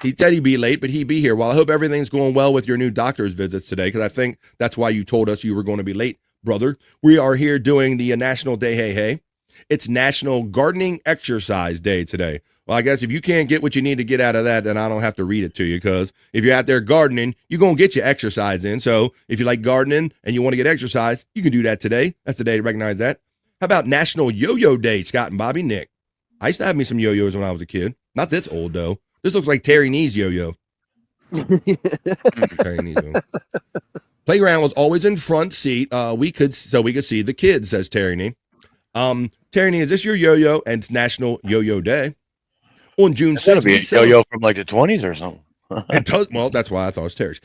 He said he'd be late, but he'd be here. Well, I hope everything's going well with your new doctor's visits today, because I think that's why you told us you were going to be late, brother. We are here doing the National Day Hey. It's National Gardening Exercise Day today. Well, I guess if you can't get what you need to get out of that, then I don't have to read it to you, because if you're out there gardening, you're going to get your exercise in. So if you like gardening and you want to get exercise, you can do that today. That's the day to recognize that. How about National Yo-Yo Day, Scott and Bobby? Nick. I used to have me some yo-yos when I was a kid. Not this old, though. This looks like Terry Nee's yo-yo. Terry Nee's yo-yo. Playground was always in front seat. We could see the kids, says Terry Nee. Terry Nee, is this your yo-yo? And it's National Yo-Yo Day. On June 6th. It's gotta be a yo-yo from like the 20s or something. It does. Well, that's why I thought it was Terry's.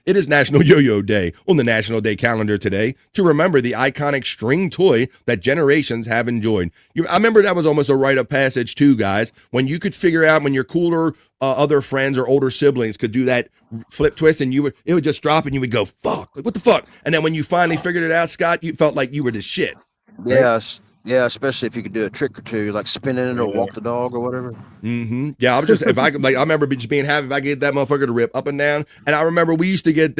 It is National Yo-Yo Day on the National Day calendar today to remember the iconic string toy that generations have enjoyed. I remember that was almost a rite of passage too, guys, when you could figure out when your cooler other friends or older siblings could do that flip twist, and it would just drop and you would go, fuck, like, what the fuck? And then when you finally figured it out, Scott, you felt like you were the shit. Right? Yes. Yeah, especially if you could do a trick or two, like spinning it or walk the dog or whatever. Mm-hmm. Yeah, I was just if I could, like, I remember just being happy if I could get that motherfucker to rip up and down. And I remember we used to get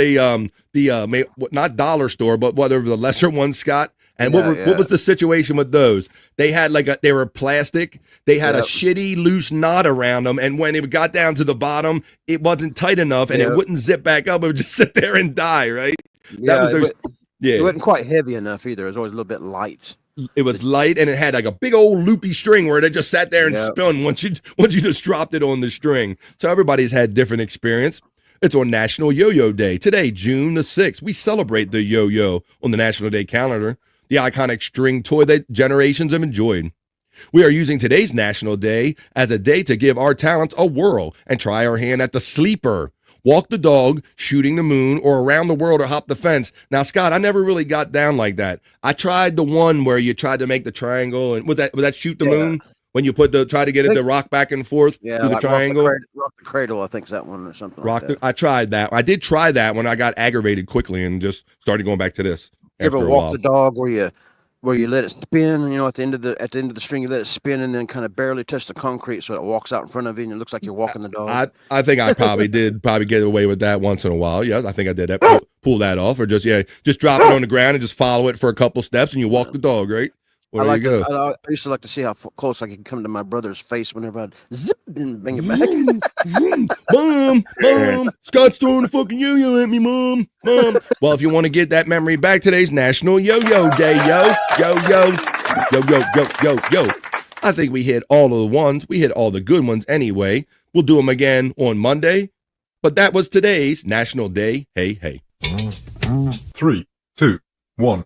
not dollar store, but whatever the lesser ones, Scott. And what was the situation with those? They had they were plastic. They had a shitty loose knot around them, and when it got down to the bottom, it wasn't tight enough, and it wouldn't zip back up. It would just sit there and die. Right? Yeah, it wasn't quite heavy enough either. It was always a little bit light. It was light, and it had like a big old loopy string where it just sat there and spun once you just dropped it on the string. So everybody's had different experience. It's on National Yo-Yo Day today, June the 6th. We celebrate the yo-yo on the National Day calendar, the iconic string toy that generations have enjoyed. We are using today's National Day as a day to give our talents a whirl and try our hand at the sleeper. Walk the dog, shooting the moon, or around the world or hop the fence. Now, Scott, I never really got down like that. I tried the one where you tried to make the triangle, and was that shoot the moon? When you try to get it to rock back and forth through the triangle? Rock the cradle, I think is that one or something like that. I tried that. I did try that when I got aggravated quickly and just started going back to this. You ever walk the dog where you let it spin, at the end of the string you let it spin and then kind of barely touch the concrete so it walks out in front of you and it looks like you're walking the dog? I think I probably did get away with that once in a while. Yeah, I think I did that. Pull that off, or just drop it on the ground and just follow it for a couple steps and you walk the dog, right? Well, there you go. I used to like to see how close I could come to my brother's face whenever I'd zip and bring it back. Mom, Scott's throwing a fucking yo-yo at me, Mom. Well, if you want to get that memory back, today's National Yo-Yo Day, yo. I think we hit all of the ones. We hit all the good ones anyway. We'll do them again on Monday. But that was today's National Day. Hey, hey. 3, 2, 1.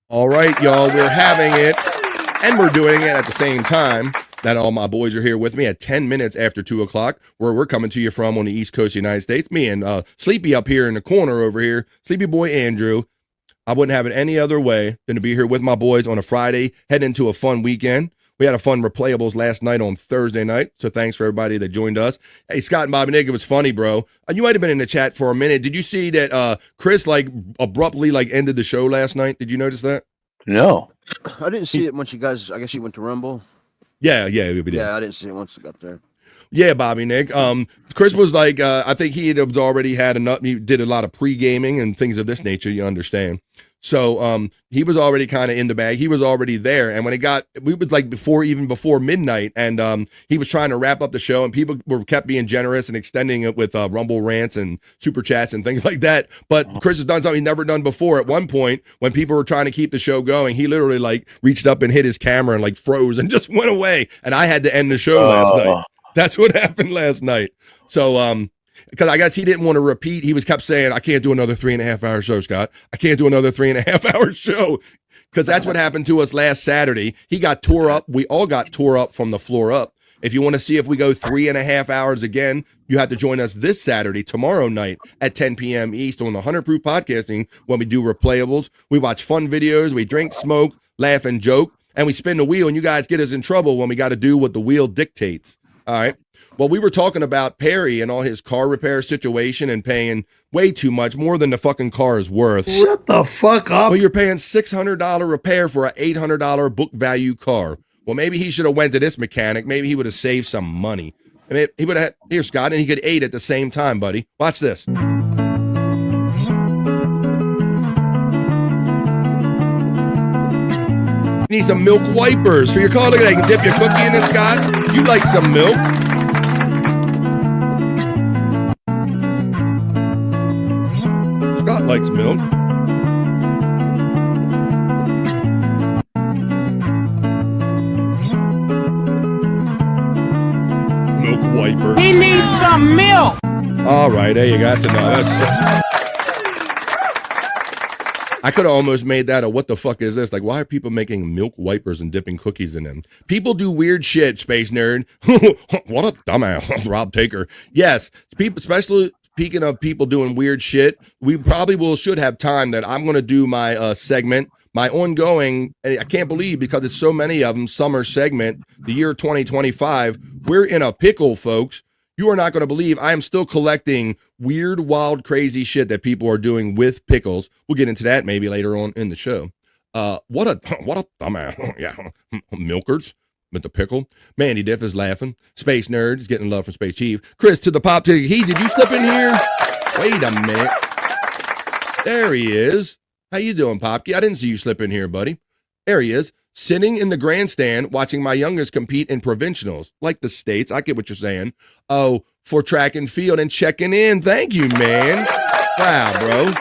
All right, y'all, we're having it, and we're doing it at the same time that all my boys are here with me at 10 minutes after 2 o'clock, where we're coming to you from on the East Coast of the United States. Me and Sleepy up here in the corner over here, Sleepy Boy Andrew. I wouldn't have it any other way than to be here with my boys on a Friday, heading into a fun weekend. We had a fun Replayables last night on Thursday night, so thanks for everybody that joined us. Hey, Scott and Bobby Nick, it was funny, bro. You might have been in the chat for a minute. Did you see that Chris abruptly ended the show last night? Did you notice that? No. I didn't see it once you guys, I guess you went to Rumble. Yeah, we did. Yeah, I didn't see it once I got there. Yeah, Bobby Nick. Chris was I think he had already had enough. He did a lot of pre-gaming and things of this nature, you understand. So he was already kind of in the bag. He was already there. And when we was before midnight, and he was trying to wrap up the show, and people kept being generous and extending it with Rumble rants and super chats and things like that. But Chris has done something he's never done before. At one point, when people were trying to keep the show going, he literally reached up and hit his camera and froze and just went away. And I had to end the show last night. That's what happened last night. So, because I guess he didn't want to repeat. He kept saying, I can't do another 3.5 hour show, Scott. I can't do another 3.5 hour show. Because that's what happened to us last Saturday. He got tore up. We all got tore up from the floor up. If you want to see if we go 3.5 hours again, you have to join us this Saturday, tomorrow night at 10 p.m. East on the 100 Proof Podcasting when we do Replayables. We watch fun videos. We drink, smoke, laugh, and joke. And we spin the wheel, and you guys get us in trouble when we got to do what the wheel dictates. All right. Well, we were talking about Perry and all his car repair situation and paying way too much, more than the fucking car is worth. Shut the fuck up. Well, you're paying $600 repair for an $800 book value car. Well, maybe he should have went to this mechanic. Maybe he would have saved some money. I mean, he would have, here, Scott, and he could aid at the same time, buddy. Watch this. You need some milk wipers for your car. Look at that. You can dip your cookie in it, Scott. You like some milk. Scott likes milk. Milk wiper. He needs some milk. All right, there you go. That's enough. I could have almost made that a what the fuck is this? Why are people making milk wipers and dipping cookies in them? People do weird shit, Space Nerd. What a dumbass. Rob Taker. Yes, people, especially speaking of people doing weird shit, we probably should have time that I'm going to do my segment, my ongoing, and I can't believe because it's so many of them, summer segment, the year 2025. We're in a pickle, folks. You are not going to believe I am still collecting weird, wild, crazy shit that people are doing with pickles. We'll get into that maybe later on in the show. What a dumbass. Yeah. Milkers with the pickle. Mandy Diff is laughing. Space Nerd is getting love from Space Chief. Chris to the pop to he. Did you slip in here? Wait a minute. There he is. How you doing, Popke? I didn't see you slip in here, buddy. There he is, sitting in the grandstand watching my youngest compete in provincials, like the states. I get what you're saying. Oh, for track and field and checking in. Thank you, man. Wow, bro.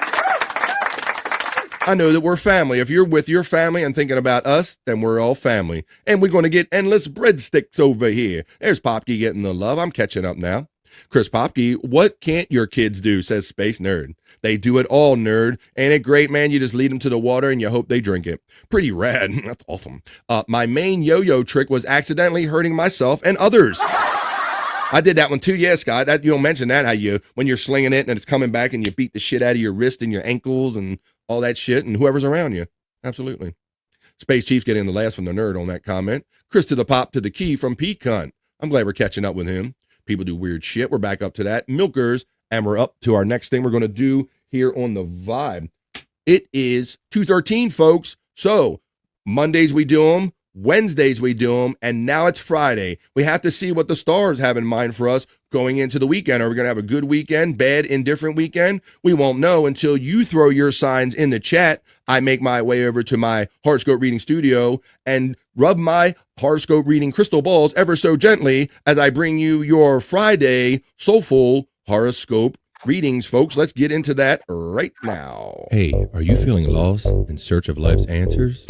I know that we're family. If you're with your family and thinking about us, then we're all family. And we're going to get endless breadsticks over here. There's Popke getting the love. I'm catching up now. Chris Popke, what can't your kids do, says Space Nerd. They do it all, nerd. Ain't it great, man? You just lead them to the water and you hope they drink it. Pretty rad. That's awesome. My main yo-yo trick was accidentally hurting myself and others. I did that one too. Yeah, Scott. You don't mention that, how you, when you're slinging it and it's coming back and you beat the shit out of your wrist and your ankles and all that shit and whoever's around you. Absolutely. Space Chief's getting the last from the nerd on that comment. Chris to the pop to the key from Pete Cunt. I'm glad we're catching up with him. People do weird shit. We're back up to that. Milkers. And we're up to our next thing we're going to do here on the Vibe. It is 2:13, folks. So Mondays we do them. Wednesdays we do them, and now it's Friday. We have to see what the stars have in mind for us going into the weekend. Are we going to have a good weekend, bad, indifferent weekend? We won't know until you throw your signs in the chat. I make my way over to my horoscope reading studio and rub my horoscope reading crystal balls ever so gently as I bring you your Friday soulful horoscope readings, folks. Let's get into that right now. Hey, are you feeling lost in search of life's answers?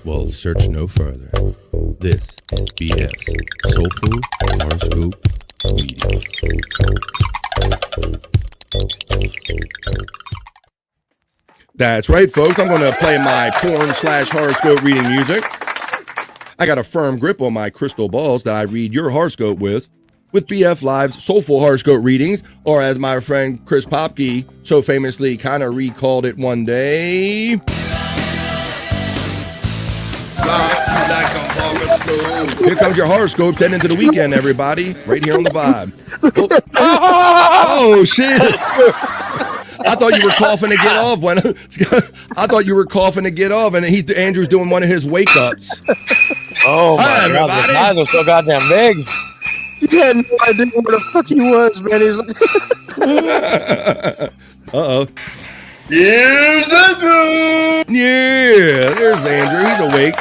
Well, search no further. This is BF's Soulful Horoscope Reading. That's right, folks. I'm going to play my porn/horoscope reading music. I got a firm grip on my crystal balls that I read your horoscope with BF Live's Soulful Horoscope Readings, or as my friend Chris Popke so famously kind of recalled it one day... Here comes your horoscopes heading into the weekend, everybody. Right here on the Vibe. Oh shit! I thought you were coughing to get off. I thought you were coughing to get off, and Andrew's doing one of his wake ups. Oh my God! The eyes are so goddamn big. You had no idea where the fuck he was, man. He's like, uh-oh. Here's Andrew! Yeah, there's Andrew. He's awake.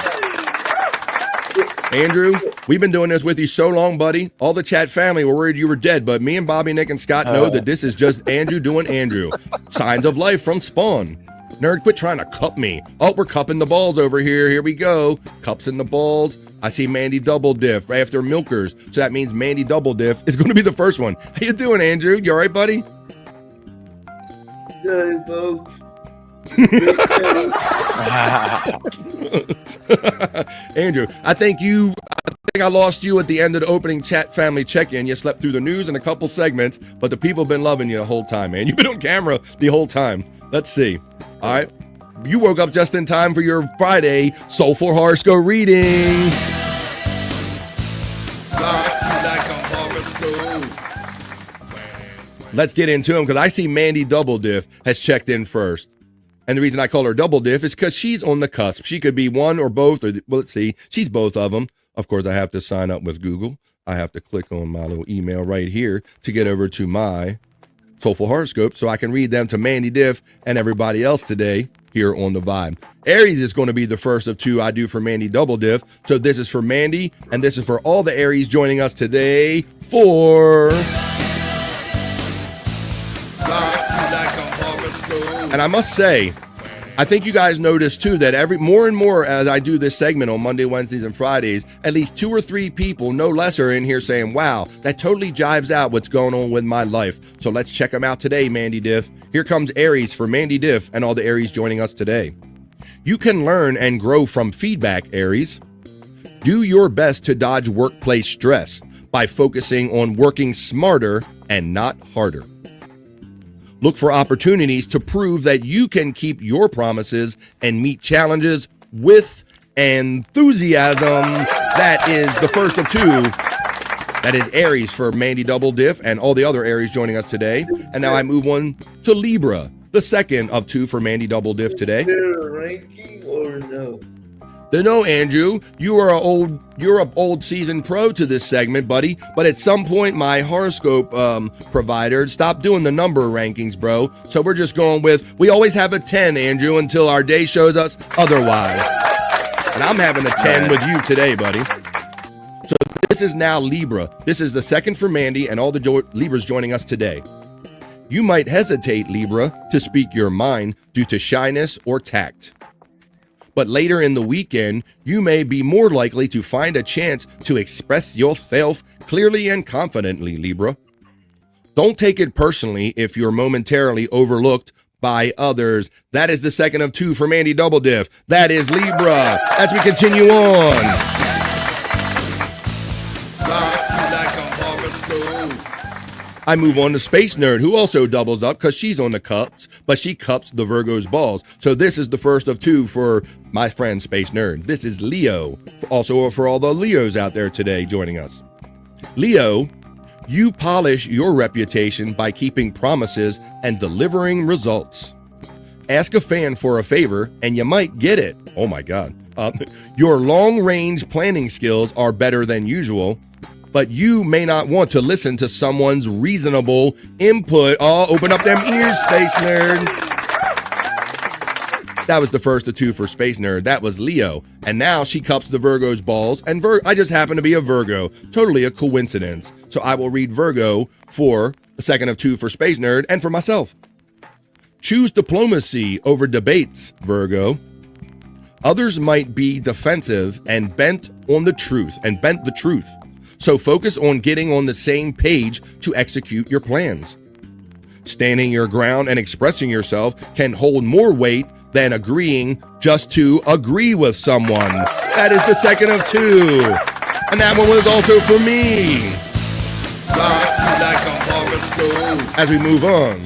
Andrew, we've been doing this with you so long, buddy. All the chat family were worried you were dead, but me and Bobby, Nick, and Scott know that this is just Andrew doing Andrew. Signs of life from Spawn. Nerd, quit trying to cup me. Oh, we're cupping the balls over here. Here we go. Cups in the balls. I see Mandy Double Diff right after Milkers. So that means Mandy Double Diff is going to be the first one. How you doing, Andrew? You all right, buddy? Hey, folks. Andrew, I think I lost you at the end of the opening chat family check-in. You slept through the news and a couple segments, but the people have been loving you the whole time, man. You've been on camera the whole time. Let's see. All right. You woke up just in time for your Friday Soulful Horoscope reading. Let's get into them because I see Mandy Double Diff has checked in first. And the reason I call her Double Diff is because she's on the cusp. She could be one or both, well, let's see. She's both of them. Of course, I have to sign up with Google. I have to click on my little email right here to get over to my Soulful Horoscope so I can read them to Mandy Diff and everybody else today here on the Vibe. Aries is going to be the first of two I do for Mandy Double Diff. So this is for Mandy, and this is for all the Aries joining us today for... And I must say, I think you guys notice too that more and more as I do this segment on Monday, Wednesdays, and Fridays, at least 2 or 3 people, no less, are in here saying, wow, that totally jives out what's going on with my life. So let's check them out today, Mandy Diff. Here comes Aries for Mandy Diff and all the Aries joining us today. You can learn and grow from feedback, Aries. Do your best to dodge workplace stress by focusing on working smarter and not harder. Look for opportunities to prove that you can keep your promises and meet challenges with enthusiasm. That is the first of 2 That is Aries for Mandy Double Diff and all the other Aries joining us today. And now I move on to Libra, the second of 2 for Mandy Double Diff today. Is there a ranking or no? No, Andrew, you're an old seasoned pro to this segment, buddy. But at some point, my horoscope provider stopped doing the number rankings, bro. So we're just going with, we always have a 10, Andrew, until our day shows us otherwise. And I'm having a 10 with you today, buddy. So this is now Libra. This is the second for Mandy and all the Libras joining us today. You might hesitate, Libra, to speak your mind due to shyness or tact. But later in the weekend, you may be more likely to find a chance to express yourself clearly and confidently, Libra. Don't take it personally if you're momentarily overlooked by others. That is the second of 2 for Mandy Double Diff. That is Libra. As we continue on. I move on to Space Nerd, who also doubles up because she's on the cups, but she cups the Virgo's balls. So this is the first of 2 for my friend Space Nerd. This is Leo, also for all the Leos out there today joining us. Leo, you polish your reputation by keeping promises and delivering results. Ask a fan for a favor and you might get it. Oh my God. Your long-range planning skills are better than usual, but you may not want to listen to someone's reasonable input. Oh, open up them ears, Space Nerd. That was the first of 2 for Space Nerd. That was Leo. And now she cups the Virgo's balls. And I just happen to be a Virgo. Totally a coincidence. So I will read Virgo for the second of 2 for Space Nerd and for myself. Choose diplomacy over debates, Virgo. Others might be defensive and bent the truth. So focus on getting on the same page to execute your plans. Standing your ground and expressing yourself can hold more weight than agreeing just to agree with someone. That is the second of 2. And that one was also for me. As we move on.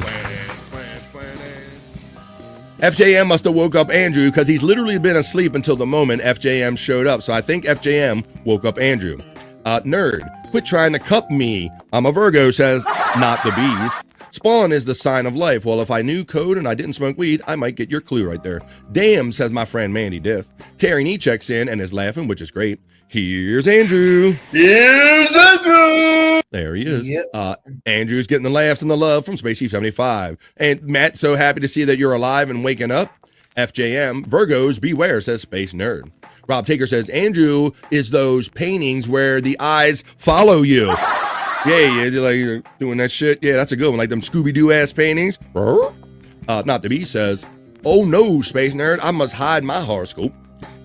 FJM must have woke up Andrew because he's literally been asleep until the moment FJM showed up. So I think FJM woke up Andrew. Nerd, quit trying to cup me. I'm a Virgo, says not the bees. Spawn is the sign of life. Well, if I knew code and I didn't smoke weed, I might get your clue right there. Damn, says my friend Mandy Diff. Terry Nee checks in and is laughing, which is great. Here's Andrew. Here's Andrew. There he is. Yep. Andrew's getting the laughs and the love from Space Chief 75. And Matt, so happy to see that you're alive and waking up. FJM, Virgos, beware, says Space Nerd. Rob Taker says, Andrew is those paintings where the eyes follow you. Yeah, he is. You're like doing that shit. Yeah, that's a good one. Like them Scooby-Doo ass paintings. Not the Bee says, oh no, Space Nerd, I must hide my horoscope.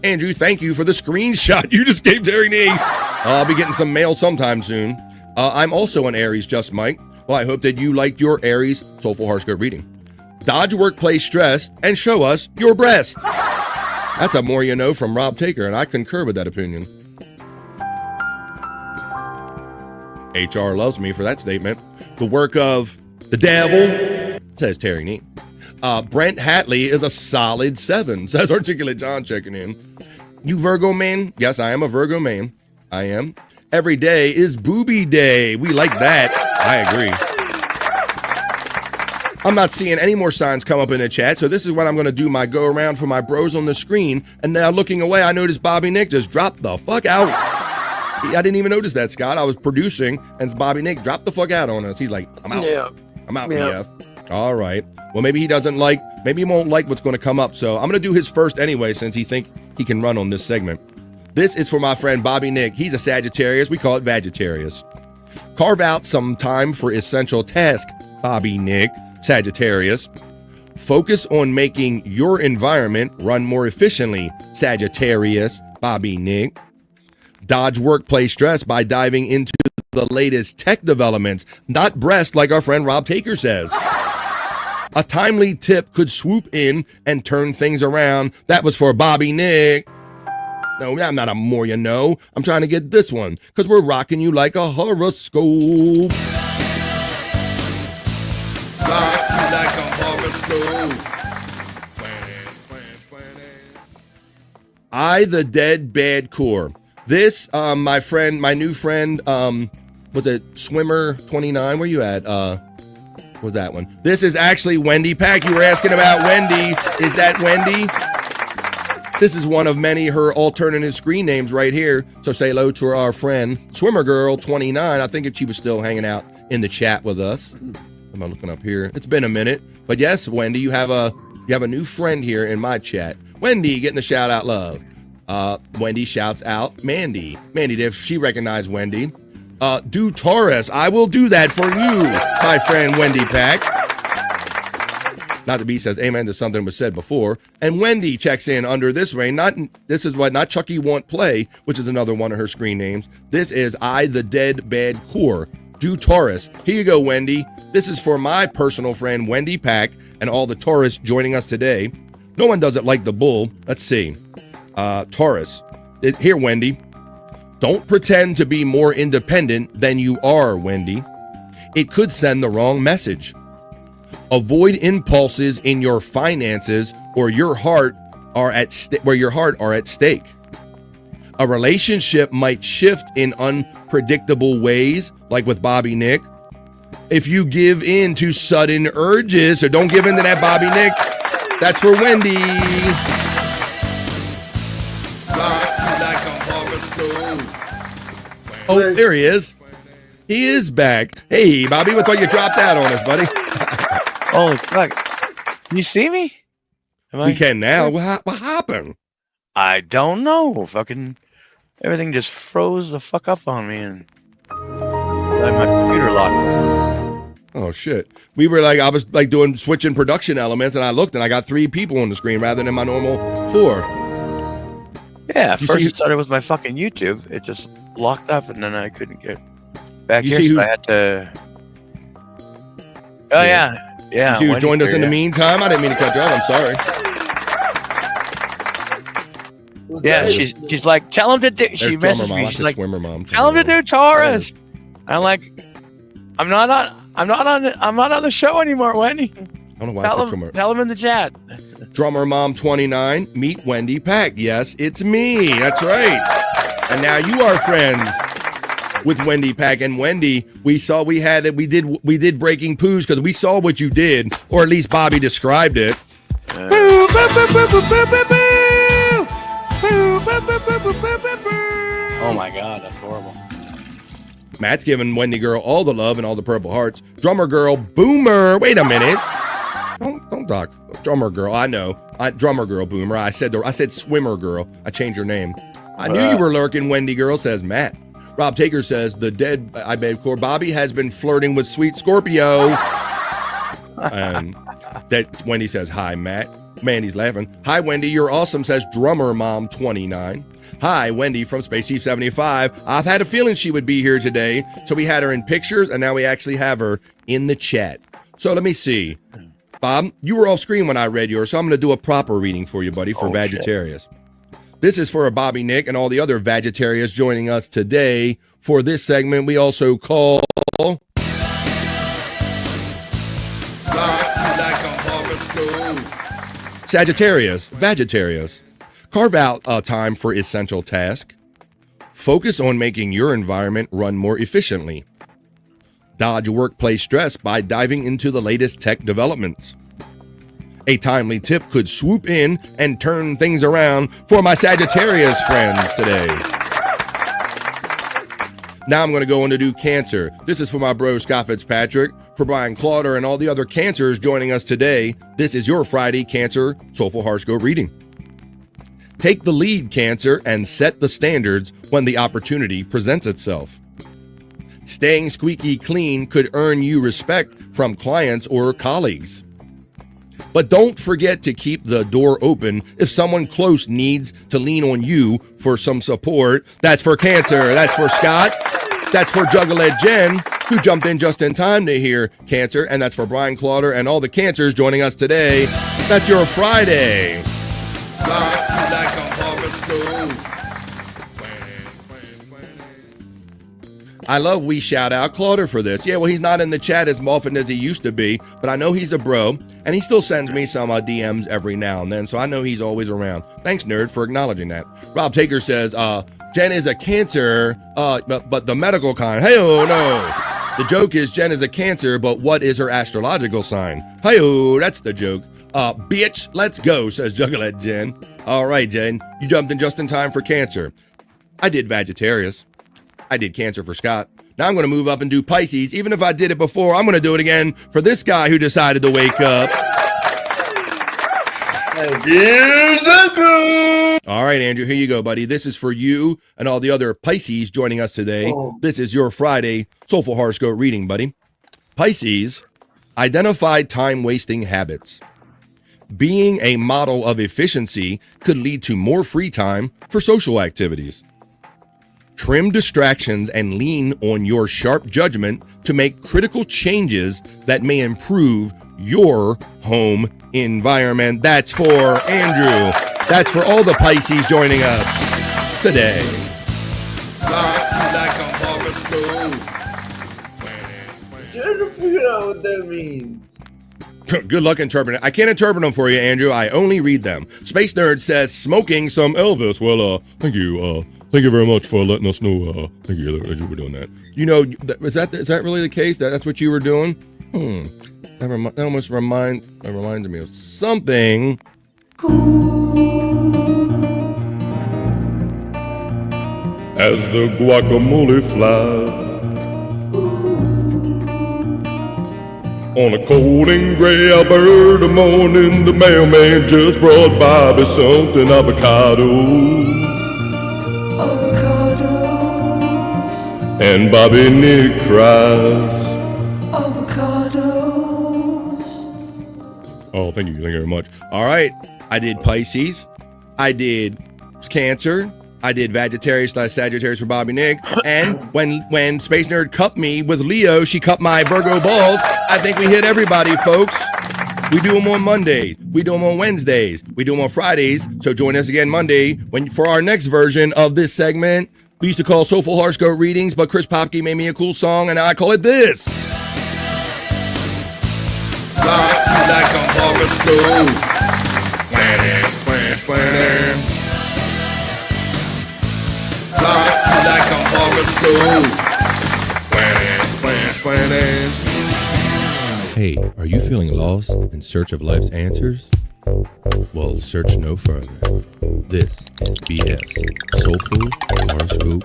Andrew, thank you for the screenshot you just gave Terry Nee. I'll be getting some mail sometime soon. I'm also an Aries, just Mike. Well, I hope that you liked your Aries Soulful Horoscope reading. Dodge workplace stress and show us your breast. That's a more you know from Rob Taker, and I concur with that opinion. HR loves me for that statement. The work of the devil, says Terry Nee. Brent Hatley is a solid 7, says Articulate John checking in. You Virgo man? Yes, I am a Virgo man. I am. Every day is booby day. We like that. I agree. I'm not seeing any more signs come up in the chat, so this is when I'm going to do my go around for my bros on the screen. And now looking away, I noticed Bobby Nick just dropped the fuck out. I didn't even notice that, Scott. I was producing, and Bobby Nick dropped the fuck out on us. He's like, I'm out. Yeah. I'm out, Yeah. BF. All right. Well, maybe he won't like what's going to come up. So I'm going to do his first anyway, since he think he can run on this segment. This is for my friend Bobby Nick. He's a Sagittarius. We call it Vagittarius. Carve out some time for essential task, Bobby Nick, Sagittarius. Focus on making your environment run more efficiently, Sagittarius, Bobby Nick. Dodge workplace stress by diving into the latest tech developments, not breast like our friend Rob Taker says. A timely tip could swoop in and turn things around. That was for Bobby Nick. No, I'm not a more you know. I'm trying to get this one because we're rocking you like a horoscope. Rock you like a horoscope. I, the Dead Bad Core. This, my new friend, was it Swimmer 29? Where you at? Was that one? This is actually Wendy Pack. You were asking about Wendy. Is that Wendy? This is one of many her alternative screen names right here. So say hello to our friend Swimmer Girl 29. I think if she was still hanging out in the chat with us. I'm looking up here. It's been a minute, but yes, Wendy, you have a new friend here in my chat. Wendy getting the shout out love. Wendy shouts out Mandy. Mandy, if she recognized Wendy. Do Taurus. I will do that for you, my friend Wendy Pack. Not the B says amen to something that was said before. And Wendy checks in under this rain. Not Chucky Want Play, which is another one of her screen names. This is I the Dead Bad Core. Do Taurus. Here you go, Wendy. This is for my personal friend Wendy Pack and all the Taurus joining us today. No one does it like the bull. Let's see. Taurus. Here, Wendy. Don't pretend to be more independent than you are, Wendy. It could send the wrong message. Avoid impulses in your finances or your heart are at stake. A relationship might shift in unpredictable ways, like with Bobby Nick. If you give in to sudden urges, so don't give in to that Bobby Nick. That's for Wendy. Oh, there he is. He is back. Hey, Bobby, what thought you dropped out on us, buddy? Holy fuck. Can you see me? We can now. What happened? I don't know. Fucking everything just froze the fuck up on me and my computer locked. Oh shit. I was switching production elements and I looked and I got 3 people on the screen rather than my normal 4. Yeah, first it started with my fucking YouTube. It just locked up and then I couldn't get back here, so I had to... Oh, yeah. Yeah. You see who joined us in the meantime? I didn't mean to cut you off. I'm sorry. Yeah, she's like, tell him to do... She messaged me. She's like, Swimmer Mom. Tell him to do Taurus. I'm like, I'm not on the show anymore, Wendy. I don't know why tell him in the chat. Drummer Mom 29, meet Wendy Pack. Yes, it's me. That's right. And now you are friends with Wendy Pack. And Wendy, we did Breaking Poos because we saw what you did, or at least Bobby described it. Oh my God, that's horrible. Matt's giving Wendy Girl all the love and all the purple hearts. Drummer Girl, Boomer. Wait a minute. Don't dock. Drummer Girl, I know. Drummer Girl, Boomer. I said Swimmer Girl. I changed your name. I knew you were lurking, Wendy Girl, says Matt. Rob Taker says, the dead I Bad Core Bobby has been flirting with Sweet Scorpio. And that Wendy says, hi, Matt. Mandy's laughing. Hi, Wendy, you're awesome, says Drummer Mom 29. Hi, Wendy from Space Chief 75. I've had a feeling she would be here today, so we had her in pictures, and now we actually have her in the chat. So let me see. Bob, you were off screen when I read yours, so I'm going to do a proper reading for you, buddy, for Vegetarians. This is for a Bobby Nick and all the other Vegetarians joining us today. For this segment, we also call... Sagittarius, Vegetarians. Carve out time for essential task. Focus on making your environment run more efficiently. Dodge workplace stress by diving into the latest tech developments. A timely tip could swoop in and turn things around for my Sagittarius friends today. Now I'm going to go on to do Cancer. This is for my bro Scott Fitzpatrick, for Brian Clauder, and all the other Cancers joining us today. This is your Friday Cancer Soulful Horoscope reading. Take the lead, Cancer, and set the standards when the opportunity presents itself. Staying squeaky clean could earn you respect from clients or colleagues. But don't forget to keep the door open if someone close needs to lean on you for some support. That's for Cancer. That's for Scott. That's for Juggalette Jen, who jumped in just in time to hear Cancer. And that's for Brian Clauder and all the Cancers joining us today. That's your Friday. I love we shout out Clauder for this. Yeah, well, he's not in the chat as often as he used to be, but I know he's a bro, and he still sends me some DMs every now and then, so I know he's always around. Thanks, nerd, for acknowledging that. Rob Taker says, Jen is a Cancer, but the medical kind. Hey-oh, no. The joke is Jen is a Cancer, but what is her astrological sign? Hey-oh, that's the joke. Bitch, let's go, says Juggalette Jen. All right, Jen, you jumped in just in time for Cancer. I did Sagittarius. I did Cancer for Scott. Now I'm going to move up and do Pisces. Even if I did it before, I'm going to do it again for this guy who decided to wake up. All right, Andrew, here you go, buddy. This is for you and all the other Pisces joining us today. This is your Friday Soulful Horoscope reading, buddy. Pisces, identify time-wasting habits. Being a model of efficiency could lead to more free time for social activities. Trim distractions and lean on your sharp judgment to make critical changes that may improve your home environment. That's for Andrew. That's for all the Pisces joining us today. Trying to figure out what that means. Good luck interpreting. I can't interpret them for you, Andrew. I only read them. Space Nerd says, smoking some Elvis. Well, thank you. Thank you very much for letting us know. Thank you that you were doing that. You know, is that really the case? That's what you were doing? That almost reminds me of something. As the guacamole flies on a cold and gray Alberta morning, the mailman just brought Bobby something avocado. And Bobby Nick cries. Oh, thank you very much. All right, I did Pisces. I did Cancer. I did Sagittarius for Bobby Nick. And when Space Nerd cupped me with Leo, she cupped my Virgo balls. I think we hit everybody, folks. We do them on Monday. We do them on Wednesdays. We do them on Fridays. So join us again Monday for our next version of this segment. We used to call Soulful Horoscope readings, but Chris Popke made me a cool song, and I call it this. Like a horoscope. Like a horoscope. Hey, are you feeling lost in search of life's answers? Well, search no further. This is BS Soulful Horoscope.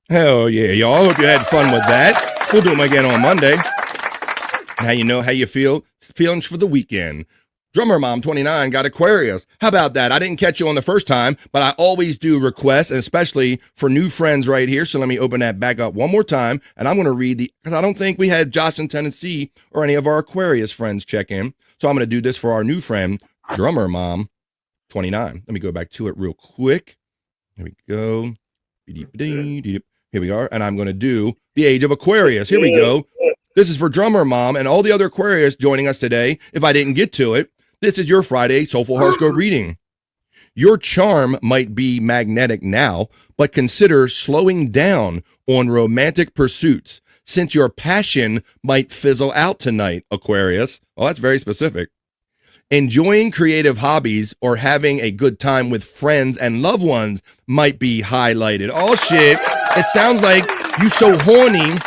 Hell yeah, y'all. Hope you had fun with that. We'll do them again on Monday. Now you know how you feel. Feelings for the weekend. Drummer Mom 29 got Aquarius. How about that? I didn't catch you on the first time, but I always do requests, and especially for new friends right here. So let me open that back up one more time, and I'm going to read because I don't think we had Josh in Tennessee or any of our Aquarius friends check in. So I'm going to do this for our new friend, Drummer Mom 29. Let me go back to it real quick. Here we go. Here we are. And I'm going to do the age of Aquarius. Here we go. This is for Drummer Mom and all the other Aquarius joining us today. If I didn't get to it, this is your Friday Soulful Horoscope reading. Your charm might be magnetic now, but consider slowing down on romantic pursuits since your passion might fizzle out tonight, Aquarius. Well, that's very specific. Enjoying creative hobbies or having a good time with friends and loved ones might be highlighted. Oh, shit. It sounds like you so horny.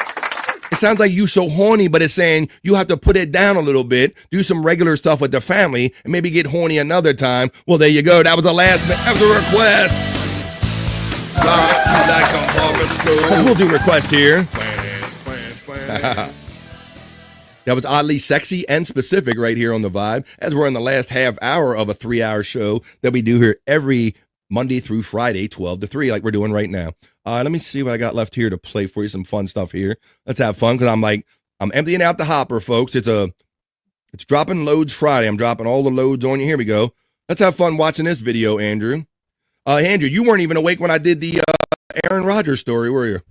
It sounds like you so horny, but it's saying you have to put it down a little bit, do some regular stuff with the family, and maybe get horny another time. Well, there you go. That was that was a request. Like a horoscope. We'll do request here. That was oddly sexy and specific right here on The Vibe, as we're in the last half hour of a 3-hour show that we do here every Monday through Friday, 12 to 3, like we're doing right now. Let me see what I got left here to play for you. Some fun stuff here. Let's have fun, because I'm emptying out the hopper, folks. It's dropping loads Friday. I'm dropping all the loads on you. Here we go. Let's have fun watching this video, Andrew. Andrew, you weren't even awake when I did the Aaron Rodgers story, were you?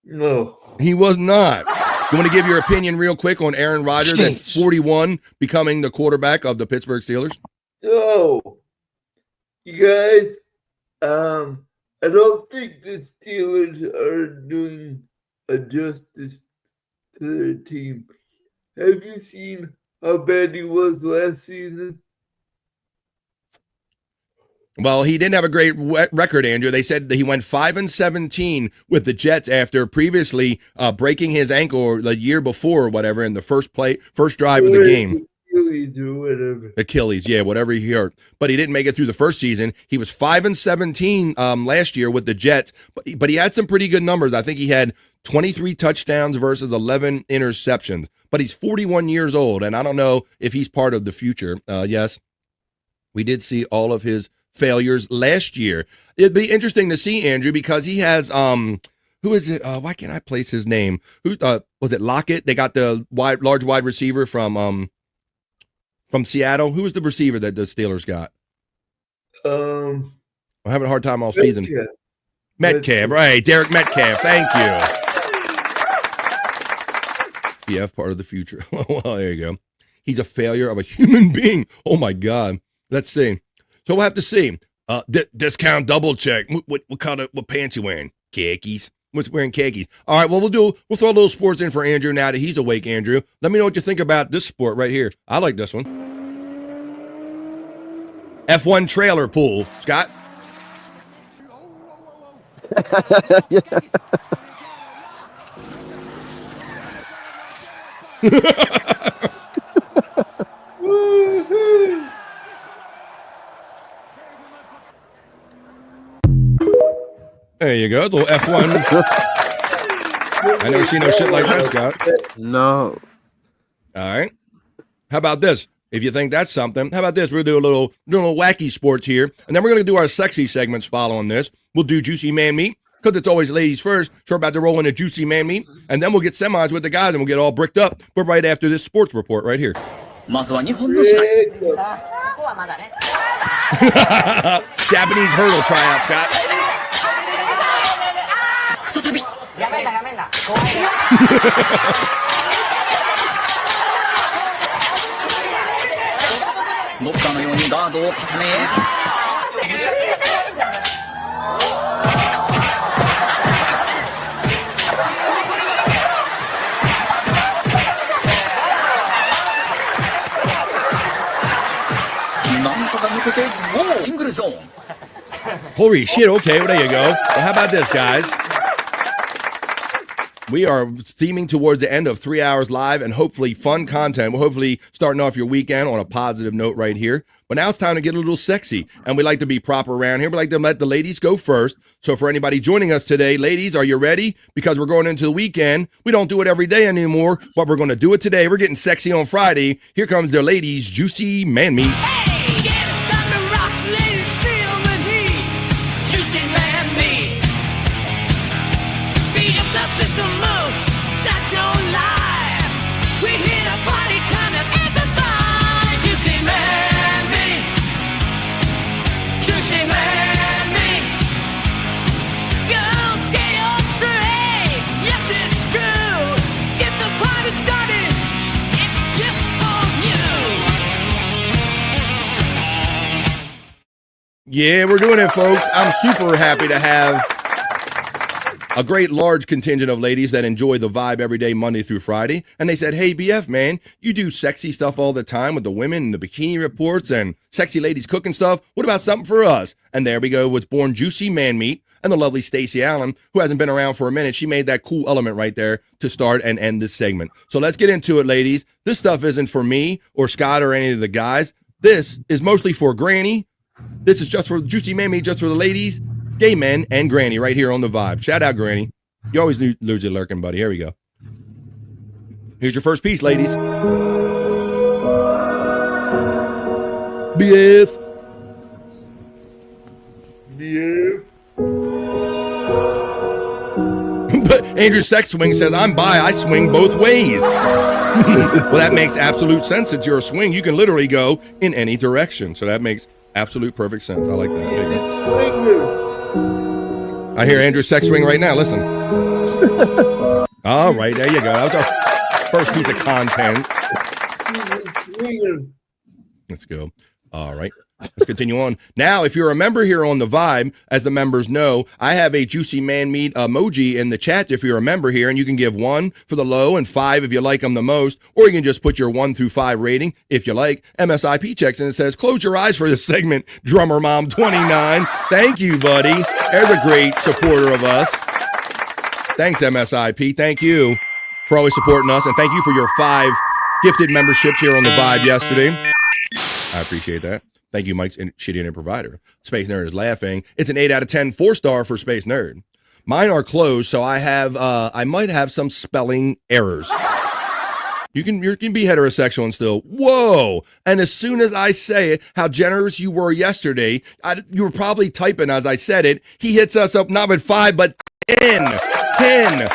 No. He was not. You want to give your opinion real quick on Aaron Rodgers at 41 becoming the quarterback of the Pittsburgh Steelers? So, you guys, I don't think the Steelers are doing a justice to their team. Have you seen how bad he was last season? Well, he didn't have a great record, Andrew. They said that he went 5-17 with the Jets after previously breaking his ankle the year before or whatever in the first drive of the game. Achilles or whatever. Achilles, yeah, whatever he hurt. But he didn't make it through the first season. He was 5-17 last year with the Jets, but he had some pretty good numbers. I think he had 23 touchdowns versus 11 interceptions. But he's 41 years old, and I don't know if he's part of the future. Yes, we did see all of his failures last year. It'd be interesting to see, Andrew, because he has who is it? Why can't I place his name? Who was it? Lockett. They got the large wide receiver from Seattle. Who was the receiver that the Steelers got? I'm having a hard time all season. Metcalf, right? Derek Metcalf. Thank you. BF, part of the future. Well, there you go. He's a failure of a human being. Oh my God. Let's see. So we'll have to see. Discount double check. What pants you wearing? Khakis. What's wearing khakis? All right. Well, we'll throw a little sports in for Andrew now that he's awake. Andrew, let me know what you think about this sport right here. I like this one. F1 trailer pool. Scott. Yeah. There you go, little F1. I never seen no shit like that, Scott. No. All right. How about this? If you think that's something, how about this? We'll do a little wacky sports here, and then we're going to do our sexy segments following this. We'll do Juicy Man Meat, because it's always ladies first. So we're about to roll into Juicy Man Meat, and then we'll get semis with the guys, and we'll get all bricked up. But right after this sports report right here. Japanese hurdle tryout, Scott. Holy shit, okay, well, there you go. Well, how about this, guys? We are theming towards the end of 3 hours live and hopefully fun content. We're hopefully starting off your weekend on a positive note right here. But now it's time to get a little sexy, and we like to be proper around here. We like to let the ladies go first. So for anybody joining us today, ladies, are you ready? Because we're going into the weekend. We don't do it every day anymore, but we're going to do it today. We're getting sexy on Friday. Here comes the ladies' Juicy Man Meat. Yeah, we're doing it, folks. I'm super happy to have a great large contingent of ladies that enjoy the vibe every day, Monday through Friday. And they said, hey, BF, man, you do sexy stuff all the time with the women and the bikini reports and sexy ladies cooking stuff. What about something for us? And there we go. Was born Juicy Man Meat. And the lovely Stacey Allen, who hasn't been around for a minute, she made that cool element right there to start and end this segment. So let's get into it, ladies. This stuff isn't for me or Scott or any of the guys. This is mostly for Granny. This is just for Juicy Man Meat, just for the ladies, gay men, and Granny right here on the vibe. Shout out, Granny. You always lose your lurking, buddy. Here we go. Here's your first piece, ladies. BF. BF. But Andrew Sex Swing says, I'm bi, I swing both ways. Well, that makes absolute sense. Since you're a swing, you can literally go in any direction. So that makes absolute perfect sense. I like that. There you go. I hear Andrew Sex Swing right now. Listen. All right, there you go. That was our first piece of content. Let's go. All right. Let's continue on. Now, if you're a member here on The Vibe, as the members know, I have a Juicy Man Meat emoji in the chat if you're a member here, and you can give 1 for the low and 5 if you like them the most, or you can just put your 1 through 5 rating if you like. MSIP checks in and says, close your eyes for this segment, Drummer Mom 29. Thank you, buddy. There's a great supporter of us. Thanks, MSIP. Thank you for always supporting us, and thank you for your 5 gifted memberships here on The Vibe yesterday. I appreciate that. Thank you, Mike's Shitty Internet Provider. Space Nerd is laughing. It's an 8 out of 10, 4-star for Space Nerd. Mine are closed, so I might have some spelling errors. You can be heterosexual and still, whoa. And as soon as I say it, how generous you were yesterday, you were probably typing as I said it. He hits us up not with 5, but 10. 10.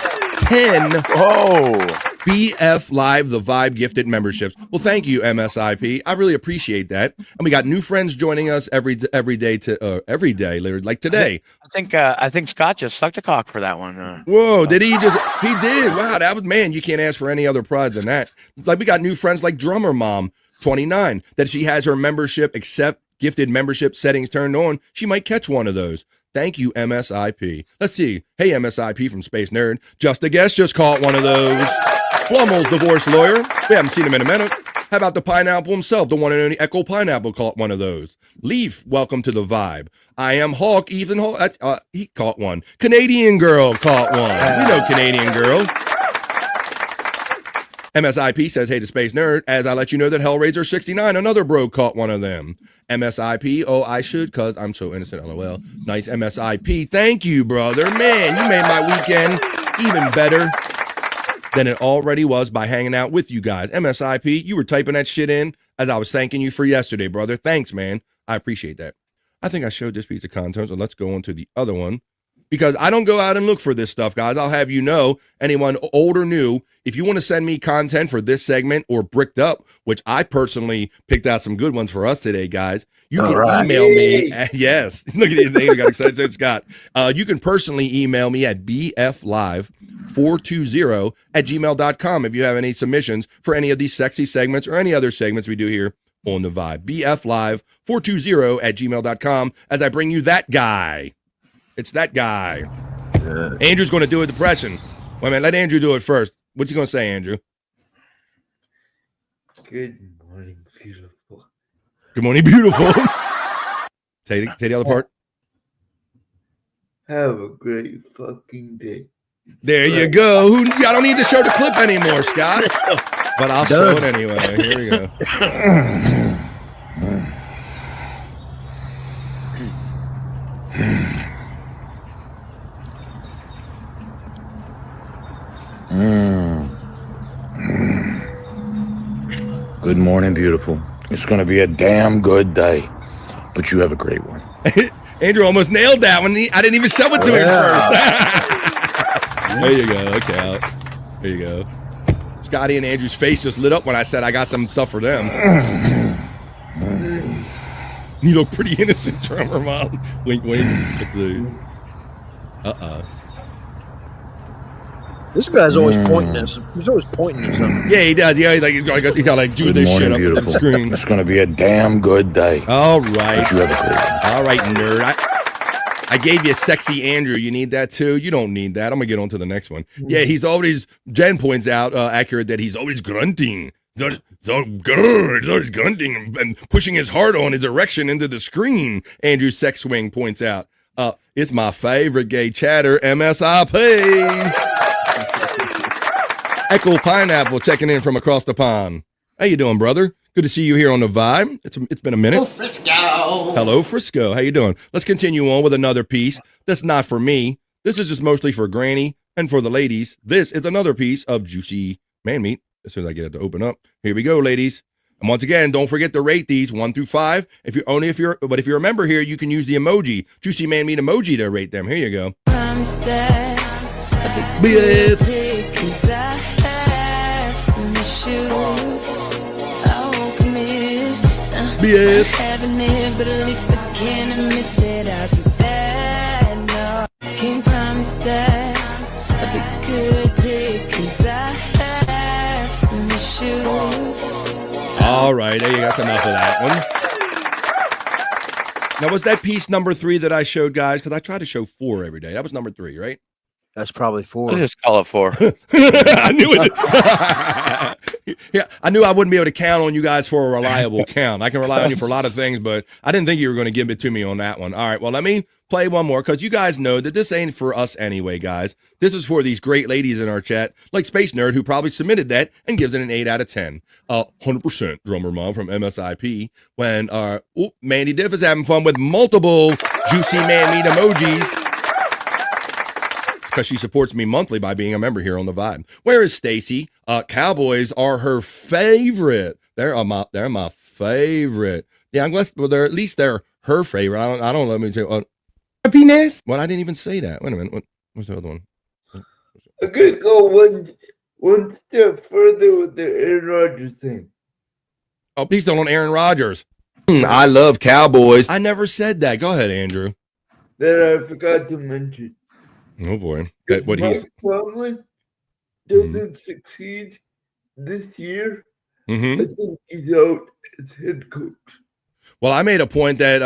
Oh. BF Live, The Vibe gifted memberships. Well, thank you, MSIP. I really appreciate that. And we got new friends joining us every day, literally, like today. I think Scott just sucked a cock for that one. Whoa, did he just? He did. Wow, that was, man, you can't ask for any other prize than that. Like, we got new friends like Drummer Mom 29, that she has her membership, except gifted membership settings turned on. She might catch one of those. Thank you, MSIP. Let's see. Hey, MSIP from Space Nerd. Just a guest just caught one of those. Blummel's divorce lawyer. We haven't seen him in a minute. How about the pineapple himself? The one and only Echo Pineapple caught one of those. Leaf, welcome to The Vibe. I am Hawk, Ethan Hawk. He caught one. Canadian Girl caught one. We know Canadian Girl. MSIP says, hey to Space Nerd, as I let you know that Hellraiser 69, another bro caught one of them. MSIP, oh, I should, cause I'm so innocent, LOL. Nice MSIP. Thank you, brother. Man, you made my weekend even better than it already was by hanging out with you guys. MSIP, you were typing that shit in as I was thanking you for yesterday, brother. Thanks, man. I appreciate that. I think I showed this piece of content, so let's go on to the other one. Because I don't go out and look for this stuff, guys. I'll have you know, anyone old or new, if you want to send me content for this segment or Bricked Up, which I personally picked out some good ones for us today, guys, you can email me. Yes. Look at it. They got excited, so Scott. You can personally email me at bflive420@gmail.com if you have any submissions for any of these sexy segments or any other segments we do here on The Vibe. bflive420@gmail.com as I bring you that guy. It's that guy. Andrew's going to do a depression. Wait a minute. Let Andrew do it first. What's he going to say, Andrew? Good morning, beautiful. Good morning, beautiful. Say the other part. Have a great fucking day. There you go. I don't need to show the clip anymore, Scott. But I'll show it anyway. Here we go. Good morning, beautiful. It's going to be a damn good day, but you have a great one. Andrew almost nailed that one. I didn't even show it to him first. There you go. Okay. There you go. Scotty and Andrew's face just lit up when I said I got some stuff for them. You look pretty innocent, Drummer Mom. Wink, wink. Let's see. This guy's always pointing at something. He's always pointing at something. Yeah, he does. Yeah, he's got to like do this shit up at the screen. It's going to be a damn good day. All right. But you have a great one. All right, nerd. I gave you sexy Andrew. You need that too? You don't need that. I'm going to get on to the next one. Yeah, he's always, Jen points out, accurate, that he's always grunting. So good. He's always grunting and pushing his heart on his erection into the screen. Andrew Sex Swing points out. It's my favorite gay chatter, MSIP. Echo Pineapple checking in from across the pond. How you doing, brother? Good to see you here on The Vibe. It's been a minute. Oh, Frisco. Hello, Frisco. How you doing? Let's continue on with another piece that's not for me. This is just mostly for Granny and for the ladies. This is another piece of juicy man meat. As soon as I get it to open up. Here we go, ladies. And once again, don't forget to rate these 1 through 5. If you're a member here, you can use the emoji, juicy man meat emoji, to rate them. Here you go. BF. Having it, but at least I can't admit that I'll be bad. No, can't promise that I'll be good day, 'cause I have some issues. All right, there you got enough of that one. Now, was that piece number 3 that I showed, guys? Because I try to show 4 every day. That was number 3, right? That's probably 4. Let's just call it 4. I knew it. Yeah, I knew I wouldn't be able to count on you guys for a reliable count. I can rely on you for a lot of things, but I didn't think you were going to give it to me on that one. All right, well, let me play one more because you guys know that this ain't for us anyway, guys. This is for these great ladies in our chat, like Space Nerd, who probably submitted that and gives it an 8 out of 10. 100% Drummer Mom from MSIP. When Mandy Diff is having fun with multiple juicy man meat emojis. Because she supports me monthly by being a member here on the Vibe. Where is Stacy? Cowboys are her favorite. They're my favorite. Yeah, I'm glad. Well, at least they're her favorite. I don't let me say happiness. Well, I didn't even say that. Wait a minute. What's the other one? I could go one step further with the Aaron Rodgers thing. Oh, please don't on Aaron Rodgers. I love Cowboys. I never said that. Go ahead, Andrew. That I forgot to mention. Oh boy, If Mike Tomlin doesn't succeed this year, I think he's out as head coach. Well, I made a point that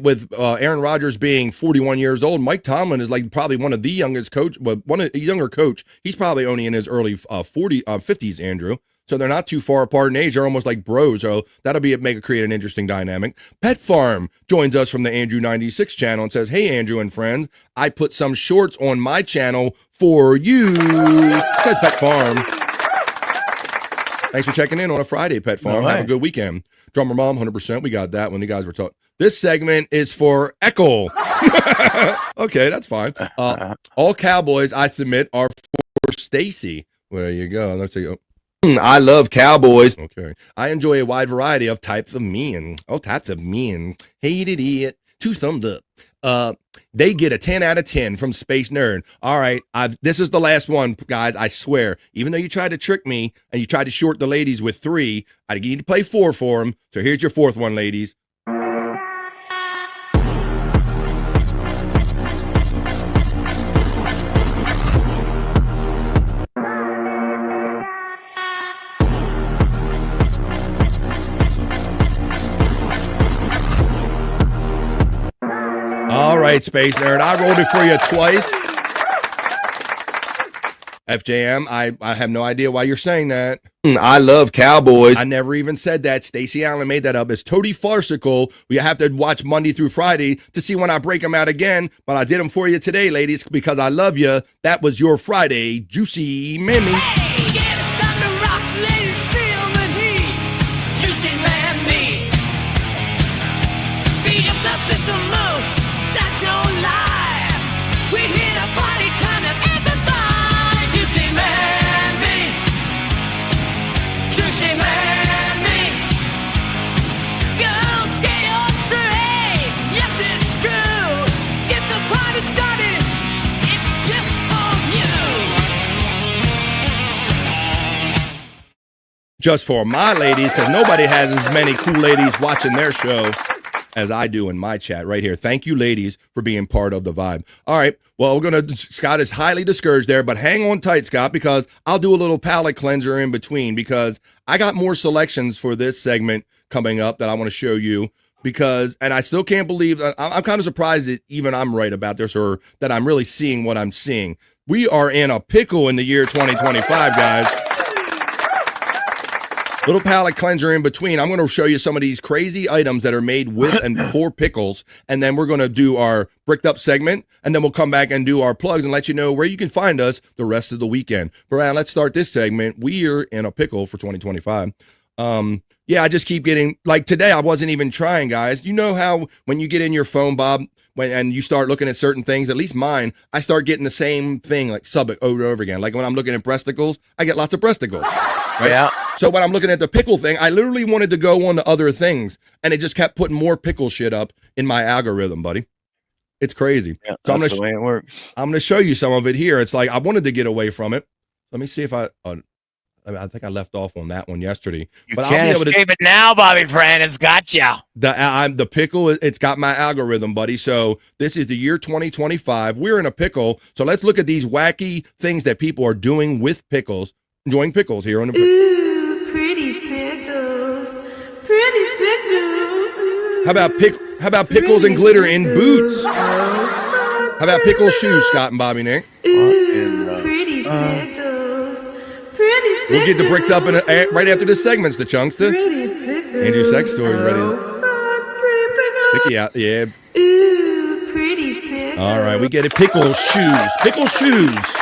with Aaron Rodgers being 41 years old, Mike Tomlin is like probably one of the youngest coach, but one of a younger coach. He's probably only in his early 50s, Andrew. So they're not too far apart in age. They're almost like bros. So that'll create an interesting dynamic. Pet Farm joins us from the Andrew 96 channel and says, "Hey, Andrew and friends, I put some shorts on my channel for you." Says Pet Farm. Thanks for checking in on a Friday, Pet Farm. Have a good weekend. Drummer Mom, 100%. We got that when you guys were talking. This segment is for Echo. Okay, that's fine. All Cowboys I submit are for Stacy. Well, there you go. Let's see. I love Cowboys. Okay. I enjoy a wide variety of types of men. Oh, types of men. Hated it. 2 thumbs up. They get a 10 out of 10 from Space Nerd. All right. This is the last one, guys. I swear. Even though you tried to trick me and you tried to short the ladies with 3, I need to play 4 for them. So here's your 4th one, ladies. All right, Space Nerd. I rolled it for you twice. FJM, I have no idea why you're saying that. I love Cowboys. I never even said that. Stacey Allen made that up. It's totally farcical. We have to watch Monday through Friday to see when I break them out again. But I did them for you today, ladies, because I love you. That was your Friday Juicy Mammy. Just for my ladies, because nobody has as many cool ladies watching their show as I do in my chat right here. Thank you, ladies, for being part of the Vibe. All right, well, Scott is highly discouraged there, but hang on tight, Scott, because I'll do a little palate cleanser in between because I got more selections for this segment coming up that I want to show you and I still can't believe, I'm kind of surprised that even I'm right about this or that I'm really seeing what I'm seeing. We are in a pickle in the year 2025, guys. Little palate cleanser in between. I'm going to show you some of these crazy items that are made with and for pickles, and then we're going to do our bricked up segment, and then we'll come back and do our plugs and let you know where you can find us the rest of the weekend. Brian, let's start this segment. We are in a pickle for 2025. Yeah, I just keep getting, like today, I wasn't even trying, guys. You know how when you get in your phone, Bob, and you start looking at certain things, at least mine, I start getting the same thing, like over and over again. Like when I'm looking at breasticles, I get lots of breasticles. Right? Yeah. So when I'm looking at the pickle thing, I literally wanted to go on to other things, and it just kept putting more pickle shit up in my algorithm, buddy. It's crazy. Yeah, so that's the way it works. I'm going to show you some of it here. It's like I wanted to get away from it. Let me see if I think I left off on that one yesterday. But I'll be able to escape it now, Bobby Brand. It's got you. The pickle, it's got my algorithm, buddy. So this is the year 2025. We're in a pickle. So let's look at these wacky things that people are doing with pickles. Enjoying pickles here on the Ooh, pretty pickles. Pretty pickles. How about pickles and glitter in boots? How about pickle shoes, Scott and Bobby Nick? Pretty pickles. Pretty pickles. We'll get the bricked up right after this segment's the Chunkster. Andrew Sex Story's ready. Sticky out, yeah. Ooh, pretty pickles. All right, we get it. Pickle shoes. Pickle shoes.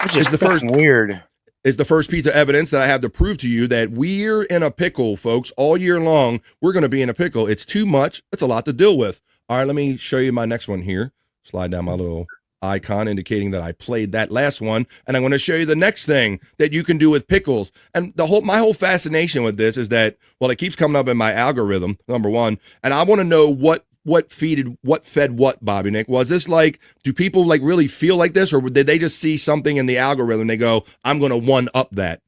Which is the first weird. Is the first piece of evidence that I have to prove to you that we're in a pickle, folks. All year long, we're going to be in a pickle. It's too much. It's a lot to deal with. All right, let me show you my next one here. Slide down my little icon indicating that I played that last one. And I'm going to show you the next thing that you can do with pickles. And my whole fascination with this is that, well, it keeps coming up in my algorithm, number one. And I want to know what fed what, Bobby Nick. Was this like, do people like really feel like this, or did they just see something in the algorithm and they go, I'm going to one up that?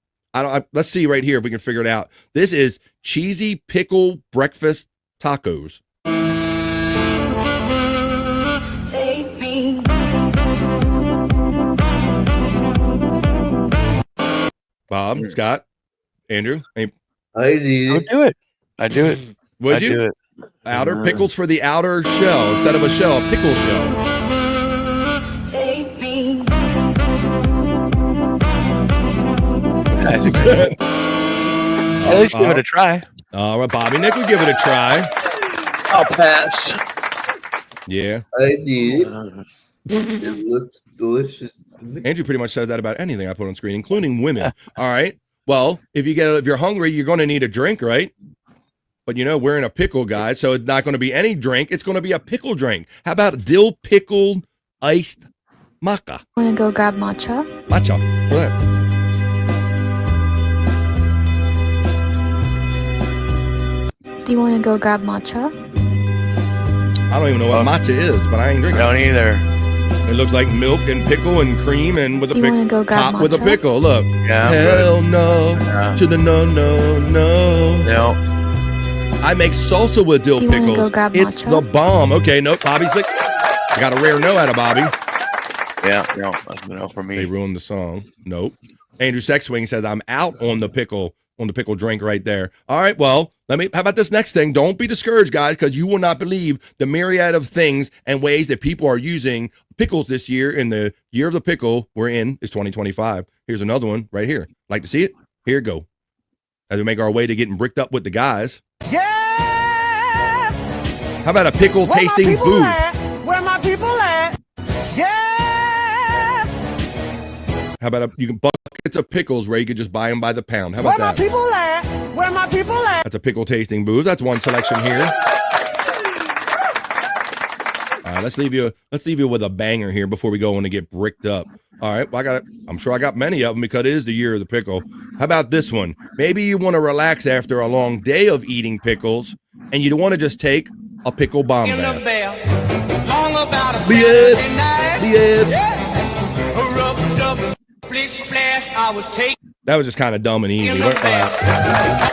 Let's see right here if we can figure it out. This is cheesy pickle breakfast tacos. Save me. Bob, Scott, Andrew. I do it. I do it. Would I you? do it. Outer pickles for the outer shell instead of a shell, a pickle shell. Save me. At least give it a try. All right, Bobby Nick would give it a try. I'll pass. I Yeah. did. It looks delicious. Andrew pretty much says that about anything I put on screen, including women. All right. Well, if you're hungry, you're going to need a drink, right? But we're in a pickle, guys, so it's not going to be any drink. It's going to be a pickle drink. How about dill pickled iced maca? Want to go grab matcha? Matcha. What? Do you want to go grab matcha? I don't even know what matcha is, but I ain't drinking. Don't either. It looks like milk and pickle and cream and with a Do you wanna go grab top with a matcha? pickle. Look. Yeah. Hell no. Yeah. To the no. No. I make salsa with dill Do you wanna pickles. go grab It's matcha? the bomb. Okay, nope. Bobby's like, I got a rare no out of Bobby. Yeah, no, that's a no for me. They ruined the song. Nope. Andrew Sexwing says I'm out on the pickle drink right there. All right, well, how about this next thing? Don't be discouraged, guys, because you will not believe the myriad of things and ways that people are using pickles this year. In the year of the pickle we're in is 2025. Here's another one right here. Like to see it? Here we go. As we make our way to getting bricked up with the guys. Yeah. How about a pickle tasting booth? Where my people at? Yeah. How about you can buckets of pickles where you could just buy them by the pound? How about that? people at? Where my people at? That's a pickle tasting booth. That's one selection here. All right, let's leave you with a banger here before we go on to get bricked up. All right, well, I'm sure I got many of them because it is the year of the pickle. How about this one? Maybe you want to relax after a long day of eating pickles, and you don't want to just take a pickle bomb bath. Long about a Live. Saturday night. Live. Yeah. A rub-a-dub, splish splash, I was taking That was just kind of dumb and easy. in the bath.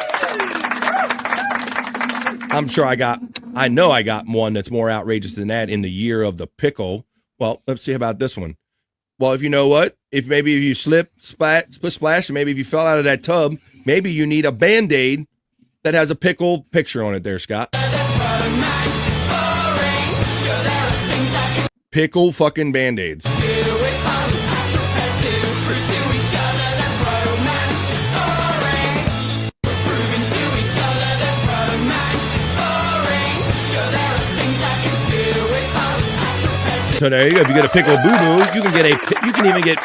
I'm sure I know I got one that's more outrageous than that in the year of the pickle. Well, let's see about this one. Well, if you know what, if you slip, splash, and maybe if you fell out of that tub, maybe you need a Band-Aid that has a pickle picture on it there, Scott. Pickle fucking Band-Aids. Today, if you get a pickle boo-boo, you can even get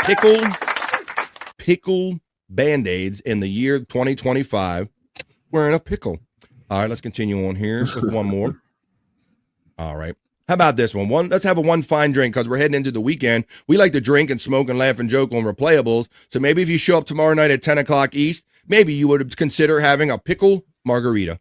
pickle Band-Aids in the year 2025. We're in a pickle. All right, let's continue on here with one more. All right. How about this one? Let's have one fine drink because we're heading into the weekend. We like to drink and smoke and laugh and joke on replayables. So maybe if you show up tomorrow night at 10 o'clock East, maybe you would consider having a pickle margarita.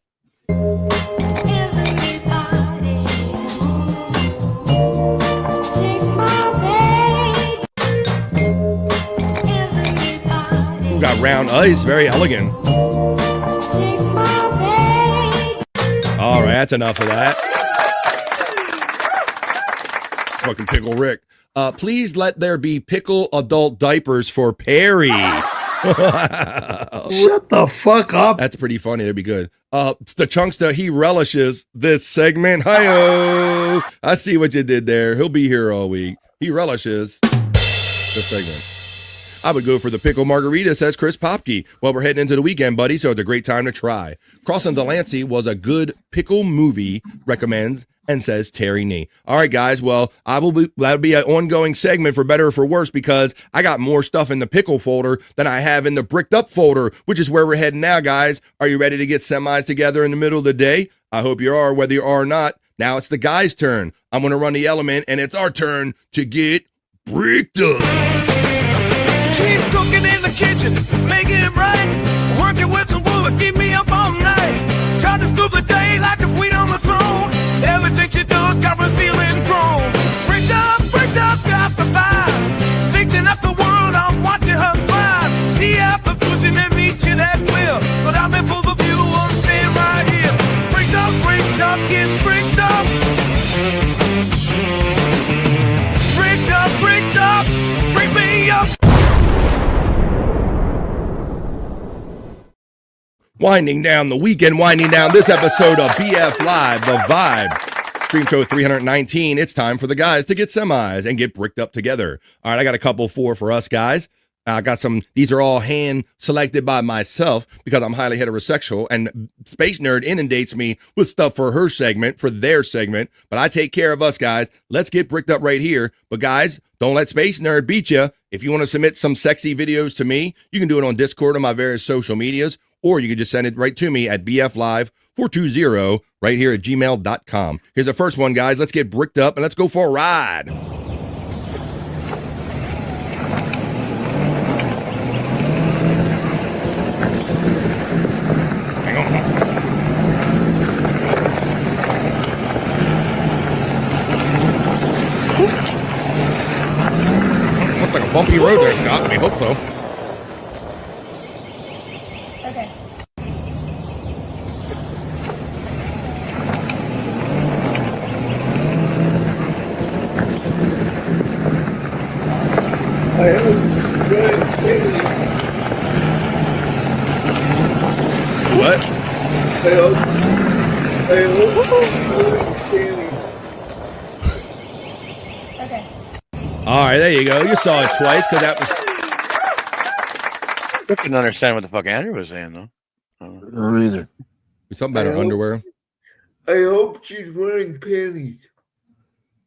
Ooh, got round ice, very elegant. All right, that's enough of that. Fucking Pickle Rick. Please let there be pickle adult diapers for Perry. Shut the fuck up. That's pretty funny. That'd be good. The Chunkster, he relishes this segment. Hi-oh. I see what you did there. He'll be here all week. He relishes this segment. I would go for the pickle margarita, says Chris Popke. Well, we're heading into the weekend, buddy, so it's a great time to try. Crossing Delancey was a good pickle movie, recommends, and says Terry Nee. All right, guys, well, that'll be an ongoing segment for better or for worse because I got more stuff in the pickle folder than I have in the bricked up folder, which is where we're heading now, guys. Are you ready to get semis together in the middle of the day? I hope you are, whether you are or not. Now it's the guys' turn. I'm going to run the element, and it's our turn to get bricked up. Keep cooking in the kitchen, making it right. Working with some wood, keep me up all night. Trying through the day like a queen on the throne. Everything she does got me feeling grown. Bricked up, got the vibe. Fixing up the world, I'm watching her thrive. The apple pushing and meet you, that's clear. But I'm in full of view, I'm staying right here. Bricked up, get bricked up. Bricked up, break me up. Winding down the weekend, winding down this episode of BF Live, The Vibe. Stream Show 319. It's time for the guys to get semis and get bricked up together. All right, I got a couple for us guys. I got some, these are all hand selected by myself because I'm highly heterosexual and Space Nerd inundates me with stuff for her segment, for their segment, but I take care of us guys. Let's get bricked up right here. But guys, don't let Space Nerd beat you. If you want to submit some sexy videos to me, you can do it on Discord on my various social medias, or you can just send it right to me at bflive420 right here at gmail.com. Here's the first one, guys. Let's get bricked up and let's go for a ride. Looks like a bumpy road there, Scott. We hope so. Okay. I have Brian Bailey. What? I hope Bailey. Okay. All right, there you go. You saw it twice because that was. I couldn't understand what the fuck Andrew was saying, though. I don't either. Something about her underwear. I hope she's wearing panties.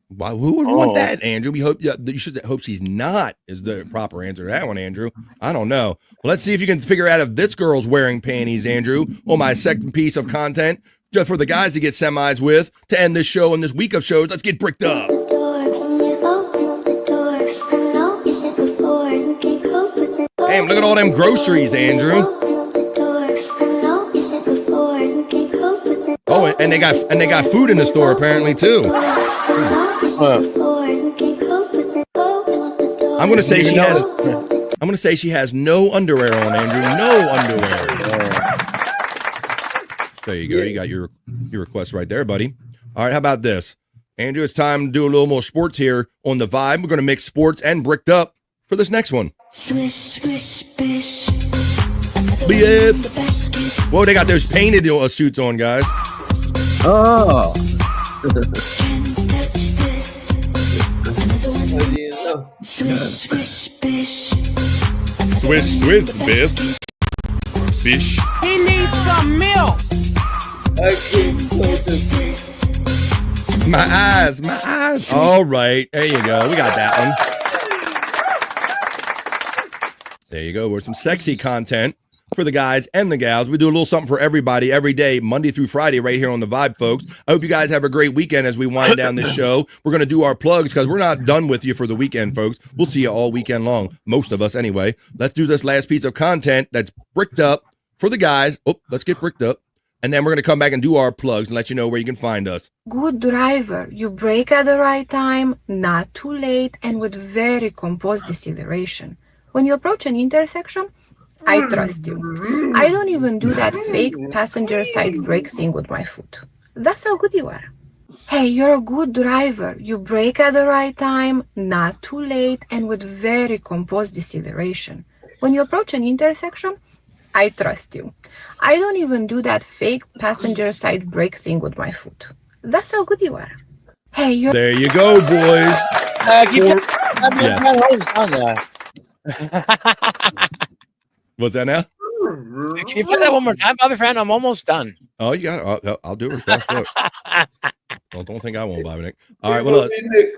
Why? Who would want that, Andrew? We hope you should hope she's not. Is the proper answer to that one, Andrew? I don't know. Well, let's see if you can figure out if this girl's wearing panties, Andrew. On my second piece of content, just for the guys to get semis with to end this show and this week of shows. Let's get bricked up. Damn, look at all them groceries, Andrew. Oh, and they got food in the store apparently too. I'm gonna say she has no underwear on, Andrew. No underwear. There you go. You got your request right there, buddy. All right, how about this, Andrew? It's time to do a little more sports here on the Vibe. We're gonna mix sports and bricked up for this next one. Swish, swish, bish. BF. Whoa, they got those painted suits on, guys. Oh. Swish, swish, bish. Swish, swish, bish. Fish. He needs some milk. My eyes. All right, there you go. We got that one. There you go. We're some sexy content for the guys and the gals. We do a little something for everybody every day, Monday through Friday, right here on The Vibe, folks. I hope you guys have a great weekend as we wind down this show. We're going to do our plugs because we're not done with you for the weekend, folks. We'll see you all weekend long, most of us anyway. Let's do this last piece of content that's bricked up for the guys. Oh, let's get bricked up. And then we're going to come back and do our plugs and let you know where you can find us. Good driver, you brake at the right time, not too late, and with very composed deceleration. When you approach an intersection, I trust you. I don't even do that fake passenger side brake thing with my foot. That's how good you are. Hey, you're a good driver. You brake at the right time, not too late, and with very composed deceleration. When you approach an intersection, I trust you. I don't even do that fake passenger side brake thing with my foot. That's how good you are. Hey, you're... There you go, boys. What's that now? Can you play that one more time, Bobby Friend? I'm almost done. Oh, you got it. I'll do it. Don't think I won't, Bobby Nick. All right, well, Nick,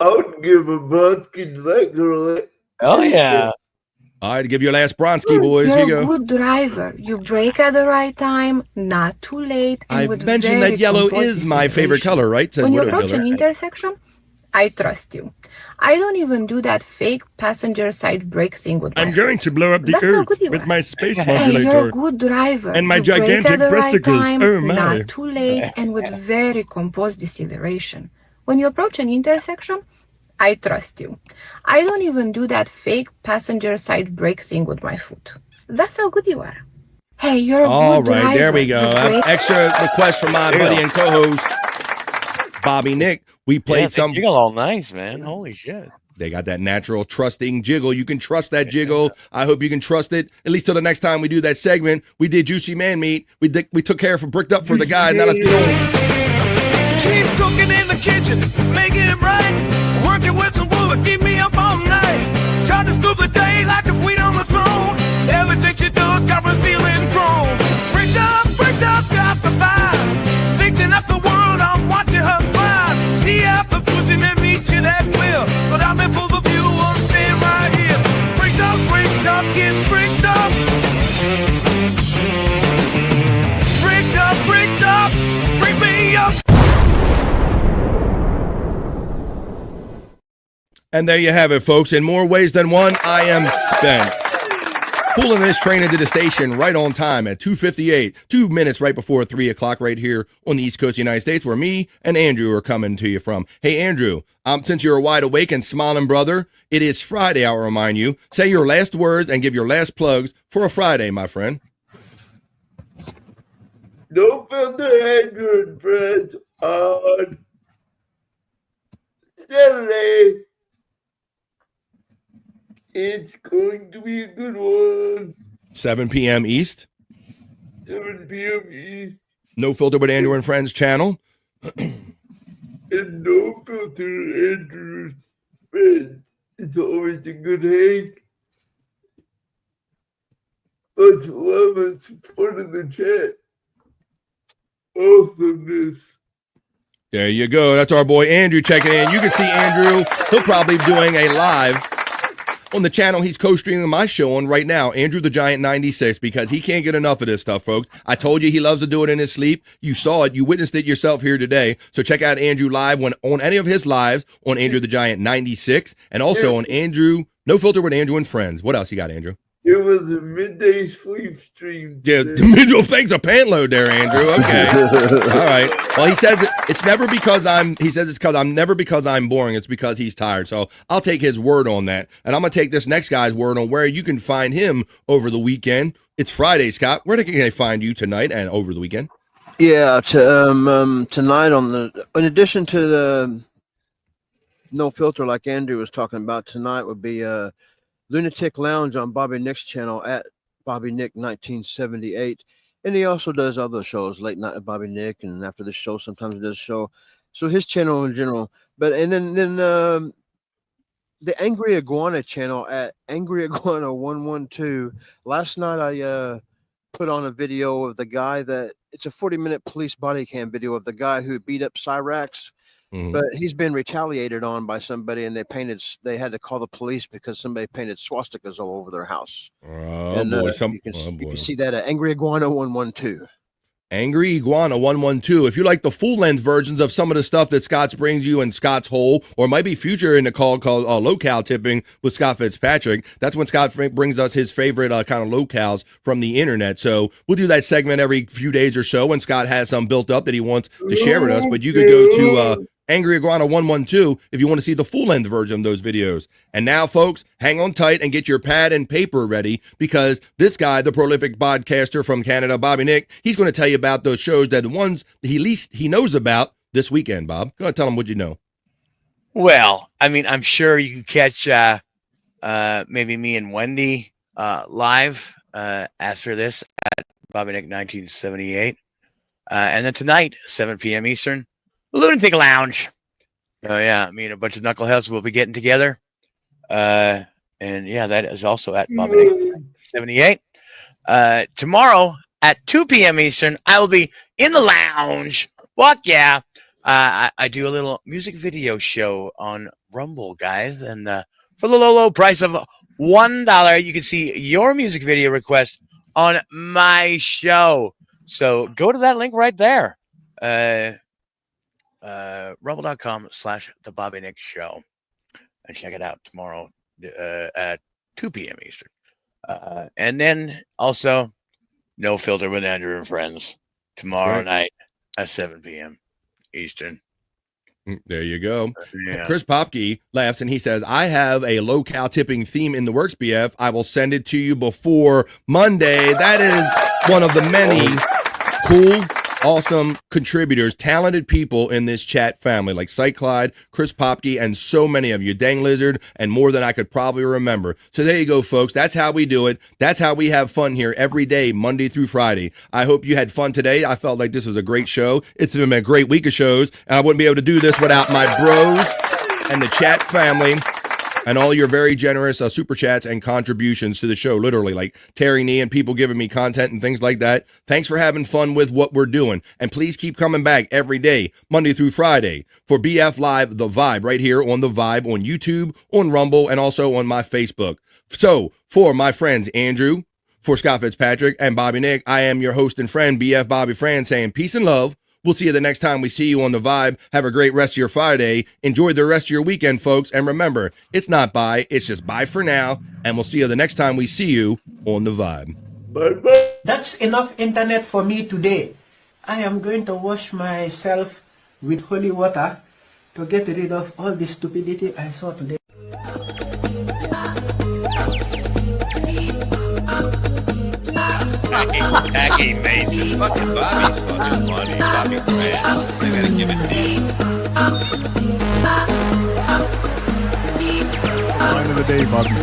I would give a Bronski to that girl. Oh, yeah. All right, give your last Bronski, boys. You're Here you a go. good driver. You brake at the right time, not too late. And I with mentioned very that yellow composed is my favorite deceleration. color, right? Says When you Widow approach Killer. an intersection, I trust you. I don't even do that fake passenger side brake thing with my I'm going to blow up the That's how earth good you with are. my space Hey, you're modulator. a good driver. And my You brake gigantic at the right breasticles. time, Oh, my. not too late, and with very composed deceleration. When you approach an intersection, I trust you. I don't even do that fake passenger side brake thing with my foot. That's how good you are. Hey, you're a All good right, driver. there we go. You brake- Extra request from my buddy and co-host Bobby Nick. We played some. Jiggle all nice, man. Holy shit. They got that natural trusting jiggle. You can trust that jiggle. I hope you can trust it at least till the next time we do that segment. We did Juicy Man Meat. We took care of Bricked Up for the guy. Now let's get on. Keep cooking in the kitchen, making it right. Working with some wood, keep me up all night. Charging through the day like a queen on the throne. Everything she does got me feeling grown. Bricked up, got the vibe. Fixing up the world, I'm watching her thrive. See after pushing and meet you, that's clear. But I'm in full of view, I'm staying right here. Bricked up, get bricked up. Bricked up, break me up. And there you have it, folks. In more ways than one, I am spent. Pulling this train into the station right on time at 2:58, 2 minutes right before 3 o'clock right here on the East Coast of the United States, where me and Andrew are coming to you from. Hey, Andrew, since you're wide awake and smiling, brother, it is Friday, I'll remind you. Say your last words and give your last plugs for a Friday, my friend. No Filter Andrew and friends on Saturday. It's going to be a good one. 7 p.m. East. 7 p.m. East. No Filter with Andrew and Friends channel. And No Filter Andrew and friends. It's always a good hang. Much love and support in the chat. Awesomeness. There you go. That's our boy Andrew checking in. You can see Andrew. He'll probably be doing a live on the channel he's co-streaming my show on right now, Andrew the Giant 96, because he can't get enough of this stuff, folks. I told you he loves to do it in his sleep. You saw it. You witnessed it yourself here today. So check out Andrew live on any of his lives on Andrew the Giant 96 and also on Andrew, No Filter with Andrew and Friends. What else you got, Andrew? It was a midday sleep stream. Yeah, thanks a pant load there, Andrew. Okay. All right. Well, he says it's never because I'm boring. It's because he's tired. So I'll take his word on that. And I'm going to take this next guy's word on where you can find him over the weekend. It's Friday, Scott. Where can I find you tonight and over the weekend? Yeah, tonight in addition to the No Filter like Andrew was talking about, tonight would be Lunatic Lounge on Bobby Nick's channel at Bobby Nick 1978, and he also does other shows, Late Night with Bobby Nick, and after the show sometimes he does a show. So his channel in general, and then the Angry Iguana channel at Angry Iguana 112. Last night I put on a video of the guy it's a 40-minute police body cam video of the guy who beat up Cyrax. But he's been retaliated on by somebody, and they had to call the police because somebody painted swastikas all over their house. Oh, boy. You can see that at Angry Iguana 112. Angry Iguana 112. If you like the full-length versions of some of the stuff that Scott's brings you in Scott's Hole, or might be future in the call called Locale Tipping with Scott Fitzpatrick, that's when Scott brings us his favorite kind of locales from the internet. So we'll do that segment every few days or so when Scott has some built up that he wants to share with us. But you could go to Angry Iguana 112 if you want to see the full-length version of those videos. And now, folks, hang on tight and get your pad and paper ready, because this guy, the prolific podcaster from Canada, Bobby Nick, he's going to tell you about those shows that the ones he knows about this weekend. Bob, go ahead, tell him what you know. Well, I mean, I'm sure you can catch maybe me and Wendy live after this at Bobby Nick 1978. And then tonight, 7 p.m. Eastern, Lunatic Lounge. Oh, yeah. Me and a bunch of knuckleheads will be getting together. And yeah, that is also at Bobby Nick 1978. Tomorrow at 2 p.m. Eastern, I will be in the lounge. Fuck yeah. I do a little music video show on Rumble, guys. And for the low price of $1, you can see your music video request on my show. So go to that link right there. Rumble.com/The Bobby Nick Show. And check it out tomorrow at 2 p.m. Eastern. And then also No Filter with Andrew and Friends tomorrow night at 7 p.m. Eastern. There you go. Yeah. Chris Popke laughs and he says, I have a low-cal tipping theme in the works, BF. I will send it to you before Monday. That is one of the many cool, awesome contributors, talented people in this chat family, like Sight Clyde, Chris Popke, and so many of you, Dang Lizard, and more than I could probably remember. So there you go, folks. That's how we do it. That's how we have fun here every day, Monday through Friday. I hope you had fun today. I felt like this was a great show. It's been a great week of shows, and I wouldn't be able to do this without my bros and the chat family and all your very generous super chats and contributions to the show, literally, like Terry Nee and people giving me content and things like that. Thanks for having fun with what we're doing. And please keep coming back every day, Monday through Friday, for BF Live, The Vibe, right here on The Vibe, on YouTube, on Rumble, and also on my Facebook. So, for my friends Andrew, for Scott Fitzpatrick, and Bobby Nick, I am your host and friend, BF Bobby Fran, saying peace and love. We'll see you the next time we see you on The Vibe. Have a great rest of your Friday. Enjoy the rest of your weekend, folks. And remember, it's not bye. It's just bye for now. And we'll see you the next time we see you on The Vibe. Bye-bye. That's enough internet for me today. I am going to wash myself with holy water to get rid of all the stupidity I saw today. Jackie Mason. Fucking Bobby's fucking funny. Bobby Fran. I gotta give it to you. Line of the day, Bobby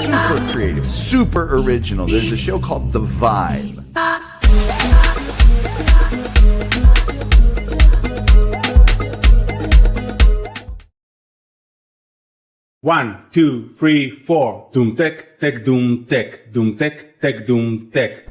Super creative, super original. There's a show called The Vibe. 1, 2, 3, 4. Doom tech, tech, doom tech, doom tech, tech, doom tech.